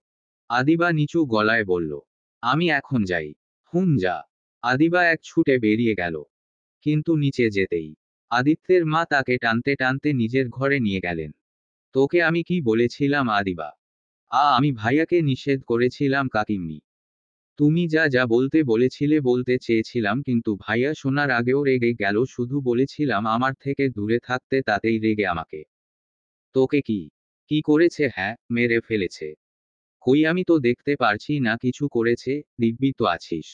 আদিবা নিচু গলায় বলল, আমি এখন যাই। যা। আদিবা এক ছুটে বেরিয়ে গেল। কিন্তু নিচে যেতেই আদিত্যের মা তাকে টানতে টানতে নিজের ঘরে নিয়ে গেলেন। তোকে আমি কি বলেছিলাম আদিবা? আমি ভাইয়াকে নিষেধ করেছিলাম কাকিমনি। তুমি যা যা বলতে বলেছিলে বলতে চেয়েছিলাম, কিন্তু ভাইয়া শোনার আগেও রেগে গেল। শুধু বলেছিলাম আমার থেকে দূরে থাকতে, তাতেই রেগে আমাকে। তোকে কি কি করেছে? হ্যাঁ, মেরে ফেলেছে। কই, আমি তো দেখতে পারছি না কিছু করেছে। দিব্যি তো আছিস।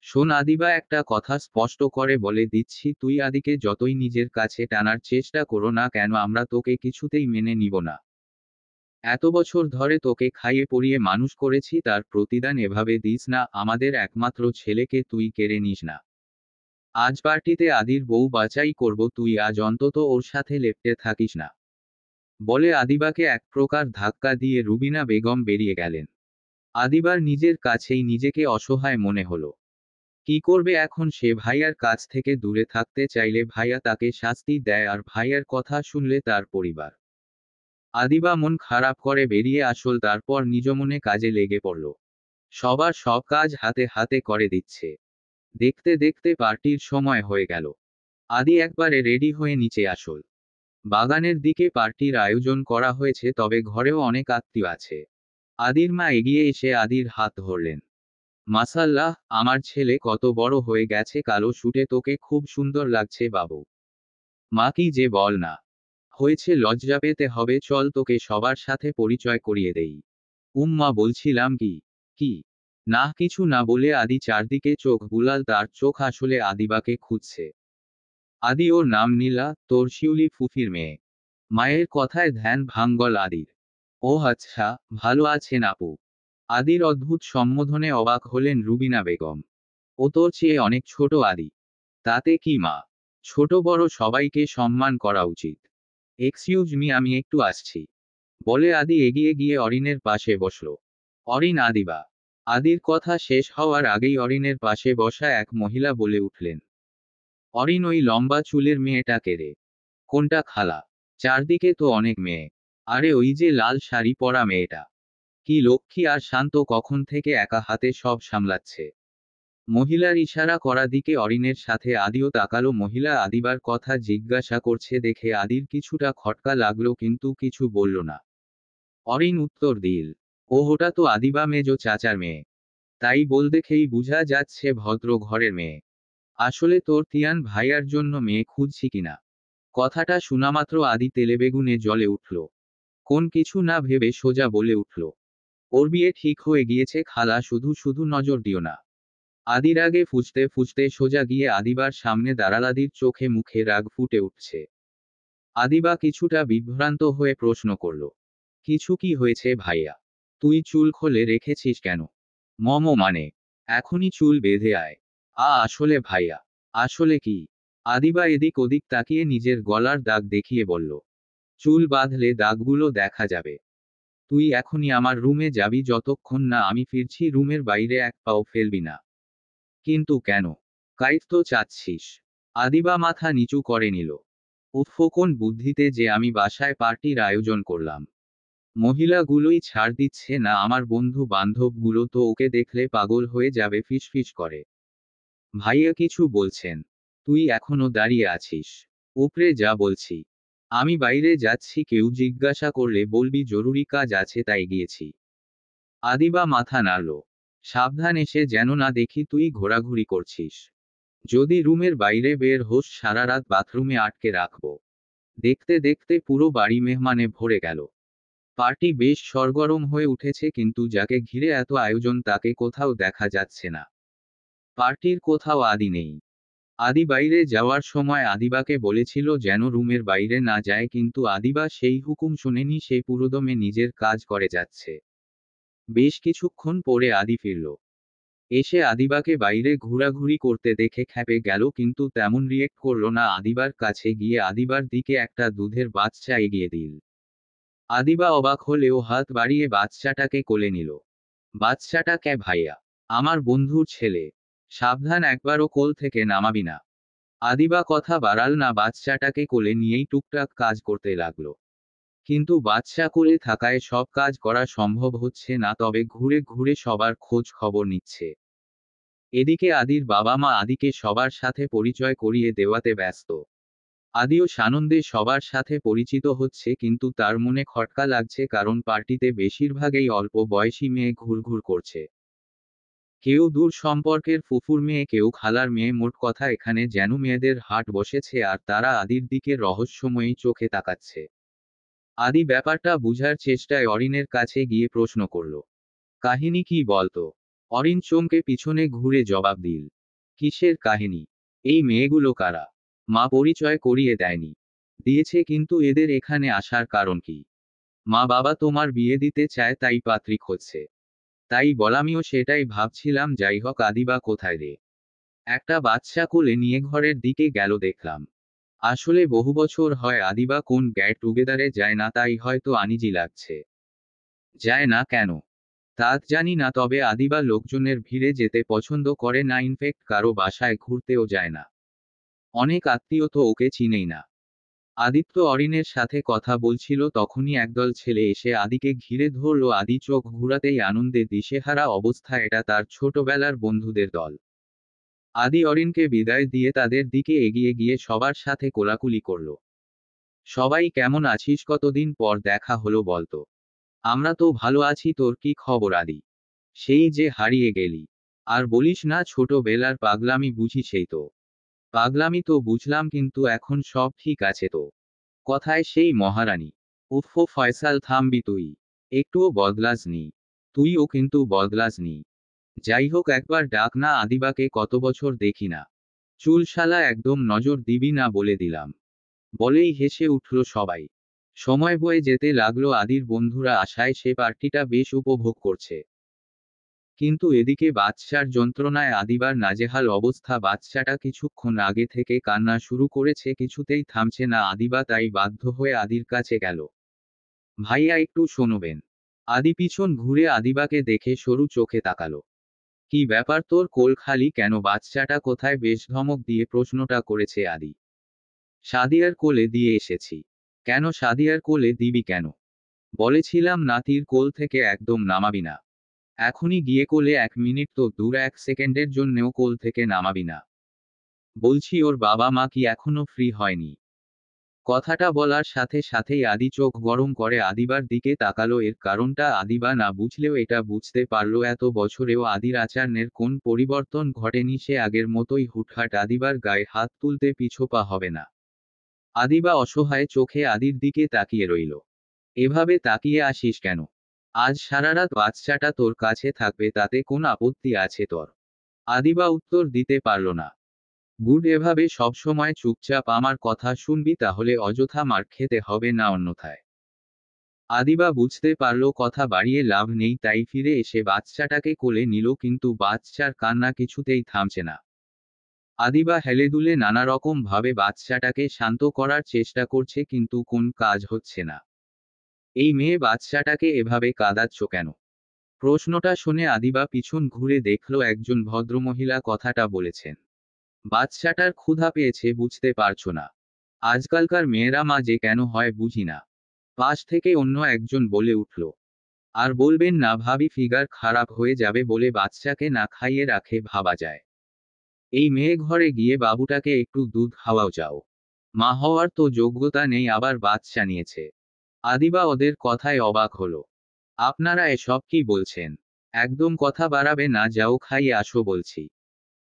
শোন আদিবা, একটা কথা স্পষ্ট করে বলে দিচ্ছি, তুই আদিকে যতই নিজের কাছে টানার চেষ্টা করো না কেন, আমরা তোকে কিছুতেই মেনে নিব না। এত বছর ধরে তোকে খাইয়ে পরিয়ে মানুষ করেছি, তার প্রতিদান এভাবে দিস না। আমাদের একমাত্র ছেলেকে তুই কেড়ে নিস না। আজ পার্টিতে আদির বউ বাছাই করব, তুই আজ অন্তত ওর সাথে লেপ্টে থাকিস না। বলে আদিবাকে এক প্রকার ধাক্কা দিয়ে রুবিনা বেগম বেরিয়ে গেলেন। আদিবার নিজের কাছেই নিজেকে অসহায় মনে হলো। কি করবে এখন সে? ভাইয়ার কাছ থেকে দূরে থাকতে চাইলে ভাইয়া তাকে শাস্তি দেয়, আর ভাইয়ার কথা শুনলে তার পরিবার। আদিবা মন খারাপ করে বেরিয়ে আসল, তারপর নিজ মনে কাজে লেগে পড়ল। সবার সব কাজ হাতে হাতে করে দিচ্ছে। দেখতে দেখতে পার্টির সময় হয়ে গেল। আদি একবারে রেডি হয়ে নিচে আসল। বাগানের দিকে পার্টির আয়োজন করা হয়েছে, তবে ঘরেও অনেক আত্মীয় আছে। আদির মা এগিয়ে এসে আদির হাত ধরলেন। মাশাআল্লাহ, আমার ছেলে কত বড় হয়ে গেছে, কালো শুটে তোকে খুব সুন্দর লাগছে বাবু। মা কি যে বল না। হয়েছে, লজ্জা পেতে হবে, চল তোকে সবার সাথে পরিচয় করিয়ে দেই। মা বলছিলাম কি কি না কিছু না বলে আদি চারদিকে চোখ বুলাল, তার চোখ আসলে আদিবাকে খুঁজছে। আদি ওর নাম নীলা, তোর শিউলি ফুফির মেয়ে। মায়ের কথায় ধ্যান ভাঙ্গল আদির। ও আচ্ছা, ভালো আছেন আপু? আদির অদ্ভুত সম্বোধনে অবাক হলেন রুবিনা বেগম। ও তোর চেয়ে অনেক ছোট আদি। তাতে কি মা? ছোট বড় সবাইকে সম্মান করা উচিত। এক্সকিউজ মি, আমি একটু আসছি বলে আদি এগিয়ে গিয়ে অরিনের পাশে বসল। অরিন আদিবা। আদির কথা শেষ হওয়ার আগেই অরিনের পাশে বসা এক মহিলা বলে উঠলেন, অরিন ওই লম্বা চুলের মেয়েটাকে রে? কোনটা খালা? চারদিকে তো অনেক মেয়ে। আরে ওই যে লাল শাড়ি পরা মেয়েটা। কি লক্ষ্মী আর শান্ত, কখন থেকে একা হাতে সব সামলাচ্ছে। মহিলার ইশারা করা দিকে অরিনের সাথে আদিও তাকালো। মহিলা আদিবার কথা জিজ্ঞাসা করছে দেখে আদির কিছুটা খটকা লাগলো, কিন্তু কিছু বলল না। অরিন উত্তর দিল, ও ওটা তো আদিবা মেজো চাচার মেয়ে। তাই বল দেখেই বুঝা যাচ্ছে ভদ্র ঘরের মেয়ে। আসলে তোর তিয়ান ভাইয়ার জন্য মেয়ে খুঁজছি কিনা। কথাটা শোনামাত্র আদি তেলেবেগুনে জ্বলে উঠল। কোন কিছু না ভেবে সোজা বলে উঠল, ওর বিয়ে ঠিক হয়ে গিয়েছে খালা, শুধু শুধু নজর দিও না। আদির আগে ফুঁচতে ফুঁচতে সোজা গিয়ে আদিবার সামনে দাঁড়াল। আদির চোখে মুখে রাগ ফুটে উঠছে। আদিবা কিছুটা বিভ্রান্ত হয়ে প্রশ্ন করল, কিছু কি হয়েছে ভাইয়া? তুই চুল খুলে রেখেছিস কেন? মানে এখনই চুল বেঁধে আয়। আসলে ভাইয়া। আসলে কি? আদিবা এদিক ওদিক তাকিয়ে নিজের গলার দাগ দেখিয়ে বলল, চুল বাঁধলে দাগগুলো দেখা যাবে। তুই এখনই আমার রুমে যাবি, যতক্ষণ না আমি ফিরছি রুমের বাইরে এক পাও ফেলবি না। কিন্তু কেন? কাইত তো চাচ্ছিস? আদিবা মাথা নিচু করে নিল। উফ, কোন বুদ্ধিতে যে আমি বাসায় পার্টির আয়োজন করলাম। মহিলাগুলোই ছাড় দিচ্ছে না, আমার বন্ধু বান্ধবগুলো তো ওকে দেখলে পাগল হয়ে যাবে, ফিসফিস করে। ভাইয়া কিছু বলছেন? তুই এখনো দাঁড়িয়ে আছিস? উপরে যা বলছি। আমি বাইরে যাচ্ছি, কেউ জিজ্ঞাসা করলে বলবি জরুরি কাজ আছে তাই গিয়েছি। আদিবা মাথা নাড়ল। সাবধান, এসে যেন না দেখি তুই ঘোরাঘুরি করছিস। যদি রুমের বাইরে বের হোস সারা রাত বাথরুমে আটকে রাখবো। দেখতে দেখতে পুরো বাড়ি মেহমানে ভরে গেল। পার্টি বেশ সরগরম হয়ে উঠেছে, কিন্তু যাকে ঘিরে এত আয়োজন তাকে কোথাও দেখা যাচ্ছে না। পার্টির কোথাও আদি নেই। আদি বাইরে যাওয়ার সময় আদিবাকে বলেছিল যেন রুমের বাইরে না যায়, কিন্তু আদিবা সেই হুকুম শোনেনি, সে পুরোদমে নিজের কাজ করে যাচ্ছে। বেশ কিছুক্ষণ পরে আদি ফিরল। এসে আদিবাকে বাইরে ঘোরাঘুরি করতে দেখে খেপে গেল, কিন্তু তেমন রিয়েক্ট করল না। আদিবার কাছে গিয়ে আদিবার দিকে একটা দুধের বাচ্চা এগিয়ে দিল। আদিবা অবাক হলেও হাত বাড়িয়ে বাচ্চাটাকে কোলে নিল। বাচ্চাটা কে ভাইয়া? আমার বন্ধুর ছেলে। সাবধান, একবারও কোল থেকে নামাবি না। আদিবা কথা বাড়াল না, বাচ্চাটাকে কোলে নিয়েই টুকটাক কাজ করতে লাগলো। কিন্তু বাচ্চা কোলে থাকায় সব কাজ করা সম্ভব হচ্ছে না, তবে ঘুরে ঘুরে সবার খোঁজ খবর নিচ্ছে। এদিকে আদির বাবা মা আদিকে সবার সাথে পরিচয় করিয়ে দেওয়াতে ব্যস্ত। আদিও সানন্দে সবার সাথে পরিচিত হচ্ছে, কিন্তু তার মনে খটকা লাগছে, কারণ পার্টিতে বেশিরভাগই অল্প বয়সী মেয়ে ঘুরঘুর করছে। কেউ দূর সম্পর্কের ফুফুর মেয়ে, কেউ খালার মেয়ে, মোট কথা এখানে যেন মেয়েদের হাট বসেছে, আর তারা আদির দিকে রহস্যময়ী চোখে তাকাচ্ছে। আদি ব্যাপারটা বুঝার চেষ্টায় অরিনের কাছে গিয়ে প্রশ্ন করল, কাহিনী কি বলতো? অরিন চমকে পিছনে ঘুরে জবাব দিল, কিসের কাহিনী? এই মেয়েগুলো কারা? মা পরিচয় করিয়ে দেয়নি। দিয়েছে, কিন্তু এদের এখানে আসার কারণ কি? মা বাবা তোমার বিয়ে দিতে চায় তাই পাত্রী খুঁজছে। তাই বলামিও সেটাই ভাবছিলাম। যাই হোক, আদিবা কোথায় রে? একটা বাচ্চা কোলে নিয়ে ঘরের দিকে গেল দেখলাম। আসলে বহু বছর হয় আদিবা কোন গেট টুগেদারে যায় না, তাই হয়তো আনিজি লাগছে। যায় না কেন? তা জানি না, তবে আদিবা লোকজনের ভিড়ে যেতে পছন্দ করে না, ইনফেক্ট কারো বাসায় ঘুরতেও যায় না। অনেক আত্মীয় তো ওকে চিনেই না। আদিত্য অরিনের সাথে কথা বলছিল, তখনই একদল ছেলে এসে আদিকে ঘিরে ধরল। আদি চোখ ঘুরাতেই আনন্দে দিশেহারা অবস্থা, এটা তার ছোটবেলার বন্ধুদের দল। আদি অরিনকে বিদায় দিয়ে তাদের দিকে এগিয়ে গিয়ে সবার সাথে কোলাকুলি করল। সবাই কেমন আছিস, কতদিন পর দেখা হলো বলতো। আমরা তো ভালো আছি, তোর কি খবর আদি? সেই যে হারিয়ে গেলি। আর বলিস না, ছোটবেলার পাগলামি বুঝি সেই তো। পাগলামি তো বুঝলাম, কিন্তু এখন সব ঠিক আছে তো? কথায় সেই মহারানী। উফ ফয়সাল, থামবি তুই? একটুও বদলাসনি। তুইও কিন্তু বদলাসনি। যাই হোক, একবার ডাক না আদিবাকে, কত বছর দেখি না। চুল শালা একদম নজর দিবি না বলে দিলাম। বলেই হেসে উঠল সবাই। সময় বয়ে যেতে লাগলো, আদির বন্ধুরা আশায় সে পার্টিটা বেশ উপভোগ করছে। কিন্তু এদিকে বাচ্চার যন্ত্রণায় আদিবার নাজেহাল অবস্থা। বাচ্চাটা কিছুক্ষণ আগে থেকে কান্না শুরু করেছে, কিছুতেই থামছে না আদিবা, তাই বাধ্য হয়ে আদির কাছে গেল। ভাইয়া একটু শোনবেন। আদি পিছন ঘুরে আদিবাকে দেখে সরু চোখে তাকালো। কি ব্যাপার, তোর কোল খালি কেন? বাচ্চাটা কোথায়? বেশ ধমক দিয়ে প্রশ্নটা করেছে আদি। সাদিয়ার কোলে দিয়ে এসেছি। কেন সাদিয়ার কোলে দিবি কেন? বলেছিলাম নাতির কোল থেকে একদম নামাবি না। এখনই গিয়ে কোলে, 1 মিনিট তো দূর, 1 সেকেন্ডের জন্যেও কোল থেকে নামাবি না। বলছি ওর বাবা মা কি এখনো ফ্রি হয়নি? কথাটা বলার সাথে সাথেই আদি চোখ গরম করে আদিবার দিকে তাকালো। এর কারণটা আদিবা না বুঝলেও এটা বুঝতে পারল, এত বছরেও আদির আচরণের কোন পরিবর্তন ঘটেনি। সে আগের মতোই হুটহাট আদিবার গায়ে হাত তুলতে পিছোপা হবে না। আদিবা অসহায় চোখে আদির দিকে তাকিয়ে রইল। এভাবে তাকিয়ে আসিস কেন? আজ সারারাত বাচ্চাটা তোর কাছে থাকবে, তাতে কোন আপত্তি আছে তোর? আদিবা উত্তর দিতে পারল না। গুড, এভাবে সবসময় চুপচাপ আমার কথা শুনবি, তাহলে অযথা মার খেতে হবে না অন্যথায়। আদিবা বুঝতে পারল কথা বাড়িয়ে লাভ নেই, তাই ফিরে এসে বাচ্চাটাকে কোলে নিল, কিন্তু বাচ্চার কান্না কিছুতেই থামছে না। আদিবা হেলেদুলে নানা রকম ভাবে বাচ্চাটাকে শান্ত করার চেষ্টা করছে, কিন্তু কোন কাজ হচ্ছে না। এই মেয়ে বাচ্চাটাকে এভাবে কাঁদাচ্ছ কেন? প্রশ্নটা শুনে আদিবা পিছন ঘুরে দেখল একজন ভদ্রমহিলা কথাটা বলেছেন। বাচ্চাটার ক্ষুধা পেয়েছে, বুঝতে পারছো না? আজকালকার মেয়েরা মা যে কেন হয় বুঝি না। পাশ থেকে অন্য একজন বলে উঠল। আর বলবেন না ভাবি, ফিগার খারাপ হয়ে যাবে বলে বাচ্চাকে না খাইয়ে রাখে, ভাবা যায়। এই মেয়ে ঘরে গিয়ে বাবুটাকে একটু দুধ খাওয়াও যাও। মা হওয়ার তো যোগ্যতা নেই, আবার বাচ্চা নিয়েছে। আদিবা ওদের কথায় অবাক হলো। আপনারা এসব কি বলছেন? একদম কথা বাড়াবে না, যাও খাইয়ে আসো বলছি।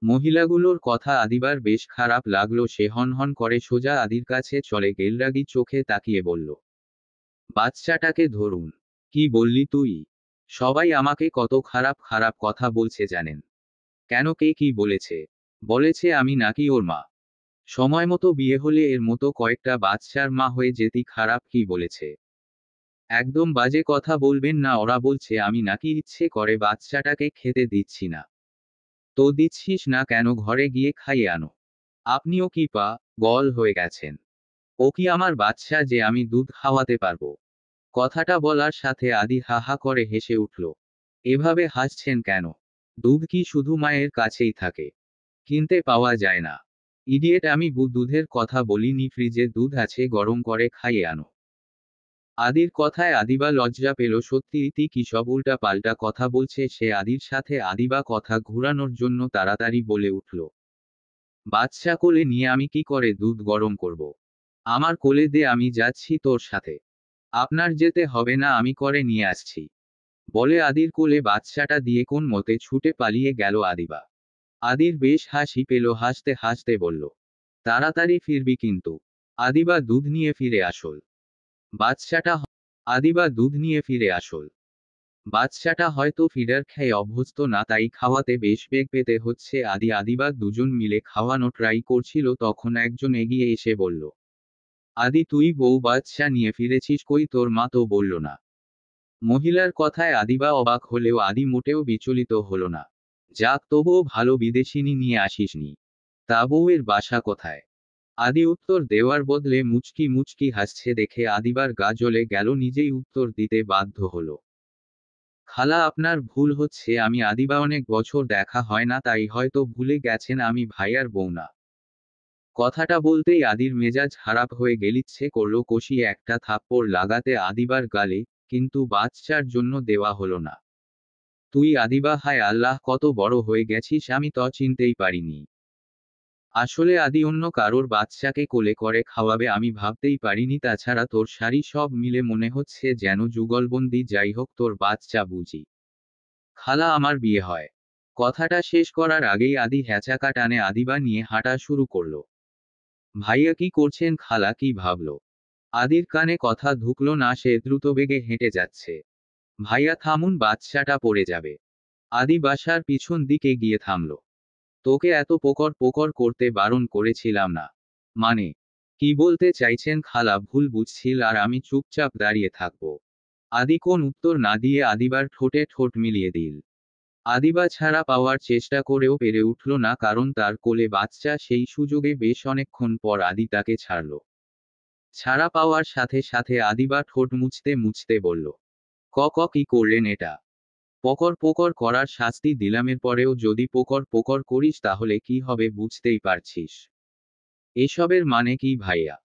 মহিলাগুলোর কথা আদিবার বেশ খারাপ লাগলো। সে হনহন করে সোজা আদির কাছে চলে গেলরাগি চোখে তাকিয়ে বলল। বাচ্চাটাকে ধরুন। কি বললি তুই? সবাই আমাকে কত খারাপ খারাপ কথা বলছে জানেন? কেন, কে কি বলেছে? বলেছে আমি নাকি ওর মা? সময় মতো বিয়ে হলে এর মতো কয়েকটা বাচ্চার মা হয়ে যেতি, খারাপ কি বলেছে? একদম বাজে কথা বলবেন না। ওরা বলছে আমি নাকি ইচ্ছে করে বাচ্চাটাকে খেতে দিচ্ছি না। তো দিচ্ছিস না কেন? ঘরে গিয়ে খাইয়ে আনো। আপনিও কি গল হয়ে গেছেন? ও কি আমার বাচ্চা যে আমি দুধ খাওয়াতে পারবো? কথাটা বলার সাথে আদি হা হা করে হেসে উঠল। এভাবে হাসছেন কেন? দুধ কি শুধু মায়ের কাছেই থাকে? কিনতে পাওয়া যায় না? ইডিয়েট, আমি দুধের কথা বলিনি। ফ্রিজে দুধ আছে, গরম করে খাইয়ে আনো। আদির কথায় আদিবা লজ্জা পেল। সত্যি ইতি কি সব উল্টা পাল্টা কথা বলছে সে আদির সাথে। আদিবা কথা ঘুরানোর জন্য তাড়াতাড়ি বলে উঠল। বাচ্চা কোলে নিয়ে আমি কি করে দুধ গরম করব? আমার কোলে দে, আমি যাচ্ছি তোর সাথে। আপনার যেতে হবে না, আমি করে নিয়ে আসছি। বলে আদির কোলে বাচ্চাটা দিয়ে কোন মতে ছুটে পালিয়ে গেল আদিবা। আদির বেশ হাসি পেল, হাসতে হাসতে বলল। তাড়াতাড়ি ফিরবি কিন্তু। আদিবা দুধ নিয়ে ফিরে আসল। বাচ্চাটা আদিবা দুধ নিয়ে ফিরে আসল। বাচ্চাটা হয়তো ফিডার খেয়ে অভ্যস্ত না, তাই খাওয়াতে বেশ বেগ পেতে হচ্ছে। আদিবা দুজন মিলে খাওয়ানো ট্রাই করছিল, তখন একজন এগিয়ে এসে বলল। আদি, তুই বউ বাচ্চা নিয়ে ফিরেছিস কই? তোর মা তো বলল না। মহিলার কথায় আদিবা অবাক হলেও আদি মোটেও বিচলিত হল না। যাক, তবুও ভালো বিদেশিনী নিয়ে আসিসনি। তা বউয়ের বাসা কোথায়? আদি উত্তর দেওয়ার বদলে মুচকি মুচকি হাসছে দেখে আদিবার গা জ্বলে গেল, নিজেই উত্তর দিতে বাধ্য হল। খালা, আপনার ভুল হচ্ছে। আমি আদিবা, অনেক বছর দেখা হয় না, তাই হয়তো ভুলে গেছেন আমি ভাইয়ার বউ না। কথাটা বলতেই আদির মেজাজ খারাপ হয়ে গেলিচ্ছে করল, কষিয়ে একটা থাপ্পড় লাগাতে আদিবার গালে, কিন্তু বাচ্চার জন্য দেওয়া হলো না। তুই আদিবা, হায় আল্লাহ, কত বড় হয়ে গেছিস, আমি তো চিনতেই পারিনি। আসলে আদি অন্য কারোর বাচ্চাকে কোলে করে খাওয়াবে আমি ভাবতেই পারিনি। তাছাড়া তোর শাড়ি সব মিলে মনে হচ্ছে যেন যুগলবন্দি। যাই হোক, তোর বাচ্চা বুঝি। খালা, আমার বিয়ে হয়। কথাটা শেষ করার আগেই আদি হ্যাচাকা টানে আদিবা নিয়ে হাঁটা শুরু করল। ভাইয়া কি করছেন? খালা কি ভাবল? আদির কানে কথা ঢুকলো না, সে দ্রুতবেগে হেঁটে যাচ্ছে। ভাইয়া থামুন, বাচ্চাটা পড়ে যাবে। আদি বাসার পিছন দিকে গিয়ে থামল। তোকে এত পোকর পোকর করতে বারণ করেছিলাম না। মানে কি বলতে চাইছেন খালা? ভুল বুঝছিল আর আমি চুপচাপ দাঁড়িয়ে থাকবো? আদি কোন উত্তর না দিয়ে আদিবার ঠোঁটে ঠোঁট মিলিয়ে দিল। আদিবা ছাড়া পাওয়ার চেষ্টা করেও পেরে উঠল না, কারণ তার কোলে বাচ্চা। সেই সুযোগে বেশ অনেকক্ষণ পর আদি তাকে ছাড়ল। ছাড়া পাওয়ার সাথে সাথে আদিবা ঠোঁট মুছতে মুছতে বলল, কি করলেন এটা? পকর পোকর করার শাস্তি দিলামের পরেও যদি পোকর পোকর করিস তাহলে কি হবে বুঝতেই পারছিস। এসবের মানে কি ভাইয়া?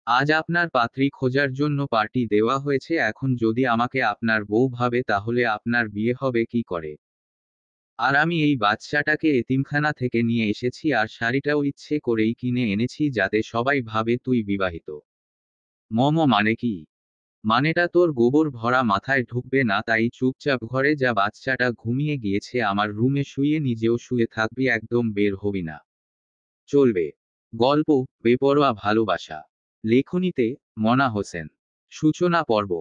আজ আপনার পাত্রী খোঁজার জন্য পার্টি দেওয়া হয়েছে, এখন যদি আমাকে আপনার বউ ভাবে তাহলে আপনার বিয়ে হবে কি করে? আর আমি এই বাচ্চাটাকে এতিমখানা থেকে নিয়ে এসেছি, আর শাড়িটাও ইচ্ছে করেই কিনে এনেছি যাতে সবাই ভাবে তুই বিবাহিত। মানে কি? মানেটা তোর গোবর ভরা মাথায় ঢুকবে না, তাই চুপচাপ ঘরে যা। বাচ্চাটা ঘুমিয়ে গিয়েছে, আমার রুমে শুয়ে নিজেও শুয়ে থাকবি, একদম বের হবি না। চলবে। গল্প বেপরোয়া ভালোবাসা। লেখনীতে মনা হোসেন। সূচনা পর্ব।